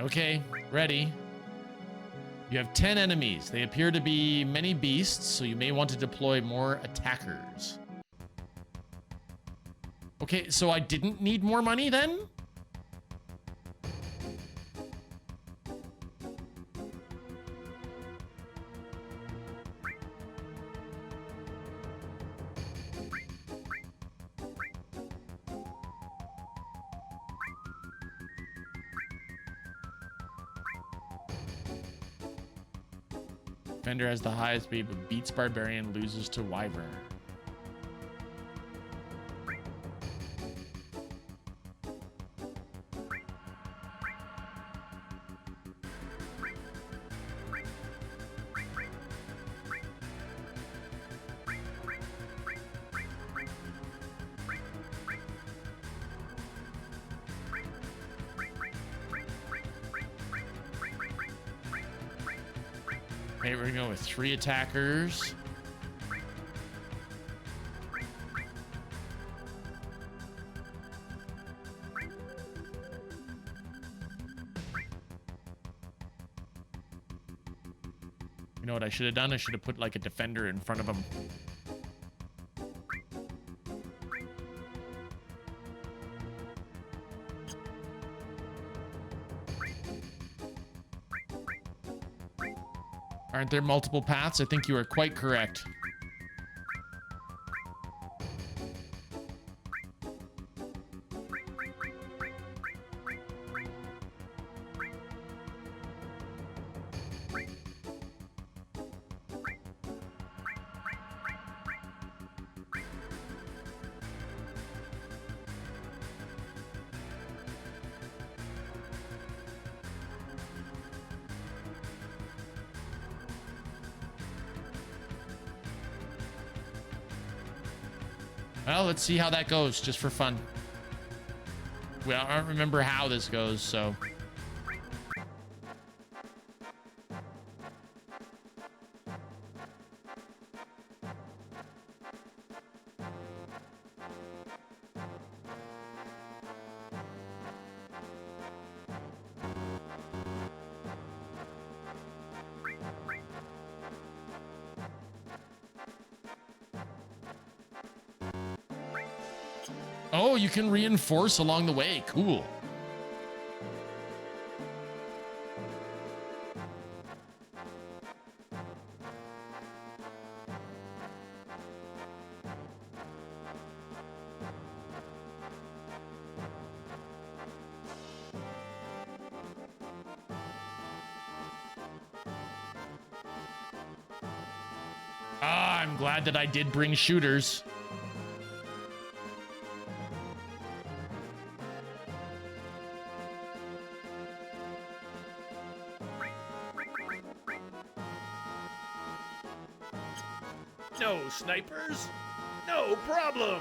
Okay, ready. You have 10 enemies. They appear to be many beasts, so you may want to deploy more attackers. Okay, so I didn't need more money then? Defender has the highest speed, but beats Barbarian, loses to Wyvern. Okay, we're gonna go with 3 attackers. You know what I should have done? I should have put like a defender in front of him. Aren't there multiple paths? I think you are quite correct. Well, let's see how that goes, just for fun. Well, I don't remember how this goes, so... Oh, you can reinforce along the way. Cool. Ah, I'm glad that I did bring shooters. No snipers? No problem.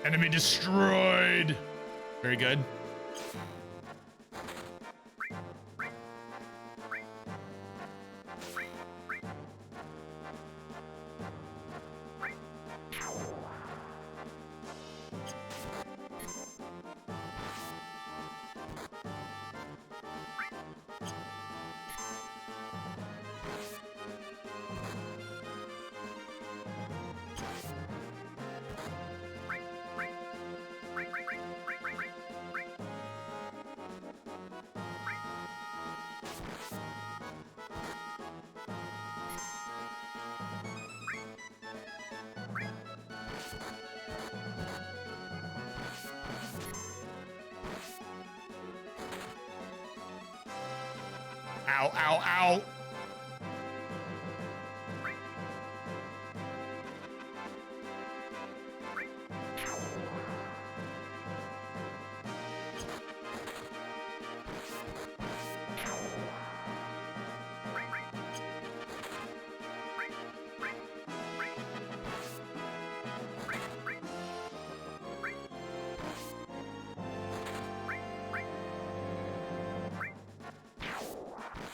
Enemy destroyed. Very good. Ow, ow, ow.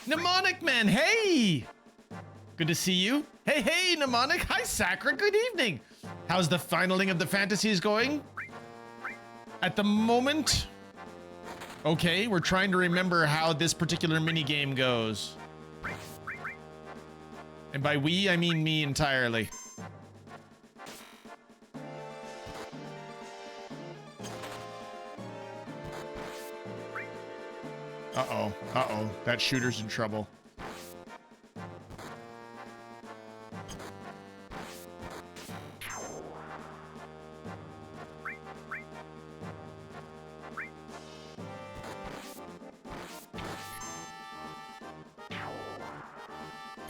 Mnemonic Man, hey! Good to see you. Hey, hey, Mnemonic. Hi, Sakura. Good evening. How's the finaling of the fantasies going? At the moment? Okay, we're trying to remember how this particular mini game goes. And by we, I mean me entirely. Uh-oh, uh-oh. That shooter's in trouble.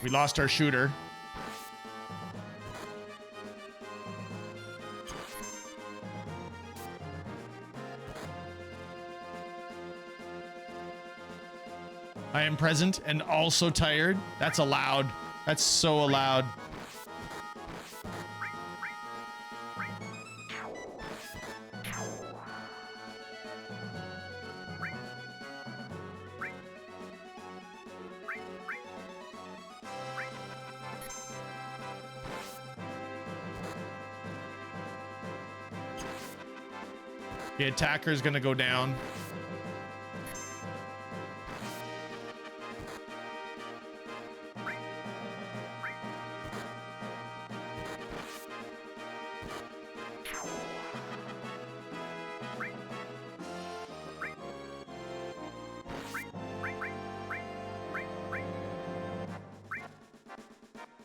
We lost our shooter. I am present and also tired. That's allowed. That's so allowed. The attacker is going to go down.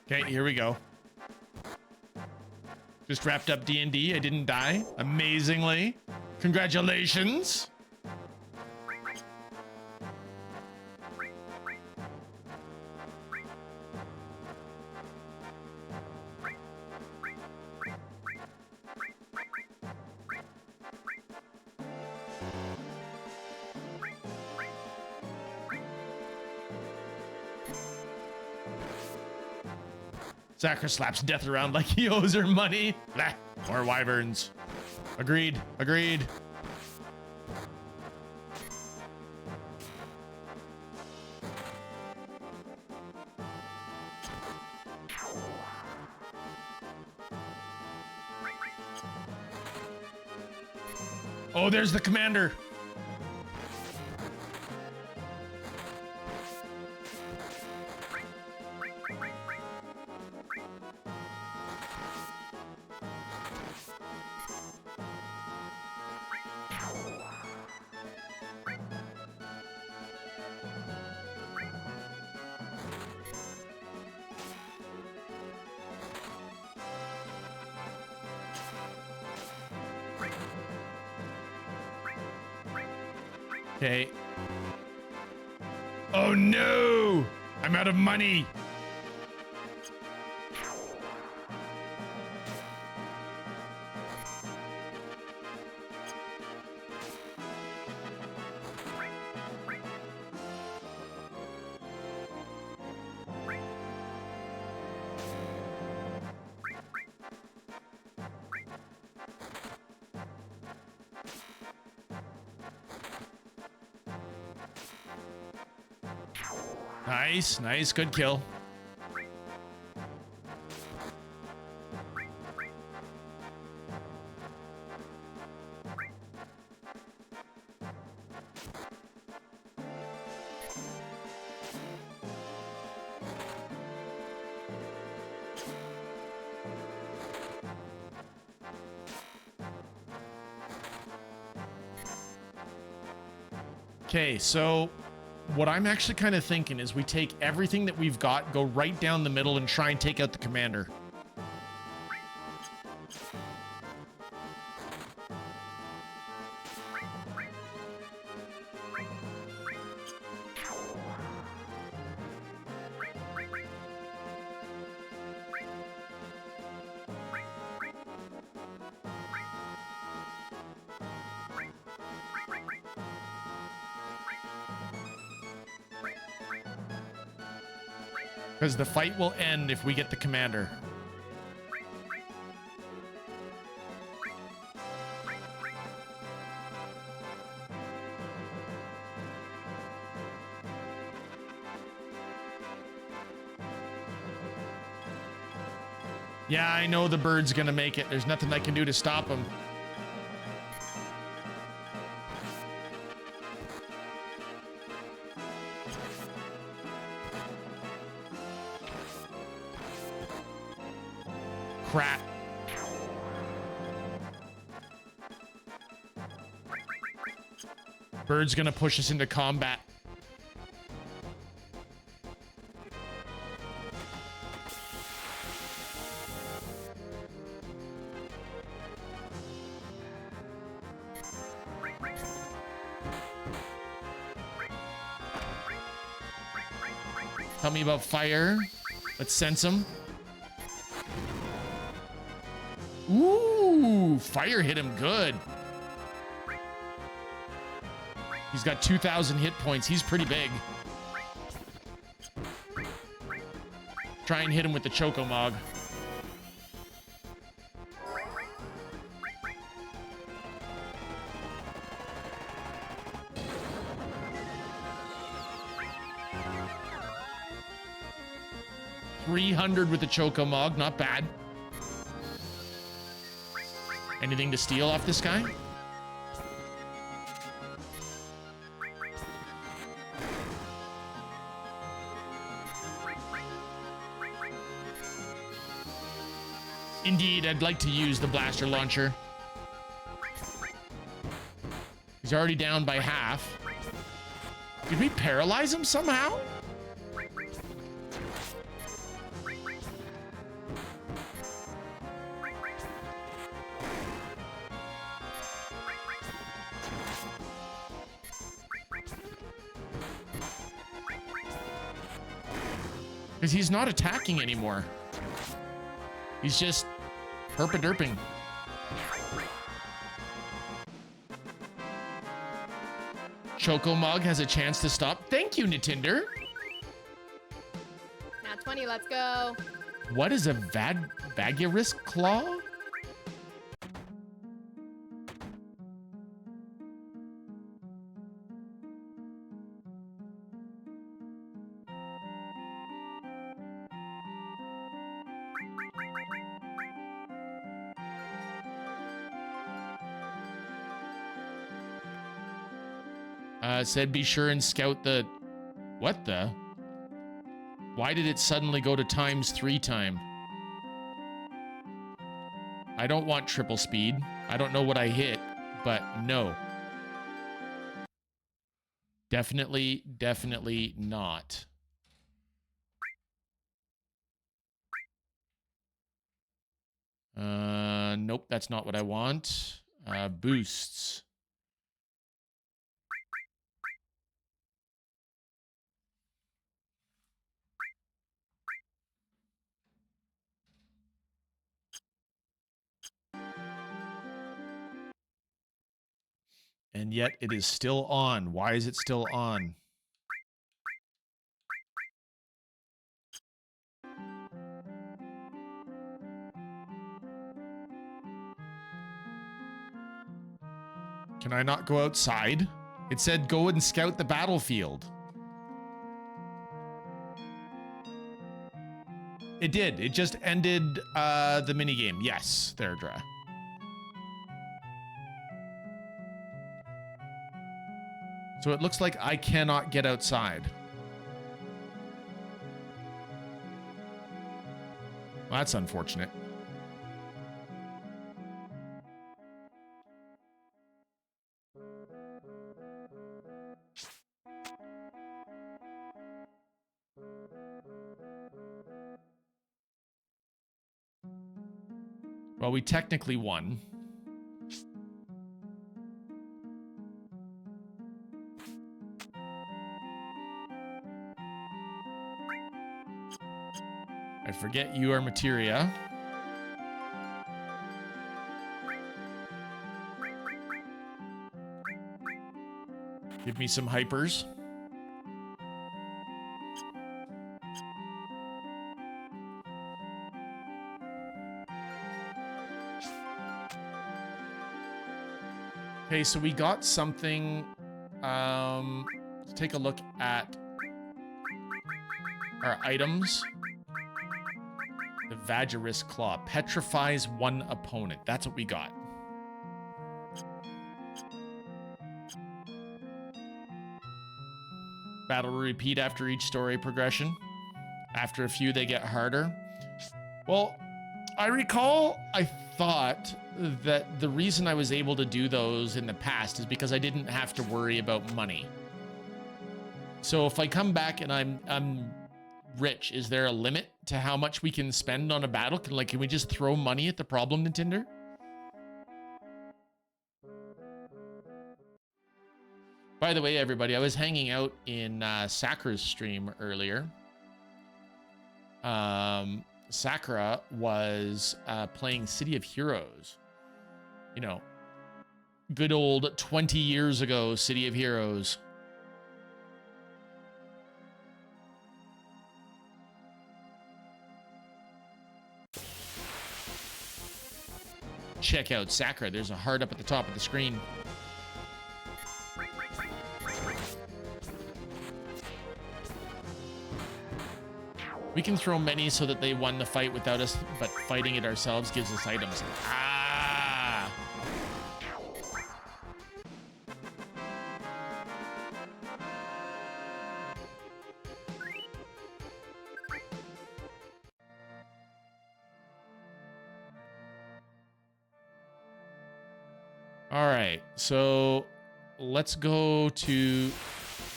Okay, here we go. Just wrapped up D&D. I didn't die. Amazingly. Congratulations. Zachar slaps Death around like he owes her money. Blah. More wyverns. Agreed. Agreed. Oh, there's the commander. Okay. Oh no! I'm out of money. Nice, nice, good kill. Okay, so what I'm actually kind of thinking is we take everything that we've got, go right down the middle, and try and take out the commander. Because the fight will end if we get the commander. Yeah, I know the bird's gonna make it. There's nothing I can do to stop him. Crap. Bird's gonna push us into combat. Tell me about fire. Let's sense him. Ooh, fire hit him good. He's got 2,000 hit points. He's pretty big. Try and hit him with the Chocomog. $300 with the Chocomog, not bad. Anything to steal off this guy? Indeed, I'd like to use the blaster launcher. He's already down by half. Did we paralyze him somehow? Because he's not attacking anymore. He's just herpa-derping. Choco Mug has a chance to stop. Thank you, Nitinder. Now 20, let's go. What is a Vagirus Claw? Said be sure and scout the... What the? Why did it suddenly go to ×3 time? I don't want triple speed. I don't know what I hit, but no. Definitely not. Nope, that's not what I want. Boosts. And yet it is still on. Why is it still on? Can I not go outside? It said go and scout the battlefield. It did. It just ended the minigame. Yes, Therdra. So it looks like I cannot get outside. Well, that's unfortunate. Well, we technically won. I forget you are materia. Give me some hypers. Okay, so we got something. Let's take a look at our items. The Vagirus Claw petrifies one opponent. That's what we got. Battle will repeat after each story progression. After a few, they get harder. Well, I recall I thought that the reason I was able to do those in the past is because I didn't have to worry about money. So if I come back and I'm rich, is there a limit to how much we can spend on a battle? Can we just throw money at the problem, Nintendo? By the way, everybody, I was hanging out in Sakura's stream earlier. Sakura was playing City of Heroes. You know, good old 20 years ago, City of Heroes. Check out Sakura. There's a heart up at the top of the screen. We can throw many so that they won the fight without us, but fighting it ourselves gives us items. Ah! All right, so let's go to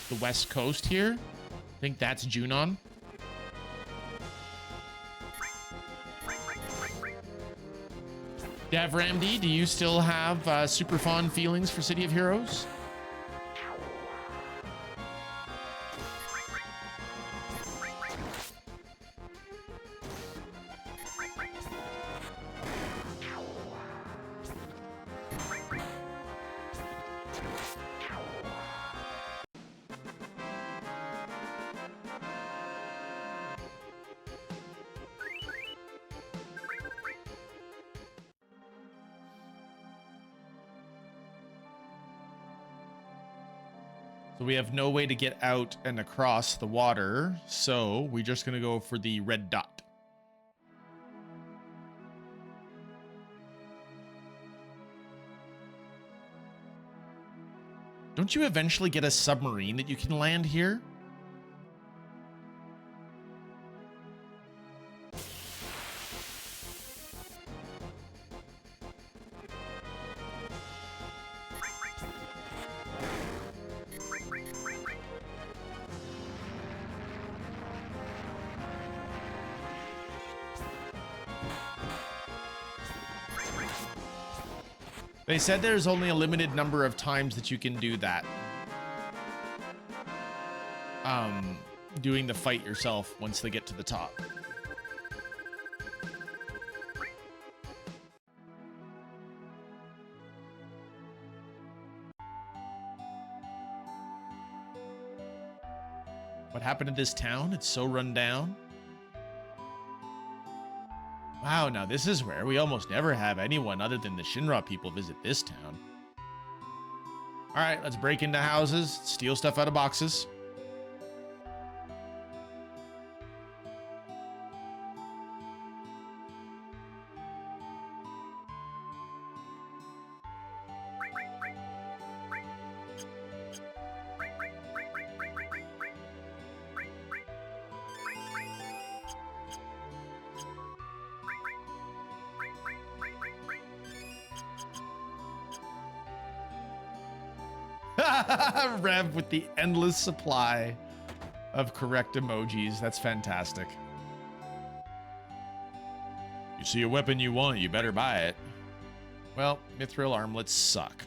the west coast here. I think that's Junon. Davramdi, do you still have super fond feelings for City of Heroes? So we have no way to get out and across the water. So we're just going to go for the red dot. Don't you eventually get a submarine that you can land here? They said there's only a limited number of times that you can do that. Doing the fight yourself once they get to the top. What happened to this town? It's so run down. Wow, now this is where we almost never have anyone other than the Shinra people visit this town. All right, let's break into houses, steal stuff out of boxes. Rev with the endless supply of correct emojis. That's fantastic. You see a weapon you want, you better buy it. Well, mithril armlets suck.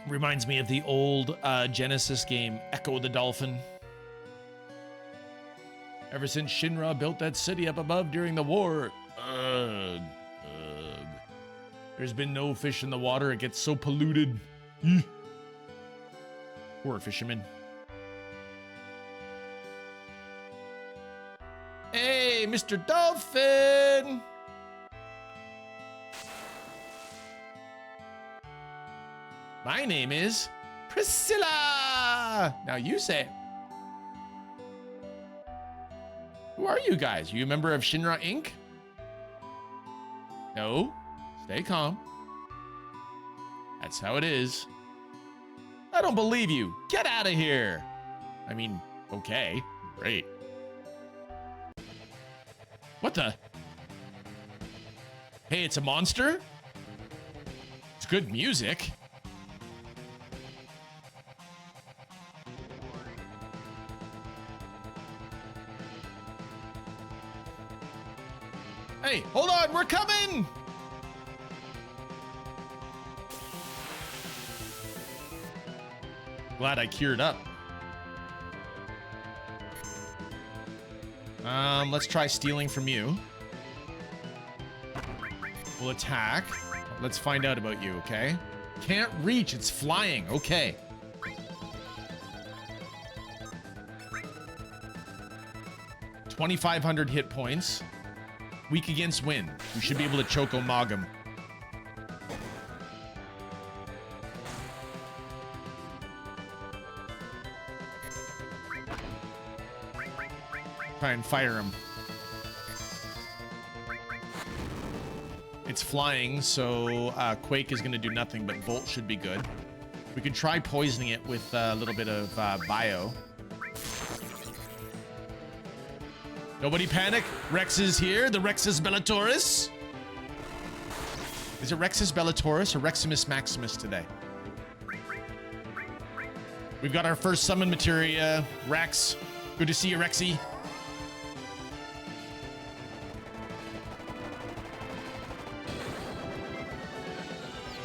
Reminds me of the old Genesis game, Echo the Dolphin. Ever since Shinra built that city up above during the war, there's been no fish in the water. It gets so polluted. Poor fishermen. Hey, Mr. Dolphin! My name is Priscilla! Now you say it. Who are you guys? You a member of Shinra Inc.? No. Stay calm. That's how it is. I don't believe you. Get out of here. I mean, okay. Great. What the? Hey, it's a monster? It's good music. Hey, hold on, we're coming! Glad I cured up. Let's try stealing from you. We'll attack. Let's find out about you, okay? Can't reach, it's flying, okay. $2,500 hit points. Weak against wind. We should be able to Choco-Mog him. Try and fire him. It's flying, so Quake is going to do nothing, but Volt should be good. We could try poisoning it with a little bit of Bio. Nobody panic. Rex is here. The Rexus Bellatoris. Is it Rexus Bellatoris or Reximus Maximus today? We've got our first summon materia. Rex. Good to see you, Rexy.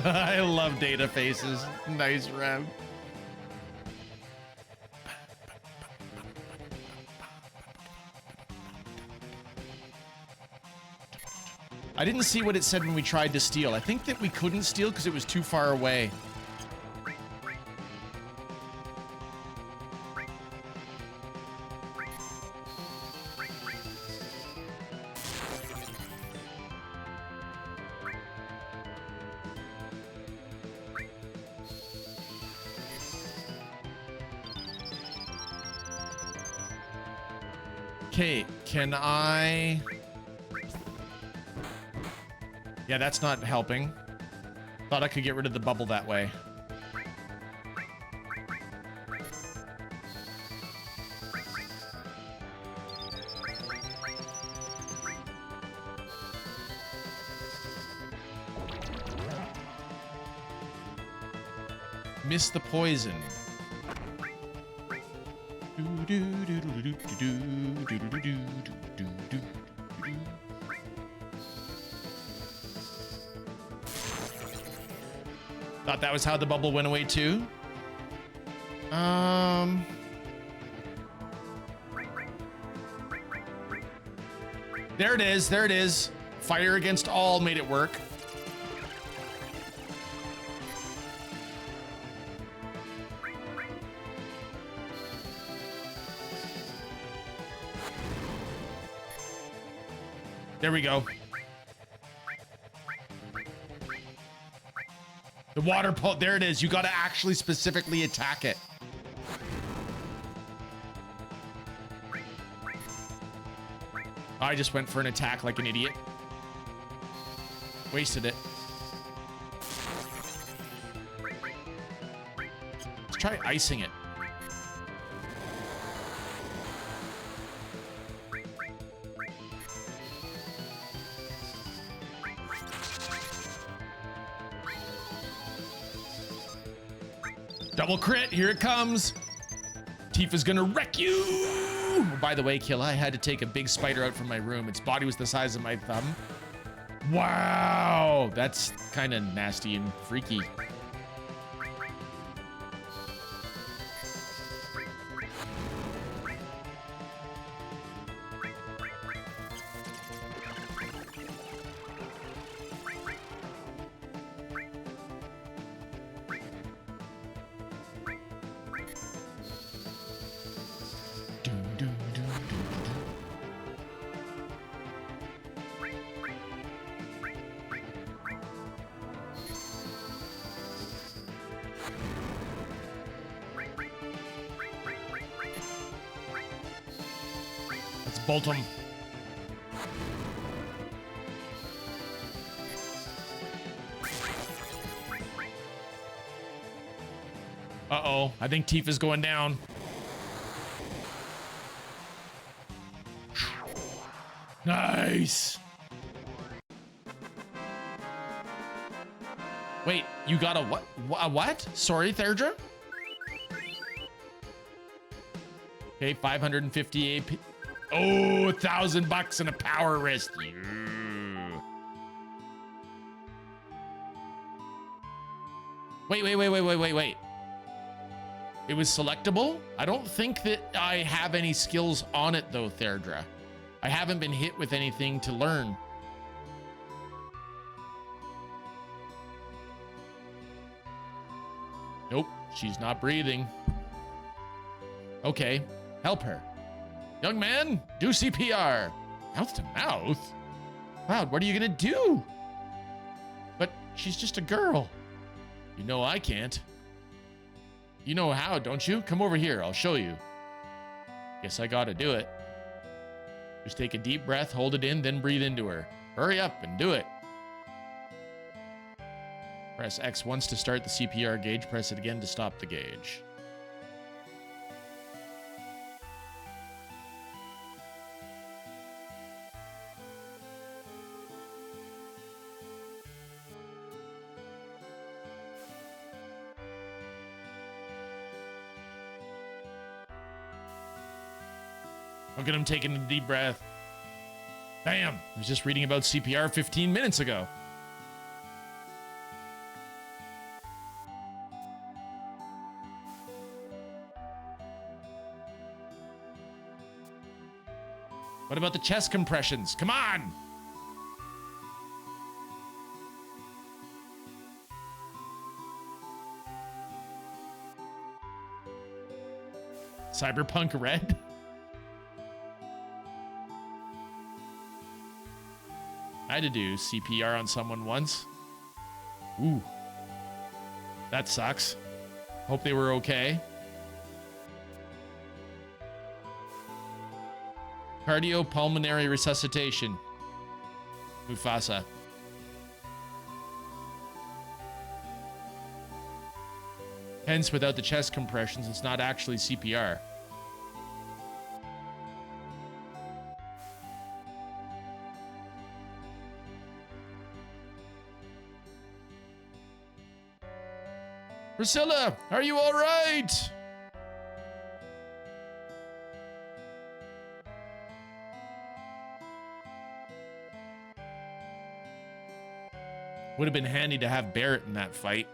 I love data faces. Nice, Rev. I didn't see what it said when we tried to steal. I think that we couldn't steal because it was too far away. Okay, can I... Yeah, that's not helping. Thought I could get rid of the bubble that way. Miss the poison. Thought that was how the bubble went away too. There it is. There it is. Fire against all made it work. There we go. The water pulp, there it is. You got to actually specifically attack it. I just went for an attack like an idiot. Wasted it. Let's try icing it. Double crit, here it comes. Tifa's gonna wreck you. Oh, by the way, Kila, I had to take a big spider out from my room. Its body was the size of my thumb. Wow, that's kind of nasty and freaky. Bolt him. Uh-oh, I think Tifa's going down. Nice. Wait, you got a what? A what? Sorry, Therdra? Okay, 550 AP. Oh, $1,000 and a power wrist. Yeah. Wait. It was selectable? I don't think that I have any skills on it though, Therdra. I haven't been hit with anything to learn. Nope, she's not breathing. Okay, help her. Young man, do CPR. Mouth to mouth? Cloud, what are you gonna do? But she's just a girl. You know I can't. You know how, don't you? Come over here, I'll show you. Guess I gotta do it. Just take a deep breath, hold it in, then breathe into her. Hurry up and do it. Press X once to start the CPR gauge, press it again to stop the gauge. Look at him taking a deep breath. Bam! I was just reading about CPR 15 minutes ago. What about the chest compressions? Come on! Cyberpunk Red? I had to do CPR on someone once. Ooh. That sucks. Hope they were okay. Cardiopulmonary resuscitation. Mufasa. Hence, without the chest compressions, it's not actually CPR. Priscilla, are you all right? Would have been handy to have Barrett in that fight.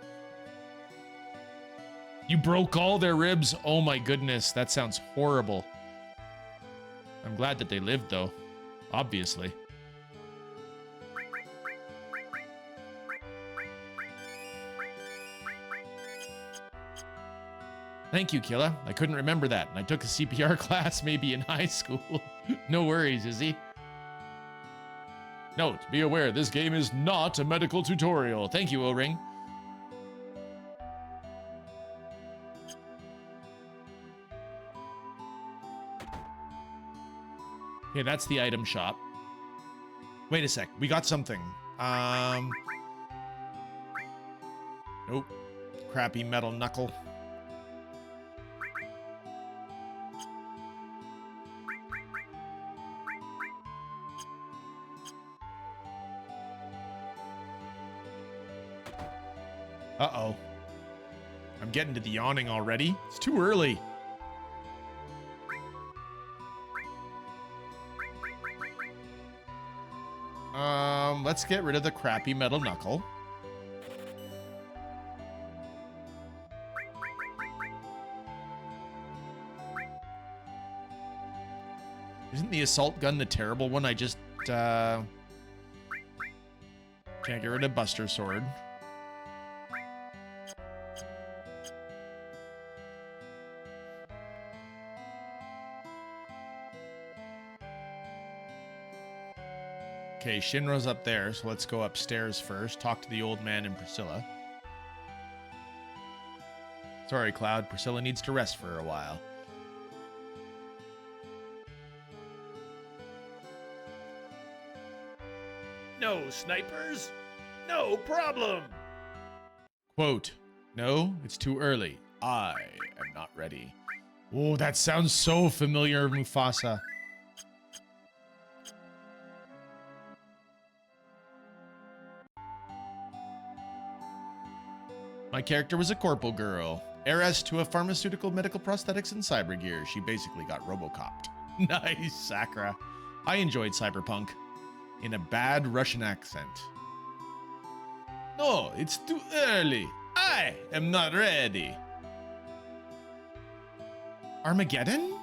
You broke all their ribs? Oh my goodness, that sounds horrible. I'm glad that they lived though, obviously. Thank you, Kila. I couldn't remember that, and I took a CPR class maybe in high school. No worries, Izzy. Note, be aware, this game is not a medical tutorial. Thank you, O-Ring. Okay, that's the item shop. Wait a sec. We got something. Nope. Crappy metal knuckle. Uh-oh. I'm getting to the yawning already. It's too early. Let's get rid of the crappy metal knuckle. Isn't the assault gun the terrible one? I just, can't get rid of Buster Sword. Okay, Shinra's up there, so let's go upstairs first. Talk to the old man and Priscilla. Sorry, Cloud. Priscilla needs to rest for a while. No snipers? No problem. Quote, no, it's too early. I am not ready. Oh, that sounds so familiar, Mufasa. My character was a corporal girl, heiress to a pharmaceutical, medical prosthetics, and cyber gear. She basically got Robocopped. Nice, Sakura. I enjoyed Cyberpunk. In a bad Russian accent. No, it's too early. I am not ready. Armageddon?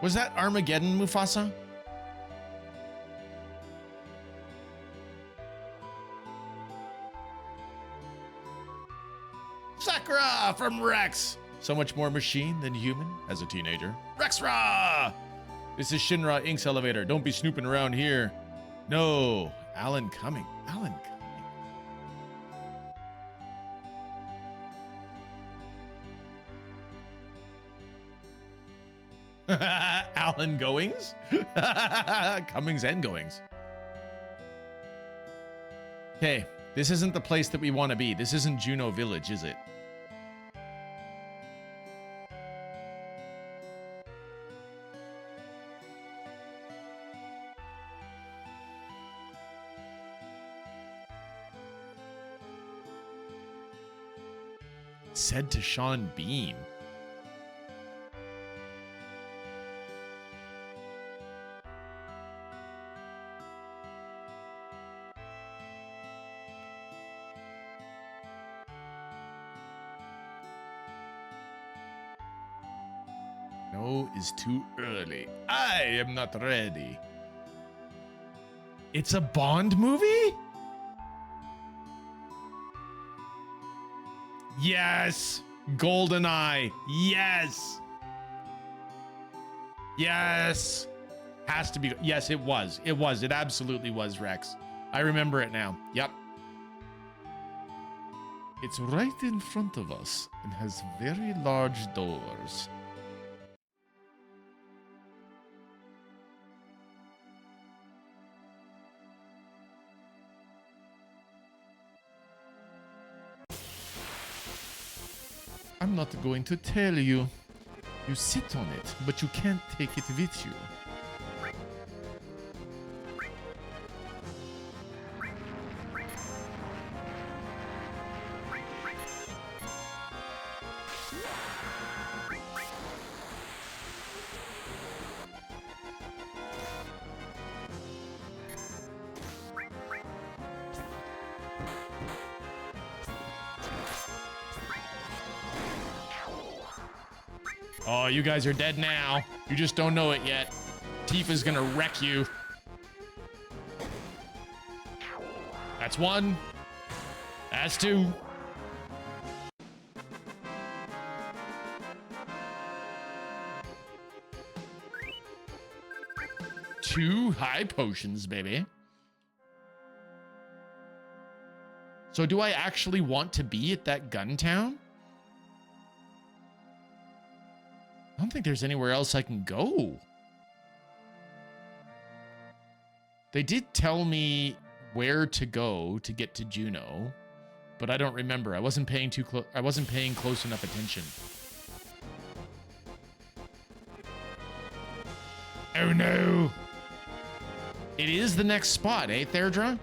Was that Armageddon, Mufasa? Sakura from Rex. So much more machine than human as a teenager. Rexra! This is Shinra Inc.'s elevator. Don't be snooping around here. No. Alan Cumming. Alan Cumming. Alan Goings? Cummings and Goings. Okay, this isn't the place that we want to be. This isn't Juno Village, is it? Said to Sean Bean. No is too early. I am not ready. It's a Bond movie? Yes! GoldenEye. Yes! Yes! Has to be. Yes, it was. It was. It absolutely was, Rex. I remember it now. Yep. It's right in front of us and has very large doors. I'm not going to tell you. You sit on it, but you can't take it with you. Oh, you guys are dead now. You just don't know it yet. Tifa's gonna wreck you. That's one. That's two. Two high potions, baby. So do I actually want to be at that gun town? I don't think there's anywhere else I can go. They did tell me where to go to get to Juno, but I don't remember. I wasn't paying close enough attention. Oh no. It is the next spot, eh, Therdra?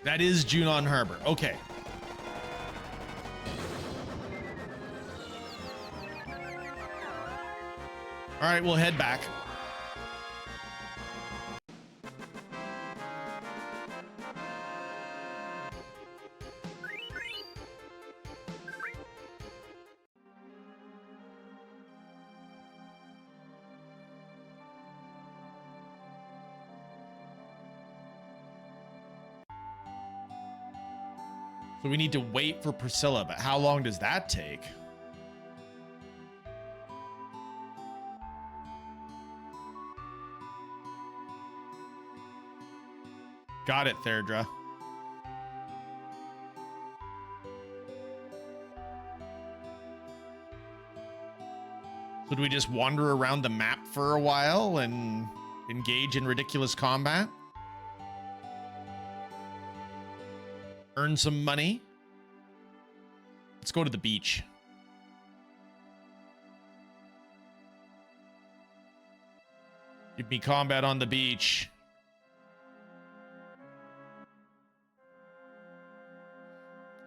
That is Junon Harbor. Okay. All right, we'll head back. So we need to wait for Priscilla, but how long does that take? Got it, Therdra. So do we just wander around the map for a while and engage in ridiculous combat? Earn some money? Let's go to the beach. Give me combat on the beach.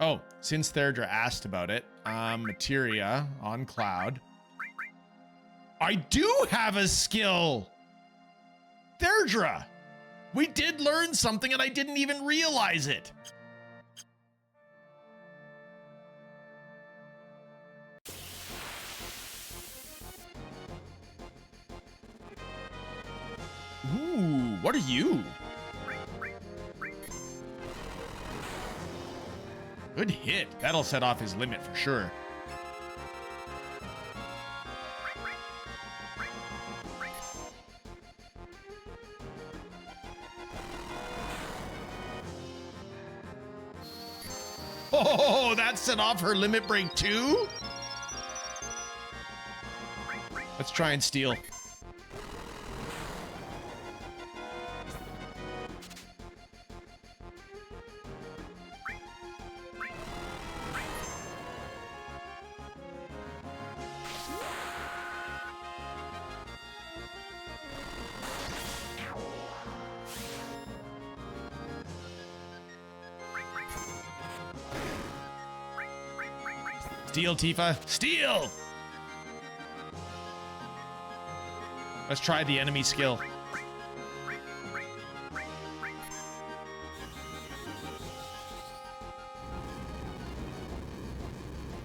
Oh, since Therdra asked about it, materia on cloud. I do have a skill! Therdra! We did learn something and I didn't even realize it. Ooh, what are you? Good hit. That'll set off his limit for sure. Oh, that set off her limit break too? Let's try and steal. Steal, Tifa. Steal! Let's try the enemy skill.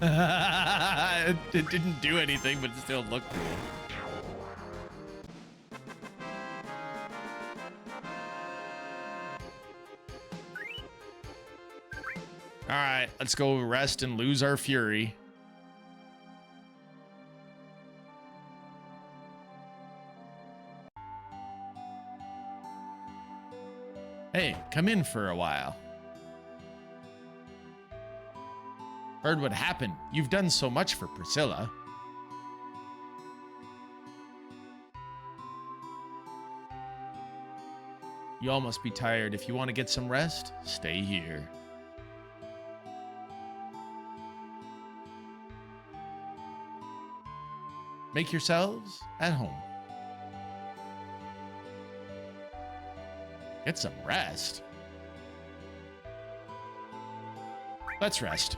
It didn't do anything, but it still looked cool. All right, let's go rest and lose our fury. Come in for a while. Heard what happened. You've done so much for Priscilla. You all must be tired. If you want to get some rest, stay here. Make yourselves at home. Get some rest. Let's rest.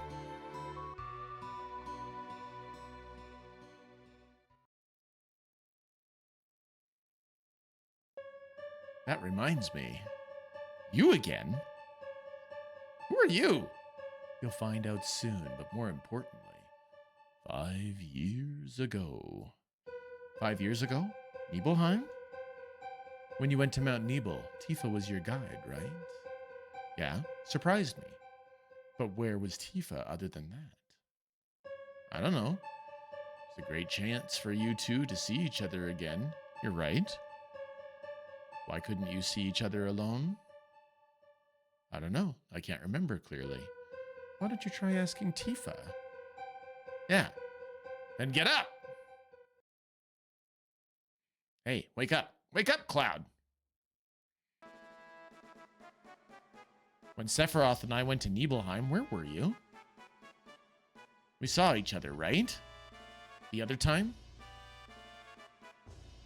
That reminds me. You again? Who are you? You'll find out soon, but more importantly, 5 years ago. 5 years ago? Nibelheim? When you went to Mount Nibel, Tifa was your guide, right? Yeah, surprised me. But where was Tifa other than that? I don't know. It's a great chance for you two to see each other again. You're right. Why couldn't you see each other alone? I don't know. I can't remember clearly. Why don't you try asking Tifa? Yeah. Then get up! Hey, wake up. Wake up, Cloud! When Sephiroth and I went to Nibelheim, where were you? We saw each other, right? The other time?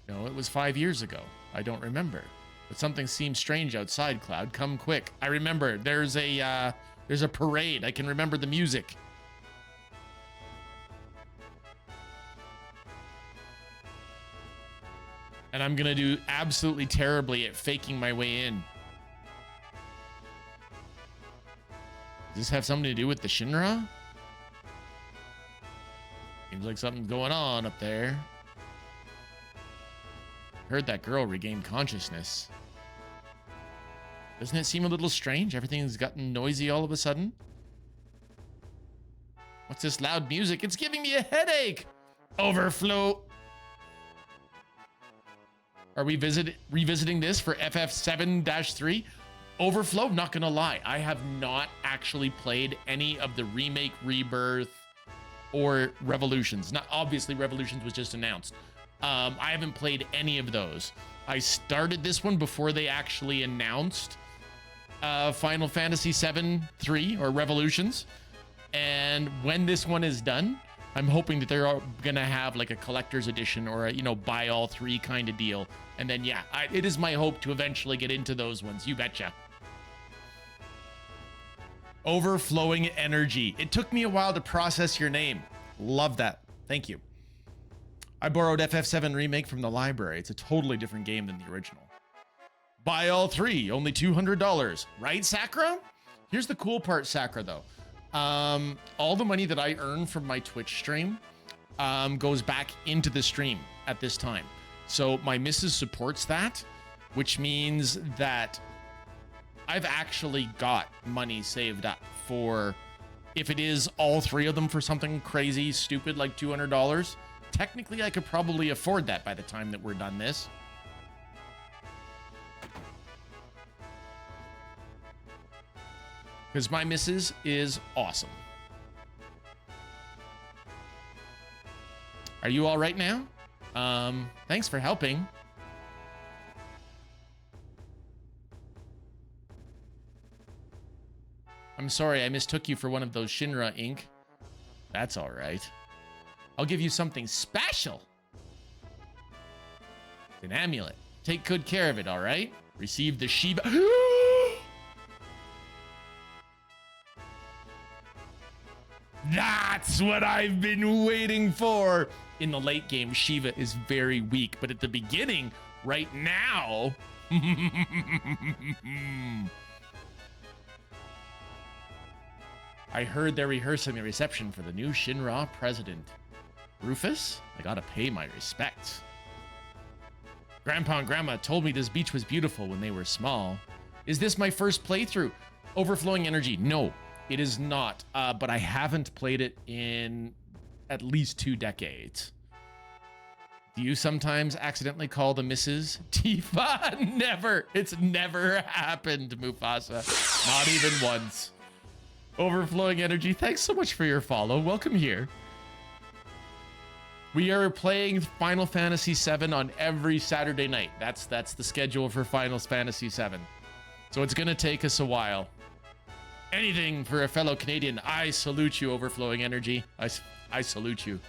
No, it was 5 years ago. I don't remember. But something seems strange outside, Cloud. Come quick. I remember. There's a parade. I can remember the music. And I'm gonna do absolutely terribly at faking my way in. Does this have something to do with the Shinra? Seems like something's going on up there. Heard that girl regained consciousness. Doesn't it seem a little strange? Everything's gotten noisy all of a sudden. What's this loud music? It's giving me a headache! Overflow. Are we revisiting this for FF7-3? Overflow? Not gonna lie, I have not actually played any of the remake, rebirth, or Revolutions. Not obviously, Revolutions was just announced. I haven't played any of those. I started this one before they actually announced Final Fantasy VII-3 or Revolutions. And when this one is done, I'm hoping that they're gonna have like a collector's edition or a, you know, buy all three kind of deal. And then, yeah, it is my hope to eventually get into those ones. You betcha. Overflowing energy. It took me a while to process your name. Love that. Thank you. I borrowed FF7 Remake from the library. It's a totally different game than the original. Buy all three, only $200. Right, Sakura? Here's the cool part, Sakura, though. All the money that I earn from my Twitch stream goes back into the stream at this time. So my missus supports that, which means that I've actually got money saved up for, if it is all three of them for something crazy, stupid, like $200, technically I could probably afford that by the time that we're done this. Because my missus is awesome. Are you all right now? Thanks for helping. I'm sorry, I mistook you for one of those Shinra Inc. That's all right. I'll give you something special. It's an amulet. Take good care of it, all right? Receive the Shiba. That's what I've been waiting for. In the late game, Shiva is very weak, but at the beginning, right now... I heard they're rehearsing the reception for the new Shinra president. Rufus? I gotta pay my respects. Grandpa and Grandma told me this beach was beautiful when they were small. Is this my first playthrough? Overflowing energy? No, it is not. But I haven't played it in at least 2 decades. Do you sometimes accidentally call the missus Tifa? Never. It's never happened, Mufasa. Not even once. Overflowing energy. Thanks so much for your follow. Welcome here. We are playing Final Fantasy VII on every Saturday night. That's the schedule for Final Fantasy VII. So it's going to take us a while. Anything for a fellow Canadian. I salute you, Overflowing Energy. I salute you.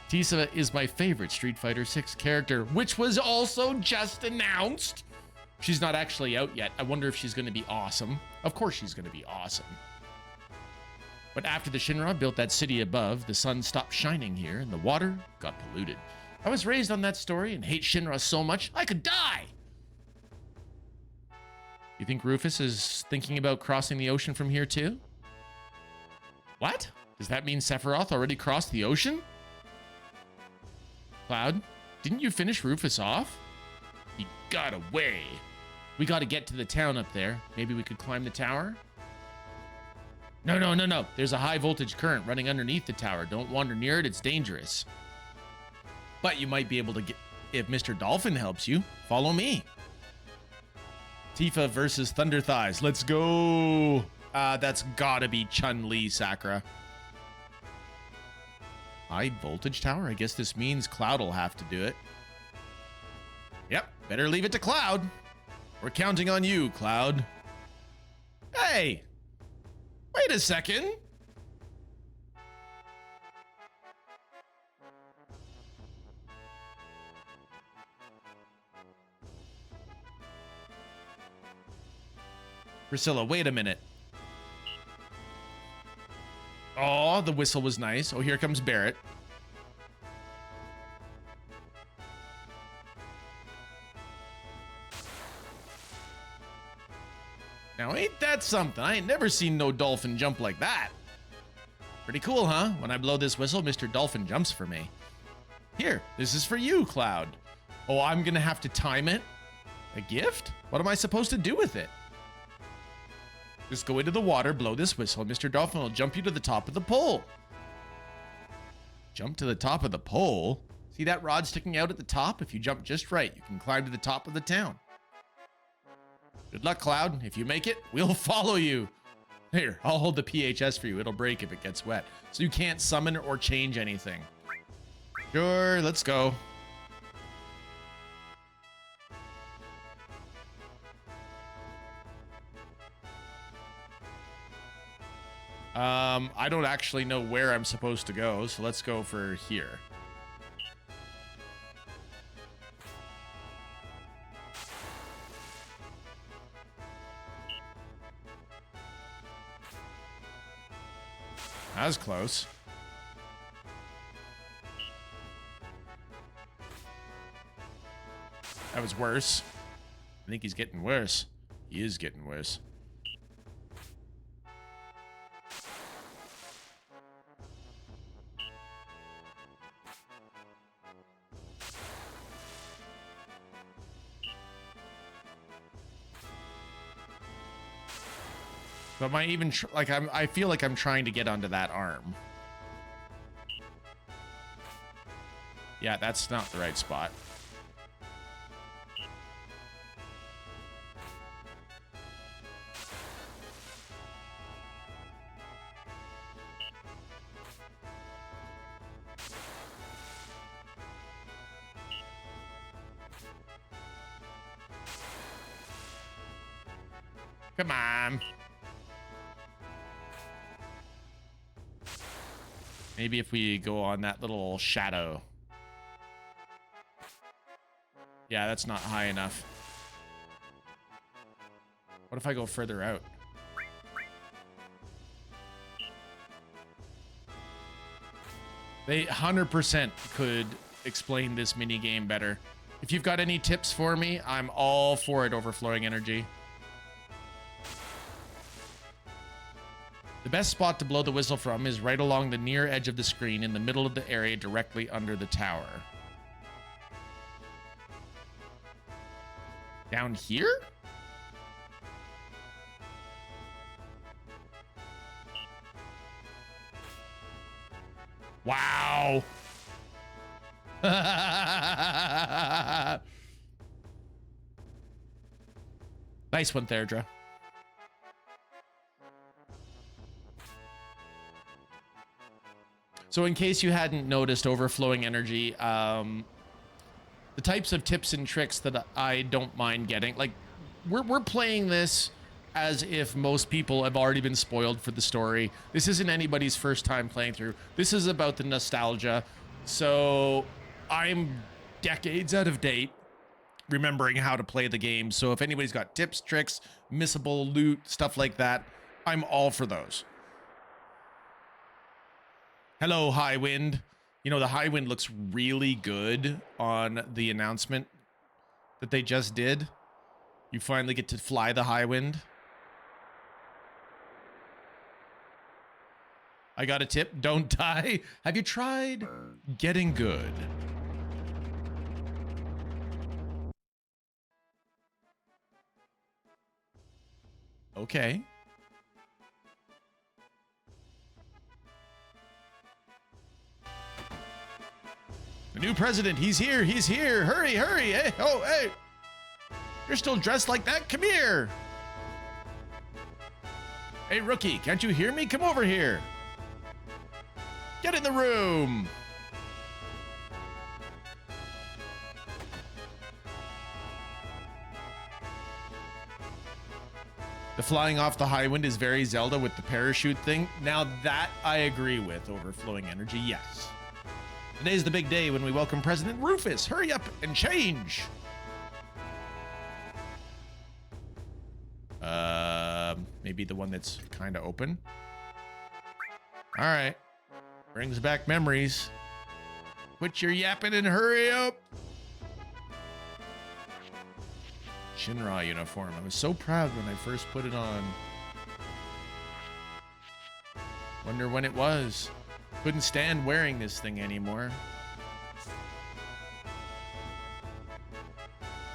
Tifa is my favorite Street Fighter 6 character, which was also just announced. She's not actually out yet. I wonder if she's going to be awesome. Of course she's going to be awesome. But after the Shinra built that city above, the sun stopped shining here and the water got polluted. I was raised on that story and hate Shinra so much I could die. You think Rufus is thinking about crossing the ocean from here too? What? Does that mean Sephiroth already crossed the ocean? Cloud, didn't you finish Rufus off? He got away. We got to get to the town up there. Maybe we could climb the tower? No. There's a high voltage current running underneath the tower. Don't wander near it. It's dangerous. But you might be able to get... If Mr. Dolphin helps you, follow me. Tifa versus Thunder Thighs. Let's go. That's gotta be Chun-Li, Sakura. High voltage tower? I guess this means Cloud will have to do it. Yep, better leave it to Cloud. We're counting on you, Cloud. Hey! Wait a second. Priscilla, wait a minute. Oh, the whistle was nice. Oh, here comes Barrett. Now, ain't that something? I ain't never seen no dolphin jump like that. Pretty cool, huh? When I blow this whistle, Mr. Dolphin jumps for me. Here, this is for you, Cloud. Oh, I'm gonna have to time it? A gift? What am I supposed to do with it? Just go into the water, blow this whistle, and Mr. Dolphin will jump you to the top of the pole. Jump to the top of the pole? See that rod sticking out at the top? If you jump just right, you can climb to the top of the town. Good luck, Cloud. If you make it, we'll follow you. Here, I'll hold the PHS for you. It'll break if it gets wet. So you can't summon or change anything. Sure, let's go. I don't actually know where I'm supposed to go, so let's go for here. That was close. That was worse. I think he's getting worse. He is getting worse. So am I even I feel like I'm trying to get onto that arm. Yeah, that's not the right spot. Come on. Maybe if we go on that little shadow. Yeah, that's not high enough. What if I go further out? They 100% could explain this mini game better. If you've got any tips for me, I'm all for it, Overflowing Energy. The best spot to blow the whistle from is right along the near edge of the screen in the middle of the area directly under the tower. Down here? Wow. Nice one, Therdra. So in case you hadn't noticed overflowing energy, the types of tips and tricks that I don't mind getting, like we're playing this as if most people have already been spoiled for the story. This isn't anybody's first time playing through. This is about the nostalgia. So I'm decades out of date remembering how to play the game. So if anybody's got tips, tricks, missable loot, stuff like that, I'm all for those. Hello, High Wind. You know, the High Wind looks really good on the announcement that they just did. You finally get to fly the High Wind. I got a tip, don't die. Have you tried getting good? Okay. The new president, he's here, he's here. Hurry, hurry, hey, oh, hey. You're still dressed like that? Come here. Hey, rookie, can't you hear me? Come over here. Get in the room. The flying off the High Wind is very Zelda with the parachute thing. Now that I agree with, overflowing energy, yes. Today's the big day when we welcome President Rufus. Hurry up and change. Maybe the one that's kind of open. All right. Brings back memories. Quit your yapping and hurry up. Shinra uniform. I was so proud when I first put it on. Wonder when it was. Couldn't stand wearing this thing anymore.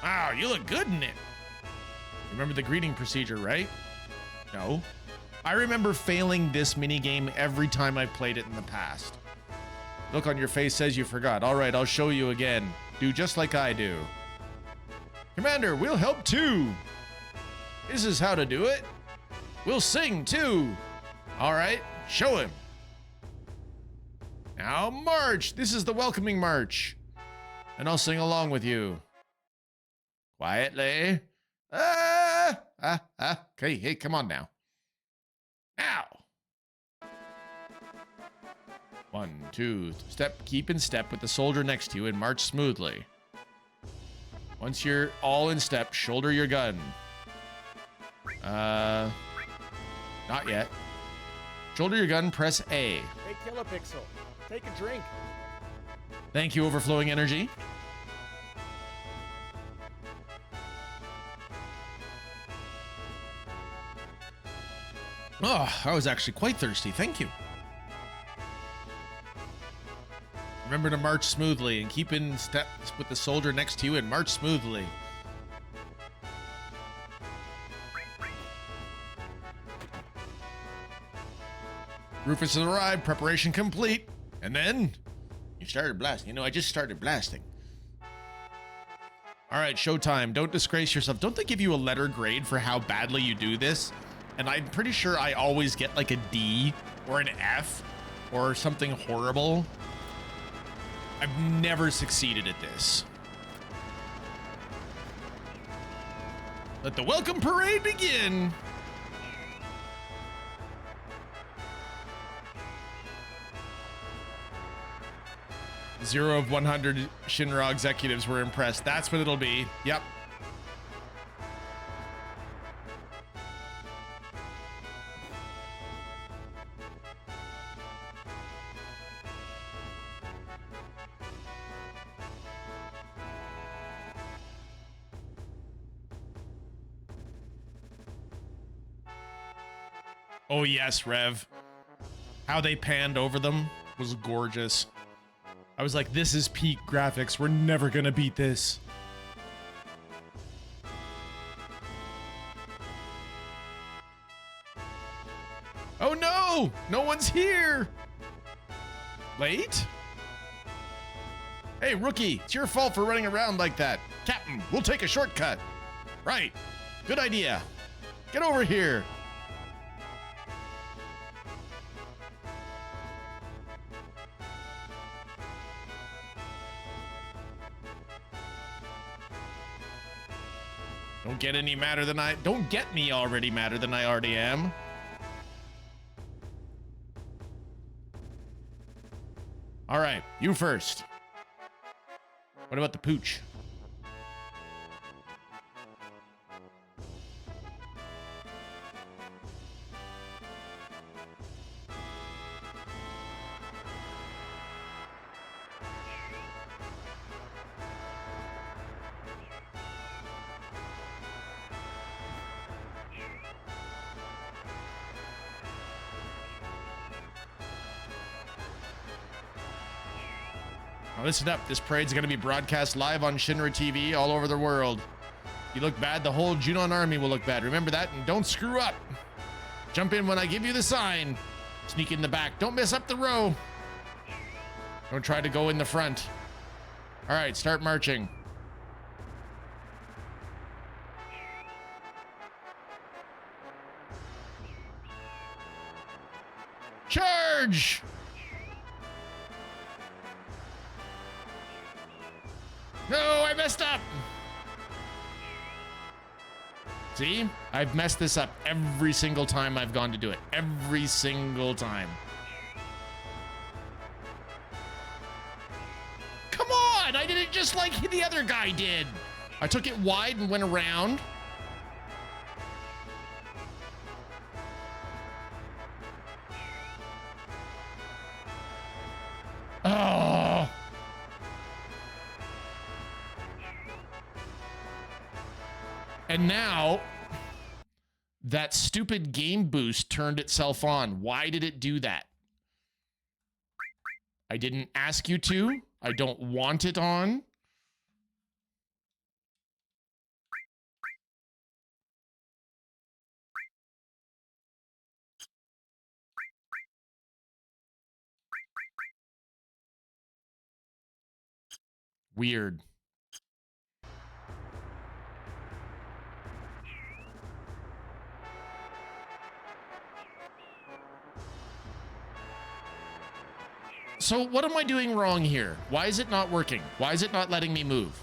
Wow, you look good in it. Remember the greeting procedure, right? No. I remember failing this minigame every time I played it in the past. Look on your face says you forgot. All right, I'll show you again. Do just like I do. Commander, we'll help too. This is how to do it. We'll sing too. All right, show him. Now march. This is the welcoming march. And I'll sing along with you. Quietly. Okay, hey, come on now. Now. 1, 2, step, keep in step with the soldier next to you and march smoothly. Once you're all in step, shoulder your gun. Not yet. Shoulder your gun, press A. Hey, Kila Pixel, take a drink. Thank you, overflowing energy. Oh, I was actually quite thirsty. Thank you. Remember to march smoothly and keep in step with the soldier next to you and march smoothly. Rufus has arrived, preparation complete. And then you started blasting. You know, I just started blasting. All right, showtime. Don't disgrace yourself. Don't they give you a letter grade for how badly you do this? And I'm pretty sure I always get like a D or an F or something horrible. I've never succeeded at this. Let the welcome parade begin. Zero of 100 Shinra executives were impressed. That's what it'll be. Yep. Oh yes, Rev. How they panned over them was gorgeous. I was like, this is peak graphics. We're never gonna beat this. Oh no! No one's here! Late? Hey, rookie, it's your fault for running around like that. Captain, we'll take a shortcut. Right. Good idea. Get over here. Don't get any madder than I... Don't get me already madder than I already am. All right, you first. What about the pooch? Now listen up, this parade's gonna be broadcast live on Shinra TV all over the world. If you look bad, the whole Junon army will look bad. Remember that, and don't screw up. Jump in when I give you the sign. Sneak in the back, don't mess up the row. Don't try to go in the front. All right, start marching. Charge! No, I messed up. See, I've messed this up every single time I've gone to do it. Every single time. Come on, I did it just like the other guy did. I took it wide and went around. Oh. And now that stupid game boost turned itself on. Why did it do that? I didn't ask you to. I don't want it on. Weird. So what am I doing wrong here? Why is it not working? Why is it not letting me move?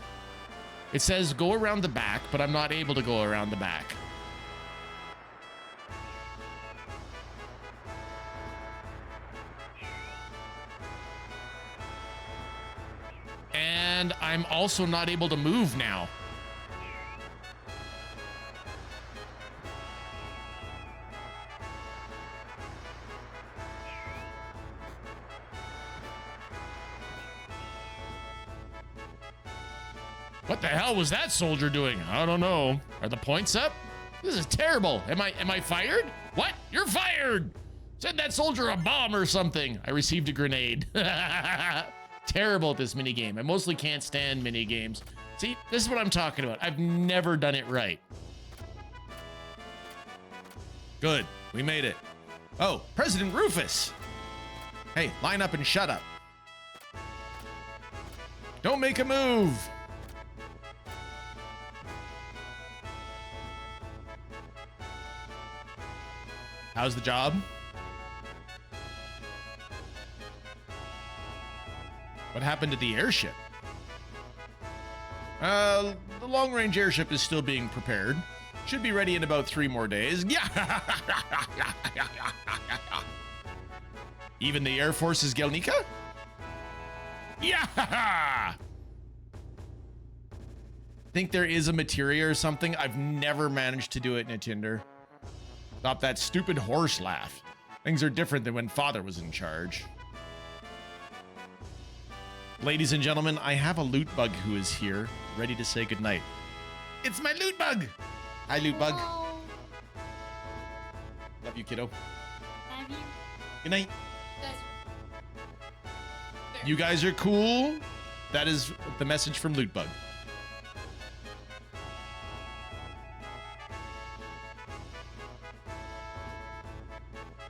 It says go around the back, but I'm not able to go around the back. And I'm also not able to move now. What the hell was that soldier doing? I don't know. Are the points up? This is terrible. Am I fired? What? You're fired! Send that soldier a bomb or something. I received a grenade. Terrible at this minigame. I mostly can't stand minigames. See, this is what I'm talking about. I've never done it right. Good. We made it. Oh, President Rufus. Hey, line up and shut up. Don't make a move. How's the job? What happened to the airship? The long-range airship is still being prepared. Should be ready in about 3 more days. Yeah. Even the Air Force's Gelnica? Yeah. Think there is a materia or something? I've never managed to do it in a Tinder. Stop that stupid horse laugh. Things are different than when father was in charge. Ladies and gentlemen, I have a loot bug who is here, ready to say goodnight. It's my loot bug! Hi, loot bug. Hello. Love you, kiddo. Love you. Good night. Guys. You guys are cool. That is the message from loot bug.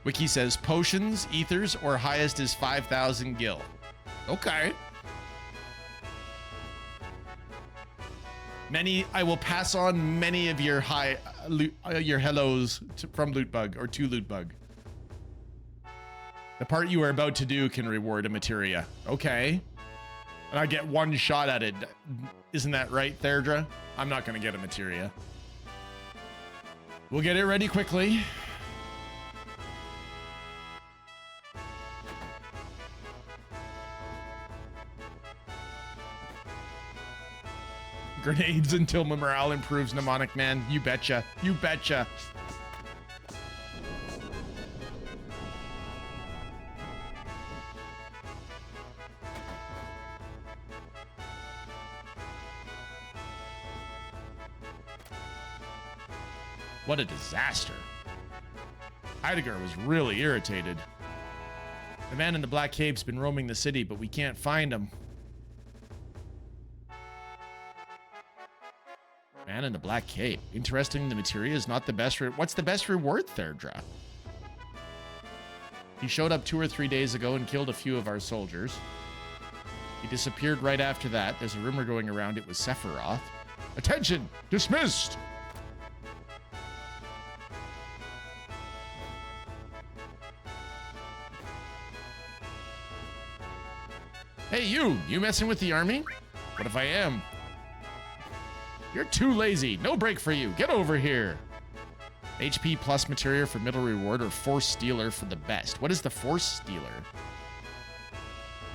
Wiki says potions, ethers, or highest is 5,000 gil. Okay. I will pass on many of your your hellos from Lootbug or to Lootbug. The part you are about to do can reward a materia. Okay. And I get one shot at it. Isn't that right, Therdra? I'm not gonna get a materia. We'll get it ready quickly. Grenades until morale improves, Mnemonic Man. You betcha. You betcha. What a disaster. Heidegger was really irritated. The man in the black cape's been roaming the city, but we can't find him. Man in the black cape. Interesting, the materia is not the best. What's the best reward, Therdra? He showed up 2 or 3 days ago and killed a few of our soldiers. He disappeared right after that. There's a rumor going around it was Sephiroth. Attention! Dismissed! Hey, you messing with the army? What if I am? You're too lazy. No break for you. Get over here. HP plus materia for middle reward or Force Stealer for the best. What is the Force Stealer?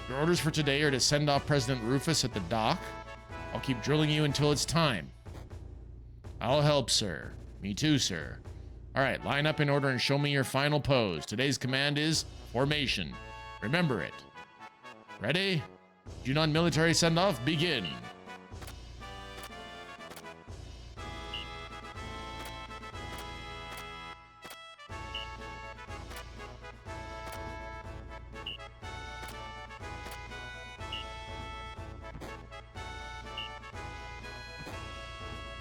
Your orders for today are to send off President Rufus at the dock. I'll keep drilling you until it's time. I'll help, sir. Me too, sir. All right, line up in order and show me your final pose. Today's command is formation. Remember it. Ready? Junon military send-off, begin.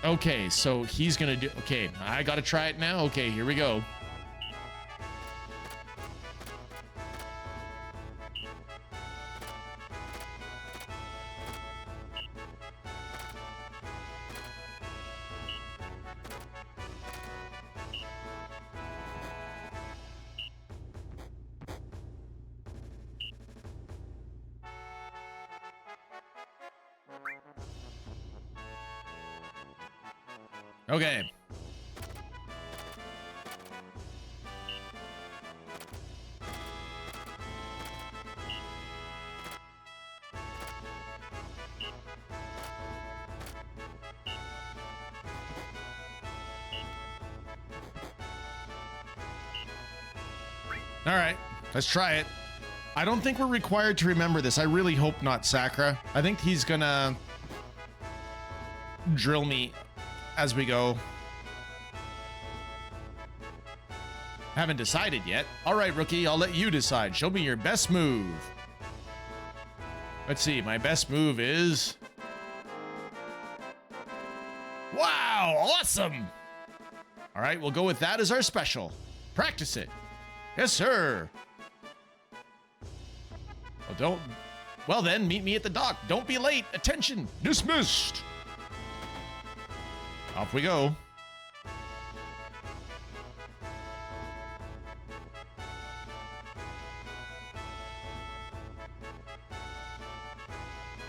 Okay, so he's gonna do, okay, I gotta try it now. Okay, here we go. Okay. All right, let's try it. I don't think we're required to remember this. I really hope not, Sakura. I think he's gonna drill me as we go. Haven't decided yet. All right, rookie, I'll let you decide. Show me your best move. Let's see, my best move is... Wow, awesome! All right, we'll go with that as our special. Practice it. Yes, sir. Well then, meet me at the dock. Don't be late. Attention, dismissed. Off we go.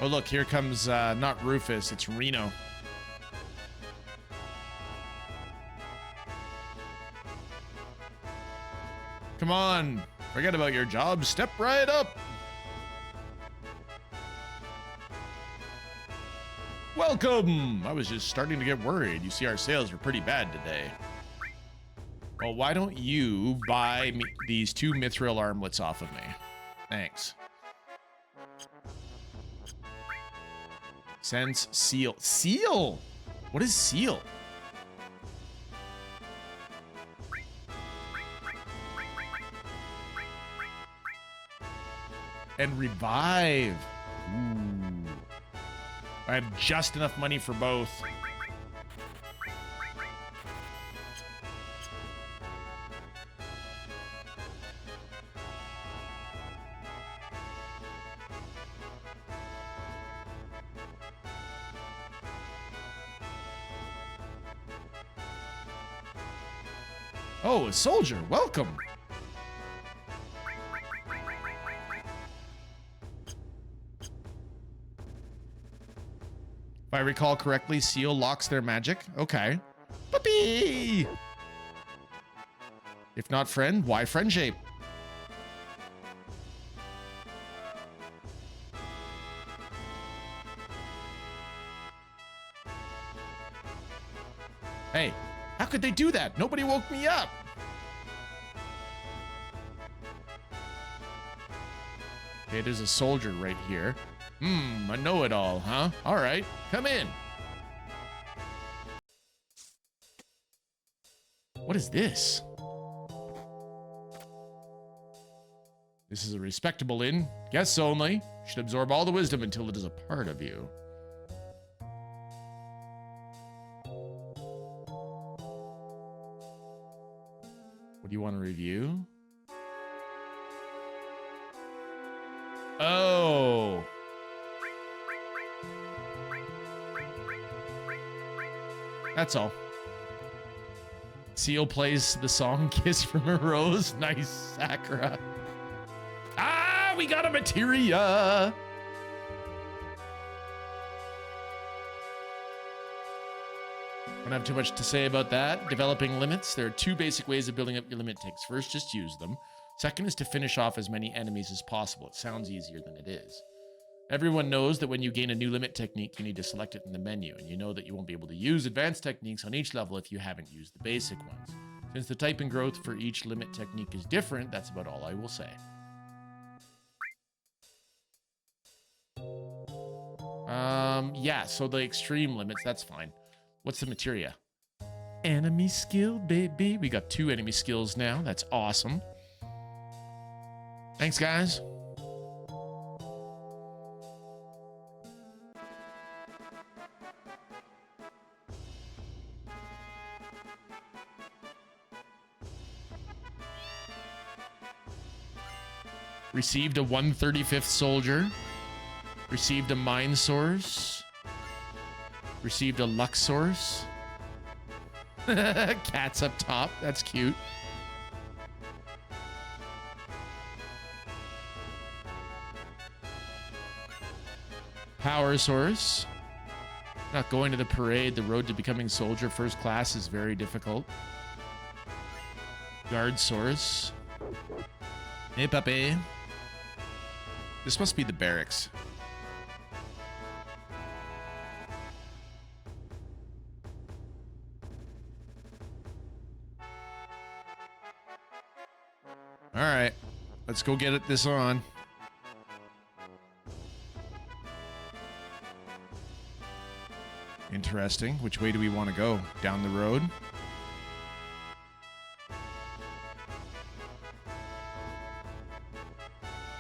Oh, look, here comes not Rufus, it's Reno. Come on, forget about your job, step right up. Welcome! I was just starting to get worried. You see, our sales were pretty bad today. Well, why don't you buy me these 2 mithril armlets off of me? Thanks. Sense seal. Seal? What is seal? And revive. Ooh. I have just enough money for both. Oh, a soldier. Welcome. If I recall correctly, Seal locks their magic. Okay. Puppy! If not friend, why friend shape? Hey, how could they do that? Nobody woke me up. Okay, there's a soldier right here. A know-it-all, huh? All right, come in. What is this? This is a respectable inn. Guests only. Should absorb all the wisdom until it is a part of you. What do you want to review? Oh. That's all. Seal plays the song Kiss from a Rose. Nice, Sakura. Ah, we got a materia. Don't have too much to say about that. Developing limits. There are two basic ways of building up your limit ticks. First, just use them. Second is to finish off as many enemies as possible. It sounds easier than it is. Everyone knows that when you gain a new limit technique, you need to select it in the menu, and you know that you won't be able to use advanced techniques on each level if you haven't used the basic ones. Since the type and growth for each limit technique is different, that's about all I will say. Yeah, so the extreme limits, that's fine. What's the materia? Enemy skill, baby. We got 2 enemy skills now. That's awesome. Thanks, guys. Received a 135th soldier. Received a mine source. Received a luck source. Cat's up top. That's cute. Power source. Not going to the parade. The road to becoming soldier first class is very difficult. Guard source. Hey, puppy. This must be the barracks. All right, let's go get this on. Interesting. Which way do we want to go? Down the road?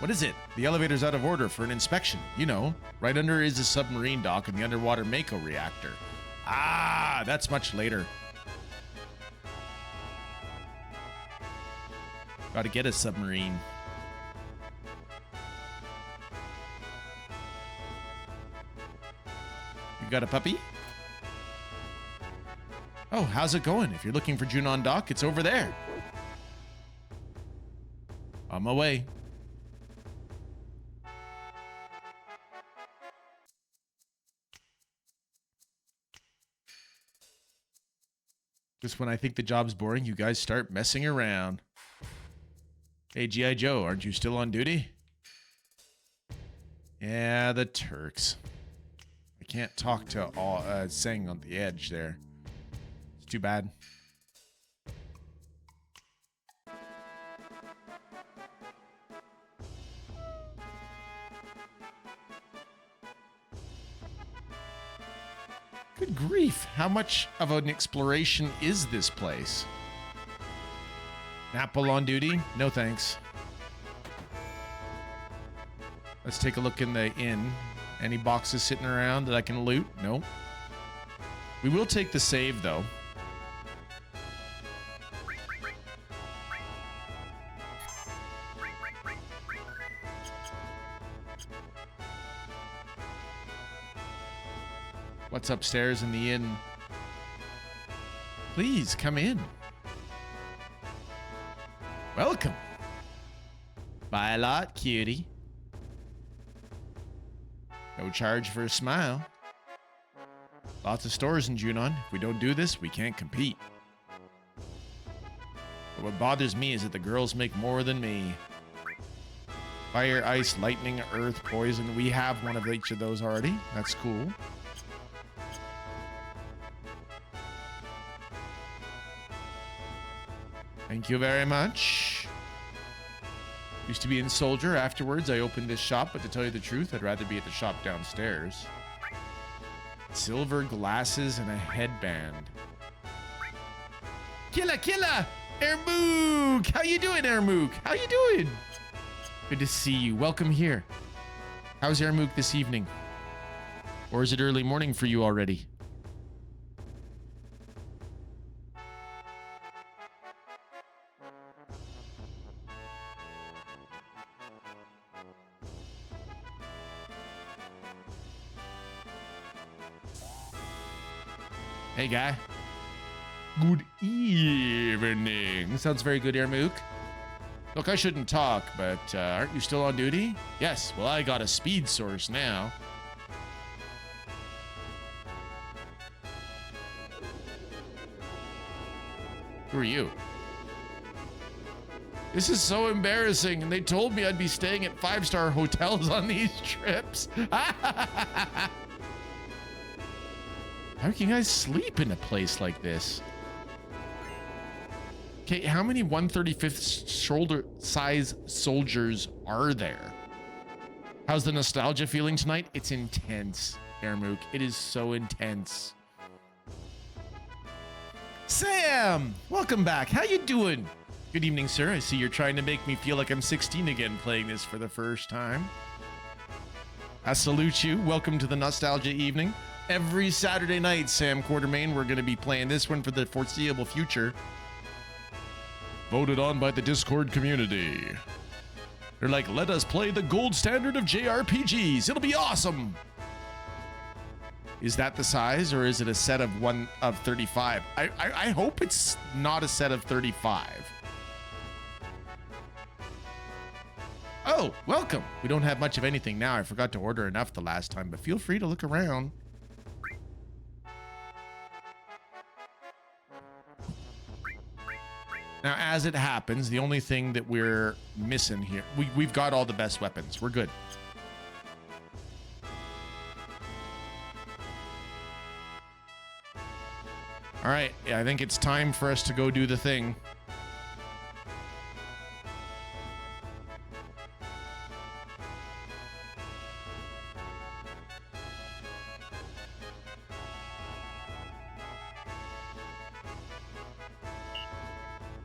What is it? The elevator's out of order for an inspection. You know, right under is a submarine dock and the underwater Mako reactor. Ah, that's much later. Gotta get a submarine. You got a puppy? Oh, how's it going? If you're looking for Junon Dock, it's over there. On my way. Just when I think the job's boring, you guys start messing around. Hey, G.I. Joe, aren't you still on duty? Yeah, the Turks. I can't talk to all Seng on the edge there. It's too bad. Good grief, how much of an exploration is this place? Apple on duty? No thanks. Let's take a look in the inn. Any boxes sitting around that I can loot? Nope. We will take the save, though. What's upstairs in the inn? Please, come in. Welcome. Buy a lot, cutie. No charge for a smile. Lots of stores in Junon. If we don't do this, we can't compete. But what bothers me is that the girls make more than me. Fire, ice, lightning, earth, poison. We have one of each of those already. That's cool. Thank you very much. Used to be in Soldier. Afterwards, I opened this shop, but to tell you the truth, I'd rather be at the shop downstairs. Silver glasses and a headband. Kila! Ermook! How you doing, Ermook? How you doing? Good to see you. Welcome here. How's Ermook this evening? Or is it early morning for you already? Hey, guy. Good evening. Sounds very good, Ermook. Look, I shouldn't talk, but aren't you still on duty? Yes, well, I got a speed source now. Who are you? This is so embarrassing, and they told me I'd be staying at 5-star hotels on these trips. How can you guys sleep in a place like this? Okay, how many 135th shoulder size soldiers are there? How's the nostalgia feeling tonight? It's intense, Ermook. It is so intense. Sam, welcome back. How you doing? Good evening, sir. I see you're trying to make me feel like I'm 16 again playing this for the first time. I salute you. Welcome to the nostalgia evening. Every Saturday night, Sam Quartermain, we're going to be playing this one for the foreseeable future. Voted on by the Discord community. They're like, let us play the gold standard of JRPGs. It'll be awesome. Is that the size, or is it a set of 35? I hope it's not a set of 35. Oh, welcome. We don't have much of anything now. I forgot to order enough the last time, but feel free to look around. Now, as it happens, the only thing that we're missing here, we've got all the best weapons. We're good. All right, yeah, I think it's time for us to go do the thing.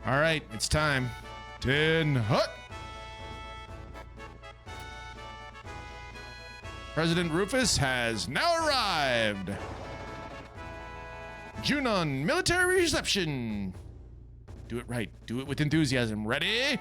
All right, it's time. Tin Hut. President Rufus has now arrived. Junon military reception. Do it right. Do it with enthusiasm. Ready?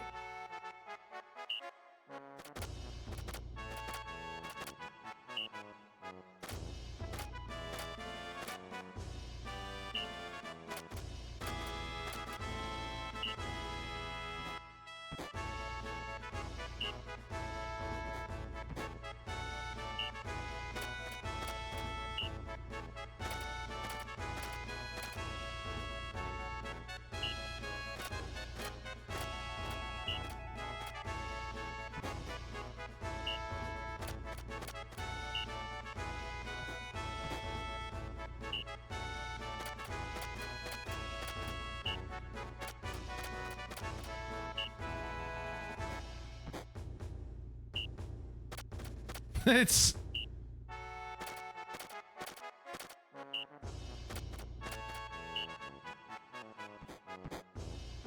It's...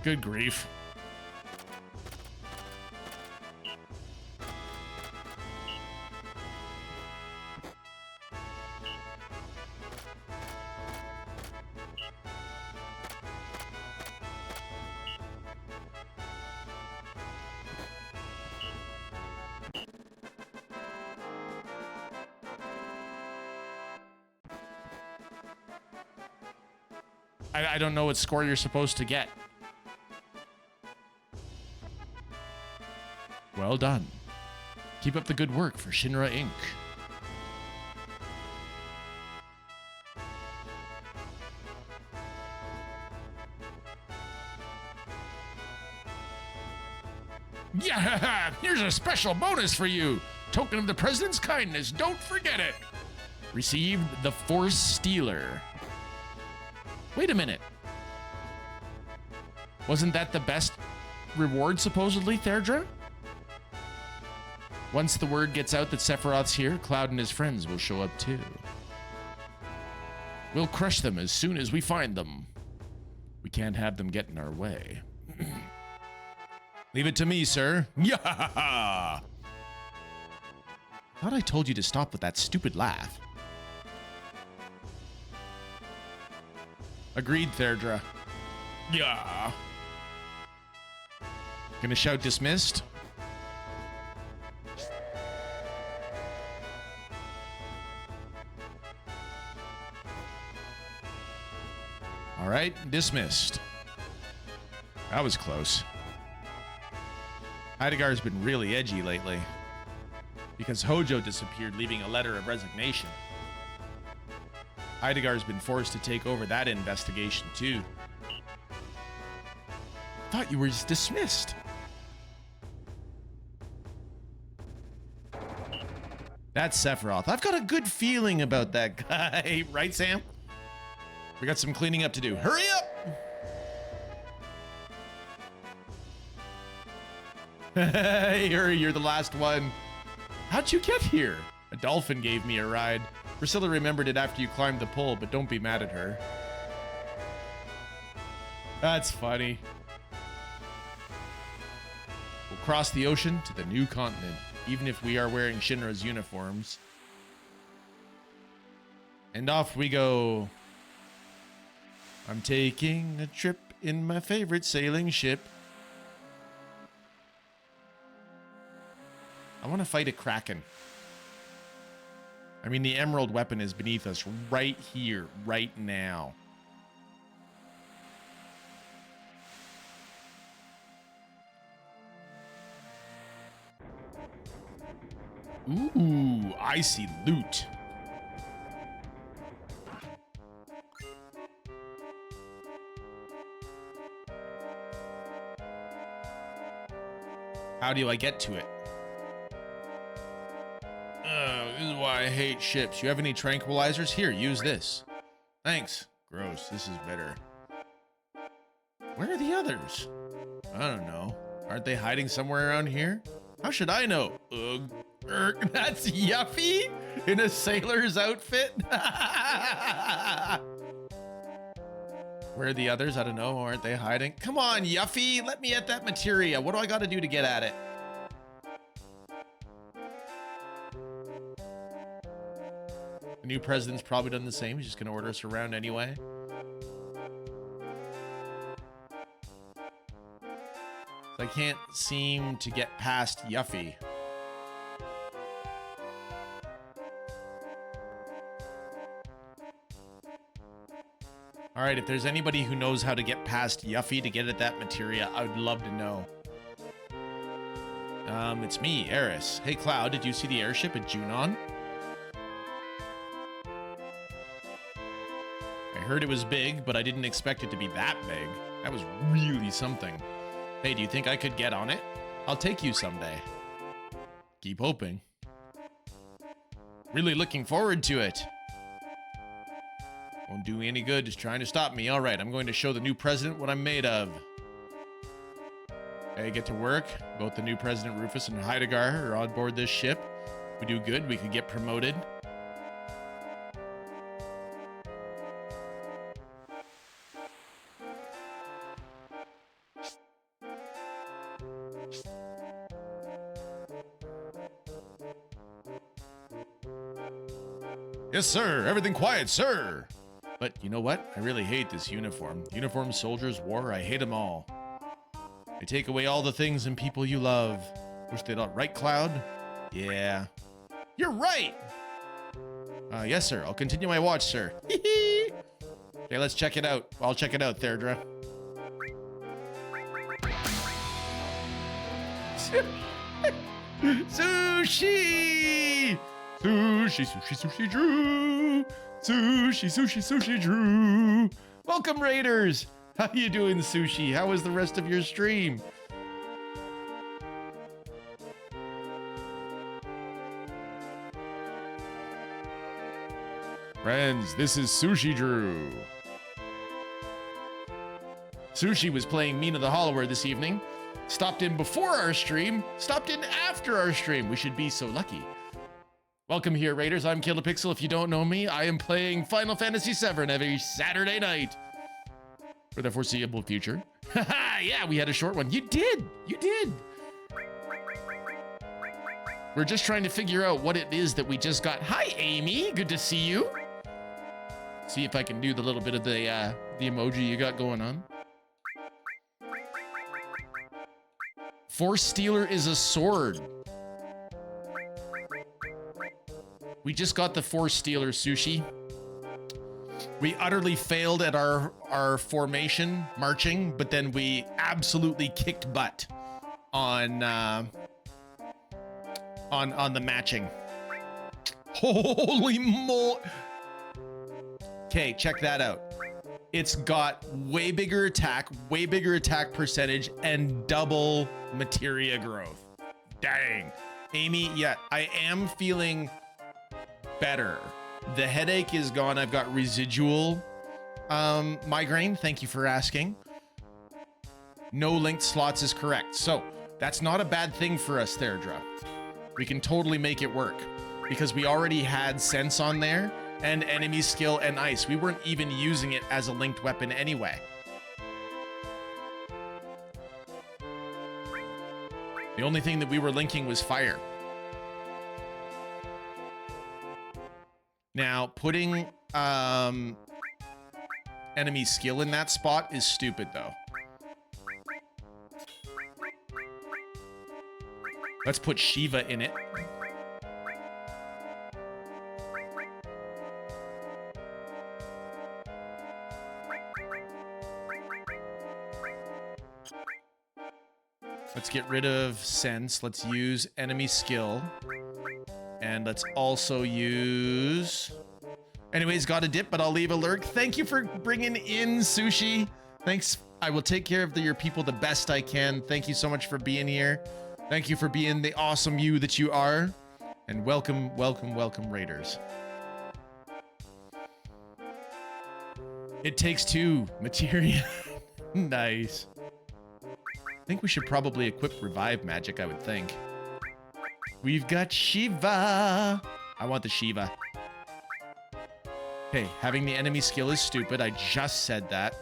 Good grief. I don't know what score you're supposed to get. Well done. Keep up the good work for Shinra Inc. Yeah, here's a special bonus for you. Token of the president's kindness. Don't forget it. Received the Force Stealer. Wait a minute. Wasn't that the best reward, supposedly, Therdra? Once the word gets out that Sephiroth's here, Cloud and his friends will show up too. We'll crush them as soon as we find them. We can't have them get in our way. Leave it to me, sir. Yeah. Thought I told you to stop with that stupid laugh. Agreed, Therdra. Yeah. Gonna shout dismissed? All right, dismissed. That was close. Heideggar's been really edgy lately because Hojo disappeared, leaving a letter of resignation. Heideggar's been forced to take over that investigation too. Thought you were dismissed. That's Sephiroth. I've got a good feeling about that guy. Right, Sam? We got some cleaning up to do. Hurry up! Hey, you're the last one. How'd you get here? A dolphin gave me a ride. Priscilla remembered it after you climbed the pole, but don't be mad at her. That's funny. We'll cross the ocean to the new continent, even if we are wearing Shinra's uniforms. And off we go. I'm taking a trip in my favorite sailing ship. I want to fight a kraken. I mean, the emerald weapon is beneath us right here, right now. Ooh, I see loot. How do I get to it? This is why I hate ships. You have any tranquilizers? Here, use this. Thanks. Gross, this is better. Where are the others? I don't know. Aren't they hiding somewhere around here? How should I know? Ugh. That's Yuffie in a sailor's outfit? Where are the others? I don't know. Aren't they hiding? Come on, Yuffie. Let me at that materia. What do I got to do to get at it? The new president's probably done the same. He's just going to order us around anyway. So I can't seem to get past Yuffie. All right, if there's anybody who knows how to get past Yuffie to get at that materia, I would love to know. It's me, Eris. Hey, Cloud, did you see the airship at Junon? I heard it was big, but I didn't expect it to be that big. That was really something. Hey, do you think I could get on it? I'll take you someday. Keep hoping. Really looking forward to it. Won't do me any good just trying to stop me. All right, I'm going to show the new president what I'm made of. Hey, get to work. Both the new president, Rufus, and Heideggar are on board this ship. If we do good, we could get promoted. Yes, sir. Everything quiet, sir. But you know what? I really hate this uniform. Uniform soldiers, war, I hate them all. They take away all the things and people you love. Wish they don't, right, Cloud? Yeah. You're right! Yes, sir. I'll continue my watch, sir. Okay, let's check it out. I'll check it out, Therdra. Sushi! Sushi, sushi, sushi, Drew! Sushi, sushi, sushi, Drew! Welcome, Raiders! How you doing, Sushi? How was the rest of your stream? Friends, this is Sushi Drew. Sushi was playing Mina the Hollower this evening. Stopped in before our stream, stopped in after our stream. We should be so lucky. Welcome here, Raiders. I'm Kila Pixel. If you don't know me, I am playing Final Fantasy VII every Saturday night for the foreseeable future. Haha, yeah, we had a short one. You did. We're just trying to figure out what it is that we just got. Hi, Amy. Good to see you. See if I can do the little bit of the emoji you got going on. Force Stealer is a sword. We just got the Force Stealer, Sushi. We utterly failed at our formation marching, but then we absolutely kicked butt on the matching. Holy mo! Okay, check that out. It's got way bigger attack percentage, and double materia growth. Dang. Amy, yeah, I am feeling better. The headache is gone. I've got residual migraine. Thank you for asking. No linked slots is correct. So that's not a bad thing for us there, Dra. We can totally make it work because we already had sense on there and enemy skill and ice. We weren't even using it as a linked weapon anyway. The only thing that we were linking was fire. Now, putting enemy skill in that spot is stupid, though. Let's put Shiva in it. Let's get rid of sense. Let's use enemy skill. And let's also use... Anyways, got a dip, but I'll leave a lurk. Thank you for bringing in Sushi. Thanks. I will take care of your people the best I can. Thank you so much for being here. Thank you for being the awesome you that you are. And welcome, welcome, welcome, Raiders. It takes two. Materia. Nice. I think we should probably equip revive magic, I would think. We've got Shiva. I want the Shiva. Okay, having the enemy skill is stupid. I just said that.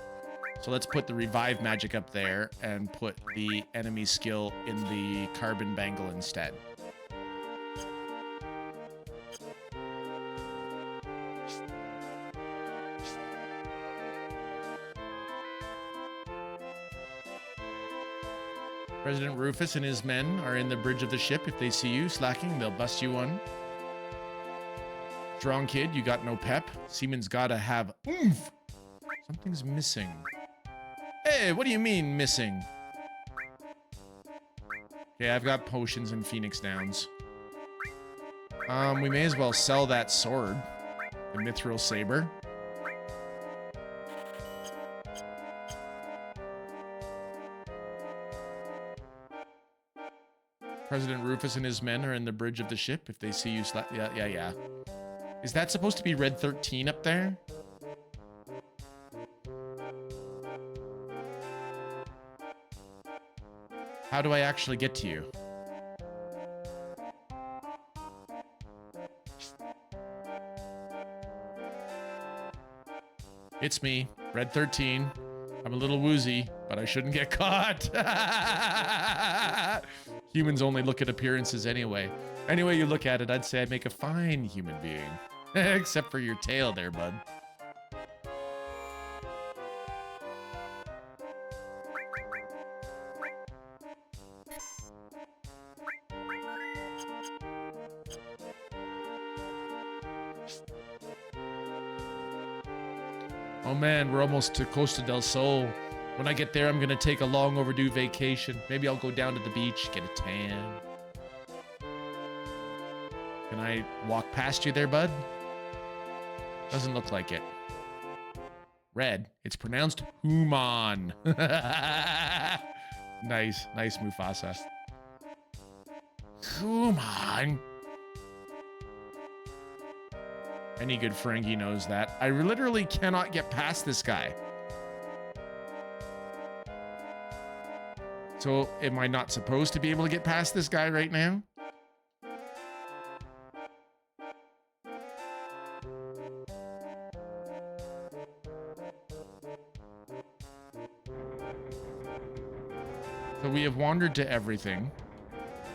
So let's put the revive magic up there and put the enemy skill in the carbon bangle instead. President Rufus and his men are in the bridge of the ship. If they see you slacking, they'll bust you one. Strong kid, you got no pep. Seaman's gotta have oomph. Something's missing. Hey, what do you mean missing? Okay, I've got potions and Phoenix Downs. We may as well sell that sword. The Mithril Saber. President Rufus and his men are in the bridge of the ship. If they see you yeah. Is that supposed to be Red 13 up there? How do I actually get to you? It's me, Red 13. I'm a little woozy, but I shouldn't get caught. Humans only look at appearances anyway. Any way you look at it, I'd say I make a fine human being. Except for your tail there, bud. Oh man, we're almost to Costa del Sol. When I get there, I'm gonna take a long overdue vacation. Maybe I'll go down to the beach, get a tan. I walk past you there, bud? Doesn't look like it. Red. It's pronounced human. Nice. Nice, Mufasa. Human. Any good Ferengi knows that. I literally cannot get past this guy. So, am I not supposed to be able to get past this guy right now? So we have wandered to everything.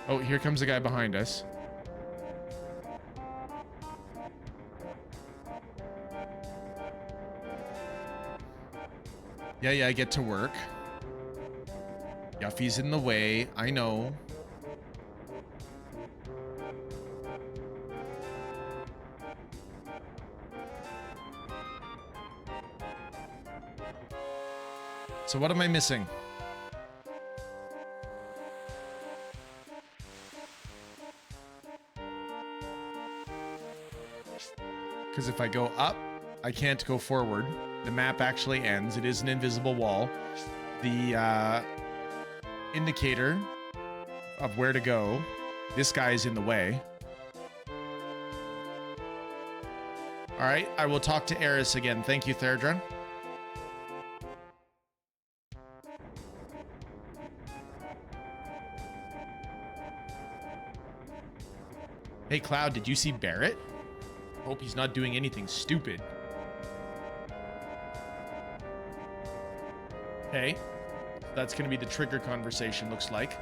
Oh, here comes the guy behind us. Yeah, I get to work. Yuffie's in the way, I know. So what am I missing? Because if I go up, I can't go forward. The map actually ends. It is an invisible wall. The indicator of where to go. This guy is in the way. All right, I will talk to Eris again. Thank you, Therdra. Hey, Cloud, did you see Barrett? Hope he's not doing anything stupid. Okay. That's going to be the trigger conversation, looks like.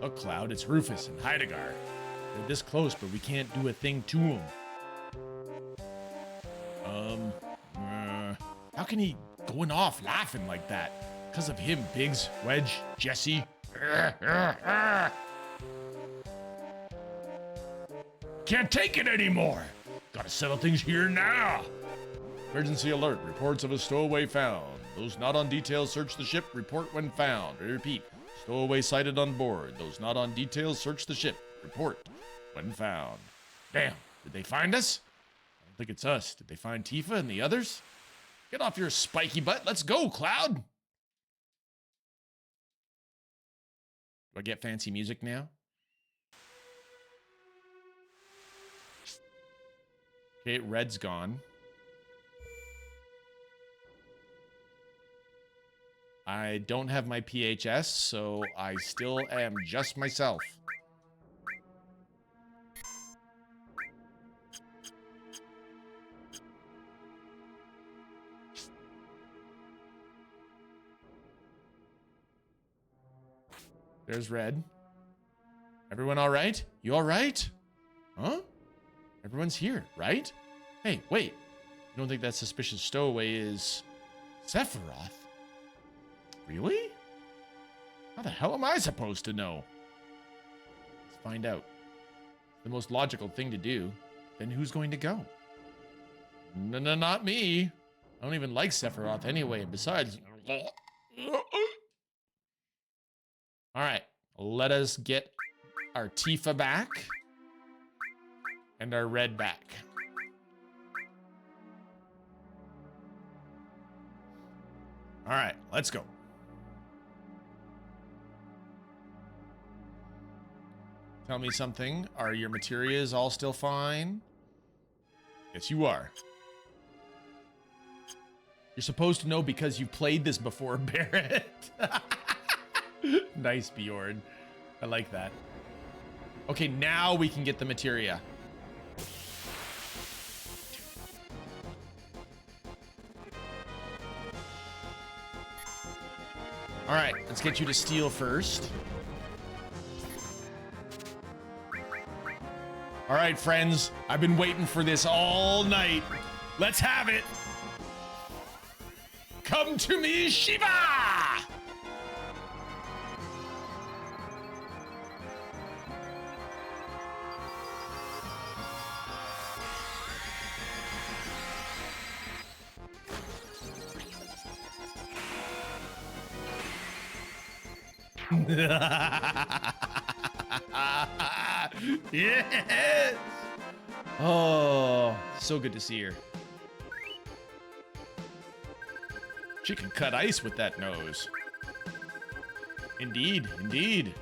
Look, Cloud, it's Rufus and Heidegger. They're this close, but we can't do a thing to them. How can he going off laughing like that? Because of him, Biggs, Wedge, Jesse. Can't take it anymore. Gotta settle things here now. Emergency alert. Reports of a stowaway found. Those not on details search the ship. Report when found. I repeat. Stowaway sighted on board. Those not on details search the ship. Report when found. Damn. Did they find us? I don't think it's us. Did they find Tifa and the others? Get off your spiky butt. Let's go, Cloud. Do I get fancy music now? Okay, red's gone. I don't have my PHS, so I still am just myself. There's red. Everyone all right? You all right? Huh? Everyone's here, right? Hey, wait. You don't think that suspicious stowaway is Sephiroth? Really? How the hell am I supposed to know? Let's find out. The most logical thing to do. Then who's going to go? No, not me. I don't even like Sephiroth anyway. And besides... All right, let us get our Tifa back and our red back. All right, let's go. Tell me something. Are your materials all still fine? Yes, you are. You're supposed to know because you played this before, Barrett. Nice, Bjorn. I like that. Okay, now we can get the materia. All right, let's get you to steal first. All right, friends. I've been waiting for this all night. Let's have it. Come to me, Shiva! Yes! Oh, so good to see her. She can cut ice with that nose. Indeed, indeed.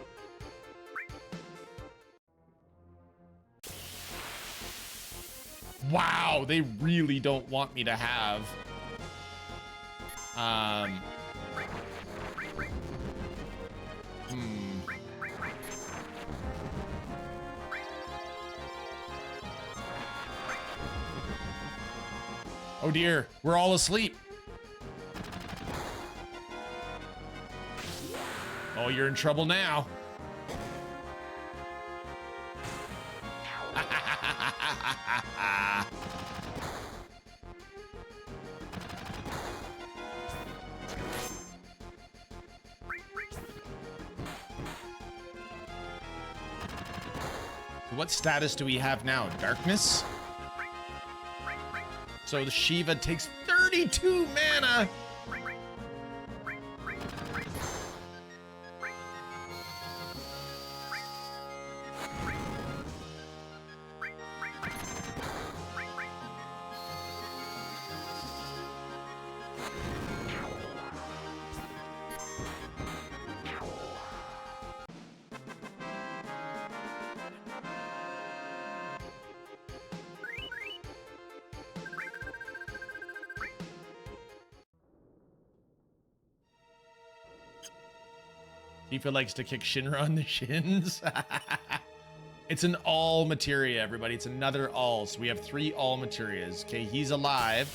Wow, they really don't want me to have Oh dear, we're all asleep. Oh, you're in trouble now. What status do we have now? Darkness? So the Shiva takes 32 mana. Tifa likes to kick Shinra on the shins. It's an all materia, everybody. It's another all. So we have 3 all materias. Okay, he's alive.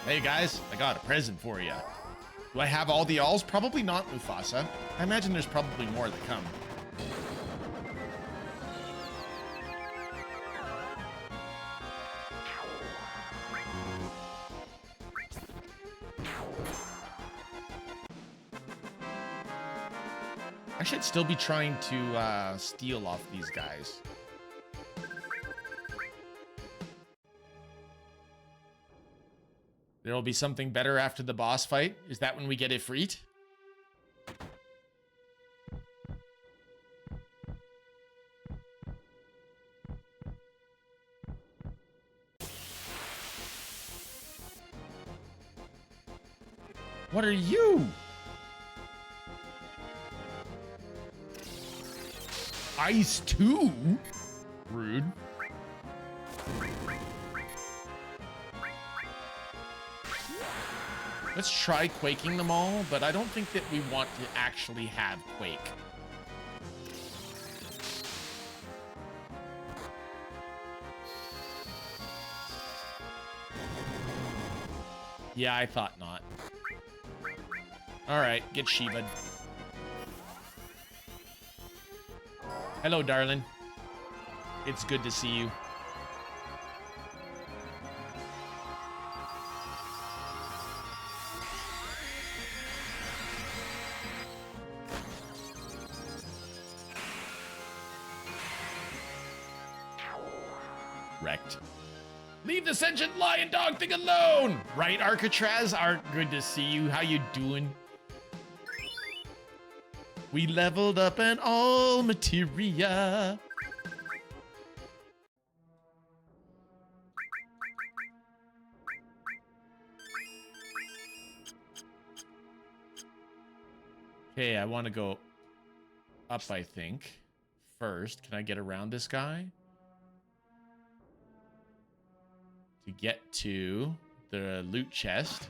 Hey guys, I got a present for you. Do I have all the alls? Probably not, Mufasa. I imagine there's probably more that come. I should still be trying to steal off these guys. There will be something better after the boss fight. Is that when we get Ifrit? What are you? Ice 2? Rude. Let's try quaking them all, but I don't think that we want to actually have quake. Yeah, I thought not. All right, get Shiva. Hello, darling. It's good to see you. Wrecked. Leave the sentient lion dog thing alone! Right, Arcatraz? Good to see you. How you doing? We leveled up an all materia. Okay, I want to go up, I think. First, can I get around this guy? To get to the loot chest.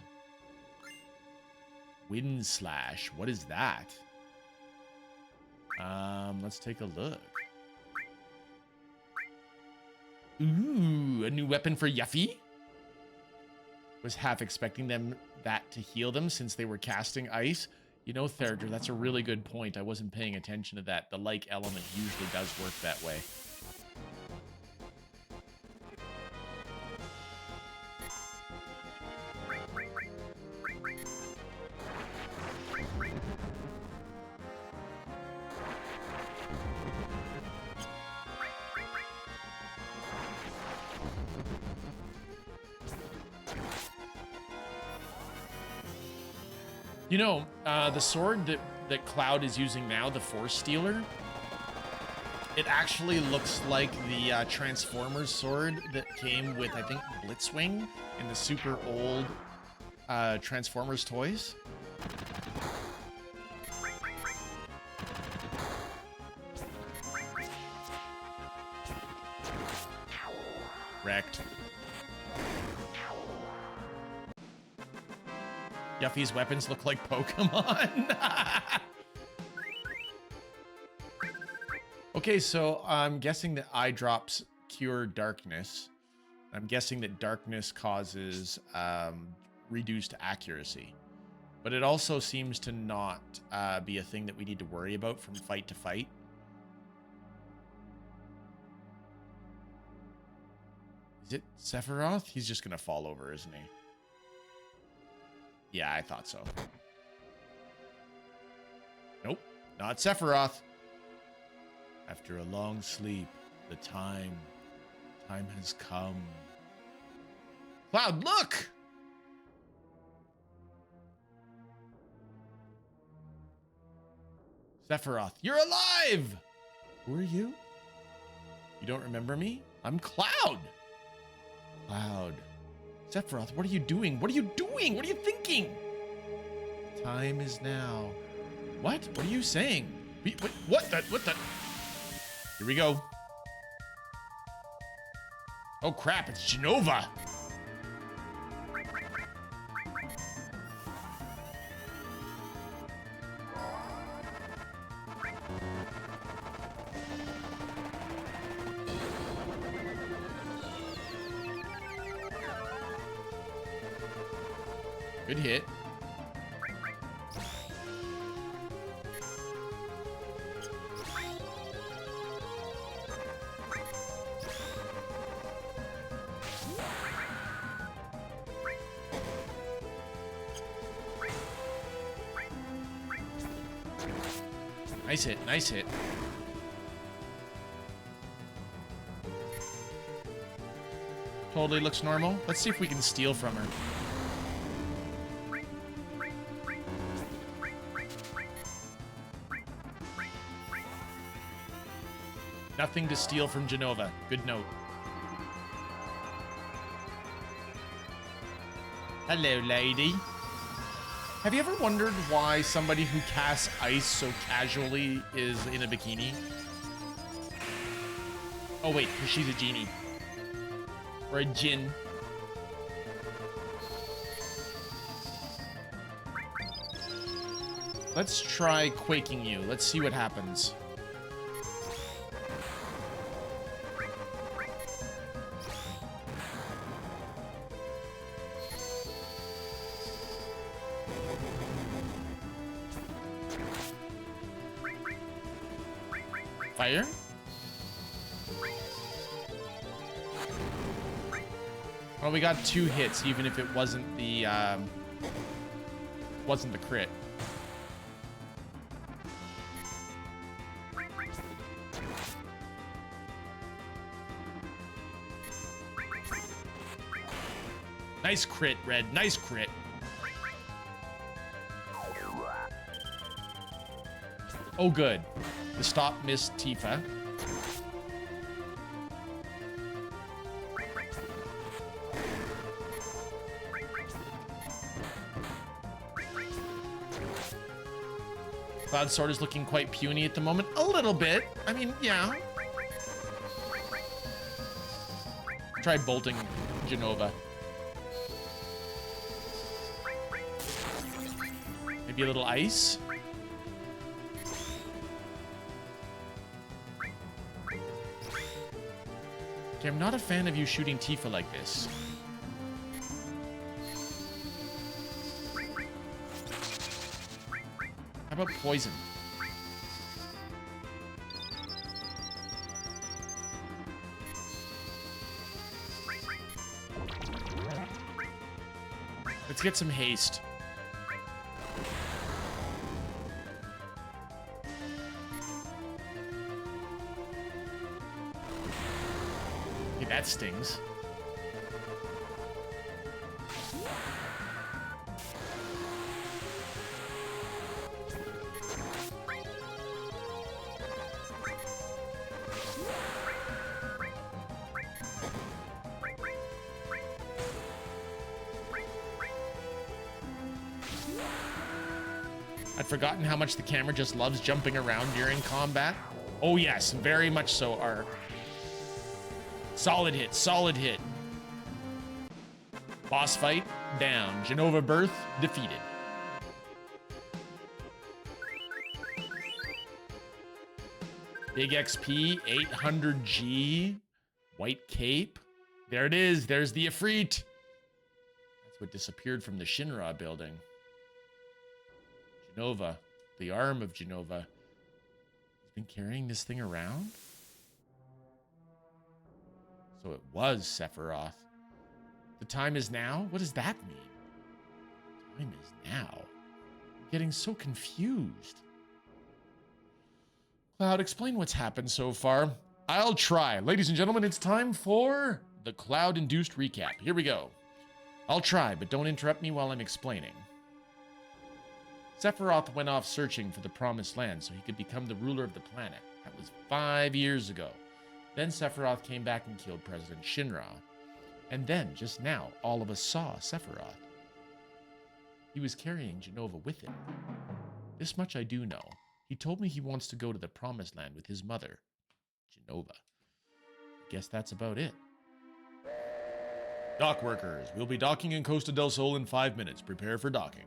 Wind slash. What is that? Let's take a look. Ooh, a new weapon for Yuffie. Was half expecting that to heal them since they were casting ice. You know, Theriger, that's a really good point. I wasn't paying attention to that. The like element usually does work that way. You know, the sword that Cloud is using now, the Force Stealer, it actually looks like the Transformers sword that came with, I think, Blitzwing in the super old Transformers toys. Wrecked. Yuffie's weapons look like Pokemon. Okay, so I'm guessing that eye drops cure darkness. I'm guessing that darkness causes reduced accuracy. But it also seems to not be a thing that we need to worry about from fight to fight. Is it Sephiroth? He's just going to fall over, isn't he? Yeah, I thought so. Nope, not Sephiroth. After a long sleep, the time has come. Cloud, look! Sephiroth, you're alive! Who are you? You don't remember me? I'm Cloud. Cloud. Sephiroth, what are you doing? What are you doing? What are you thinking? Time is now. What? What are you saying? What the? Here we go. Oh crap, it's Jenova. Good hit. Nice hit, nice hit. Totally looks normal. Let's see if we can steal from her. Nothing to steal from Jenova. Good note. Hello, lady. Have you ever wondered why somebody who casts ice so casually is in a bikini? Oh wait, because she's a genie. Or a djinn. Let's try quaking you. Let's see what happens. Fire? Well, we got 2 hits, even if it wasn't the crit. Nice crit, Red. Nice crit. Oh, good. The stop missed Tifa. Cloud Sword is looking quite puny at the moment. A little bit. I mean, yeah. Try bolting Jenova. Maybe a little ice. Okay, I'm not a fan of you shooting Tifa like this. How about poison? Let's get some haste. Okay, that stings. I'd forgotten how much the camera just loves jumping around during combat. Oh yes, very much so, Ark. Solid hit, solid hit. Boss fight, down. Genova Birth, defeated. Big XP, 800G. White cape. There it is, there's the Ifrit. That's what disappeared from the Shinra building. Genova, the arm of Genova. He's been carrying this thing around? So it was Sephiroth. The time is now? What does that mean? Time is now. I'm getting so confused. Cloud, explain what's happened so far. I'll try. Ladies and gentlemen, it's time for the Cloud-induced recap. Here we go. I'll try, but don't interrupt me while I'm explaining. Sephiroth went off searching for the Promised Land so he could become the ruler of the planet. That was 5 years ago. Then Sephiroth came back and killed President Shinra. And then, just now, all of us saw Sephiroth. He was carrying Genova with him. This much I do know. He told me he wants to go to the Promised Land with his mother, Genova. Guess that's about it. Dock workers, we'll be docking in Costa del Sol in 5 minutes. Prepare for docking.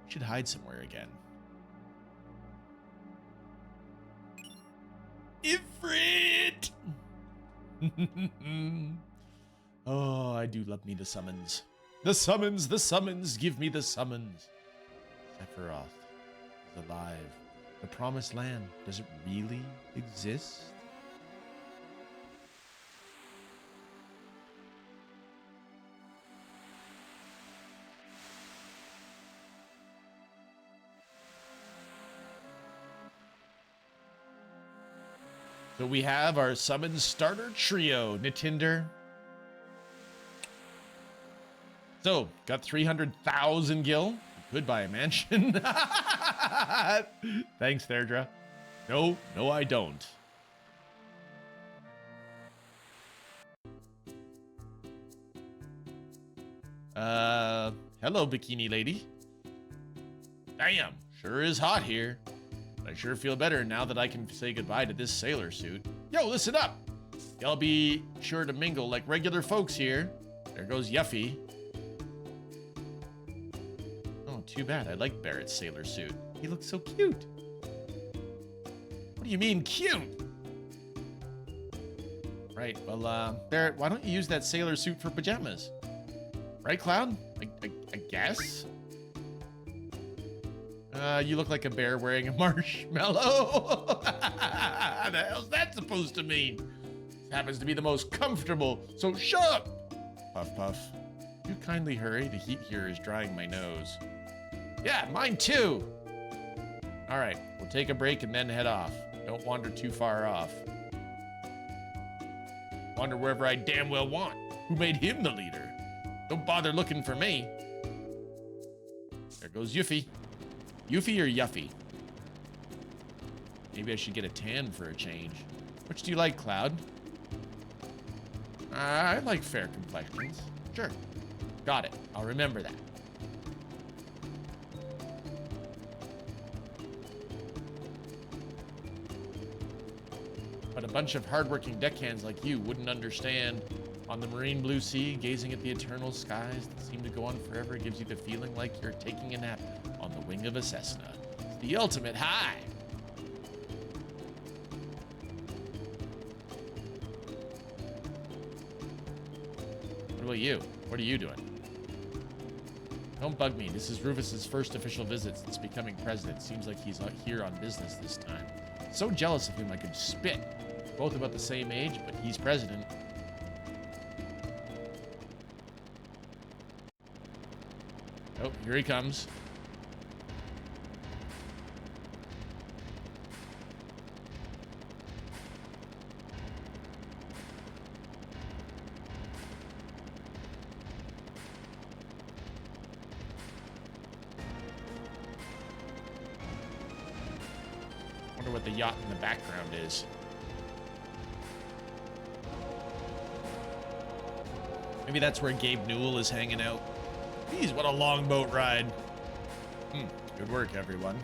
Should hide somewhere again. Ifrit! Oh, I do love me the summons. The summons, the summons, give me the summons. Sephiroth is alive. The Promised Land, does it really exist? So we have our summon starter trio, Nitinder. So, got 300,000 gil. Could buy a mansion. Thanks, Therdra. No, I don't. Hello, bikini lady. Damn, sure is hot here. I sure feel better now that I can say goodbye to this sailor suit. Yo, listen up! Y'all be sure to mingle like regular folks here. There goes Yuffie. Oh, too bad. I like Barrett's sailor suit. He looks so cute. What do you mean, cute? Right, well, Barrett, why don't you use that sailor suit for pajamas? Right, Cloud? I guess? You look like a bear wearing a marshmallow. What the hell's that supposed to mean? This happens to be the most comfortable, so shut up! Puff, puff. You kindly hurry, the heat here is drying my nose. Yeah, mine too! Alright, we'll take a break and then head off. Don't wander too far off. Wander wherever I damn well want. Who made him the leader? Don't bother looking for me. There goes Yuffie. Yuffie or Yuffie? Maybe I should get a tan for a change. Which do you like, Cloud? I like fair complexions. Sure. Got it. I'll remember that. But a bunch of hardworking deckhands like you wouldn't understand. On the marine blue sea, gazing at the eternal skies that seem to go on forever gives you the feeling like you're taking a nap on the wing of a Cessna. It's the ultimate high. What about you? What are you doing? Don't bug me. This is Rufus's first official visit since becoming president. Seems like he's here on business this time. So jealous of him I could spit. Both about the same age, but he's president. Oh, here he comes. Wonder what the yacht in the background is. Maybe that's where Gabe Newell is hanging out. Geez, what a long boat ride. Good work, everyone.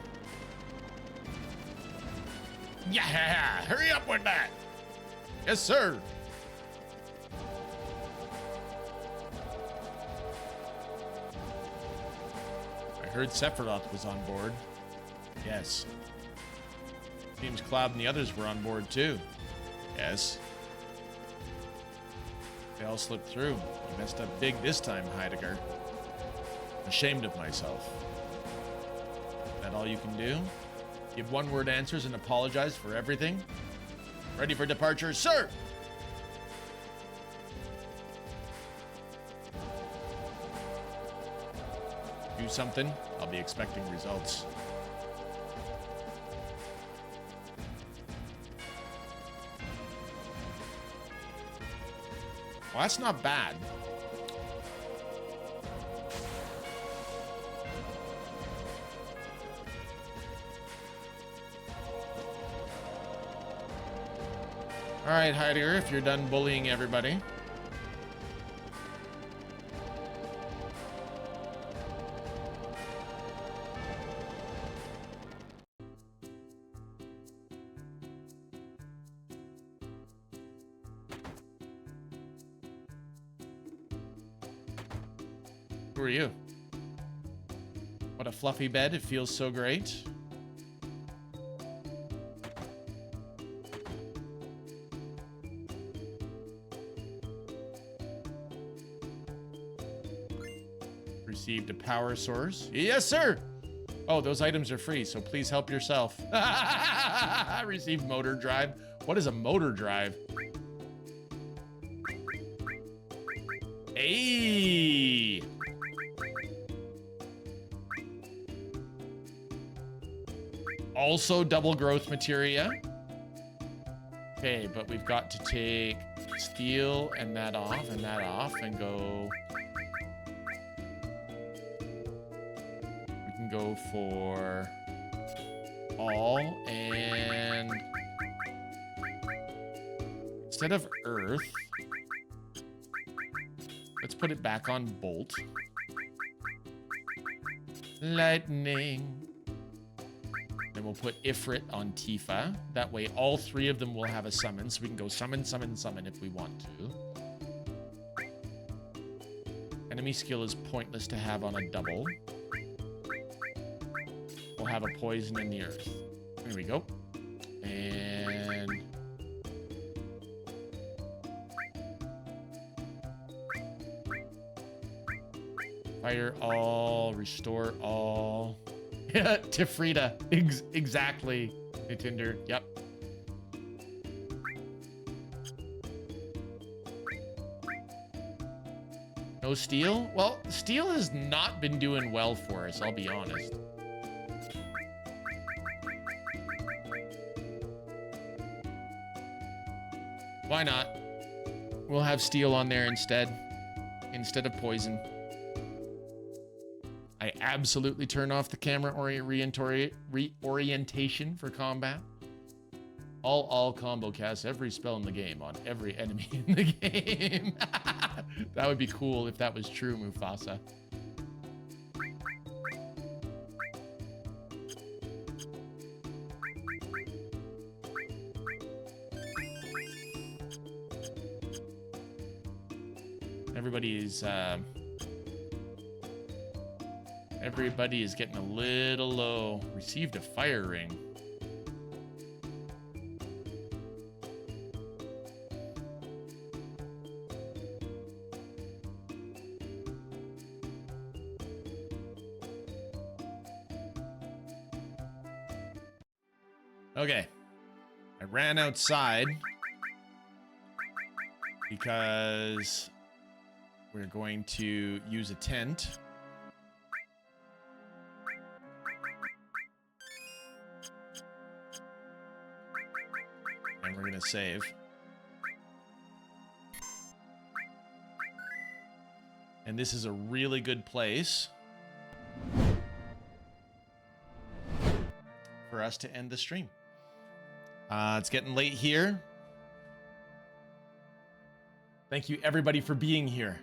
Yeah, hurry up with that. Yes, sir. I heard Sephiroth was on board. Yes. Seems Cloud and the others were on board too. Yes. They all slipped through. You messed up big this time, Heidegger. Ashamed of myself. Is that all you can do? Give one-word answers and apologize for everything? Ready for departure, sir! Do something. I'll be expecting results. Well, that's not bad. All right, Heidegger, if you're done bullying everybody. Who are you? What a fluffy bed. It feels so great. Received a power source. Yes, sir. Oh, those items are free, so please help yourself. Received motor drive. What is a motor drive? Hey. Also double growth materia. Okay, but we've got to take steel and that off and go. We can go for all, and instead of earth, let's put it back on bolt. Lightning. Then we'll put Ifrit on Tifa. That way all three of them will have a summon, so we can go summon, summon, summon if we want to. Enemy skill is pointless to have on a double. We'll have a poison in the earth. There we go. And fire all, restore all. Tifrita. Exactly. Nintendo. Yep. No steel? Well, steel has not been doing well for us, I'll be honest. Why not? We'll have steel on there instead of poison. I absolutely turn off the camera reorientation for combat. All combo cast every spell in the game on every enemy in the game. That would be cool if that was true, Mufasa. Everybody is getting a little low. Received a fire ring. Okay. I ran outside because we're going to use a tent. And we're going to save. And this is a really good place for us to end the stream. It's getting late here. Thank you everybody for being here.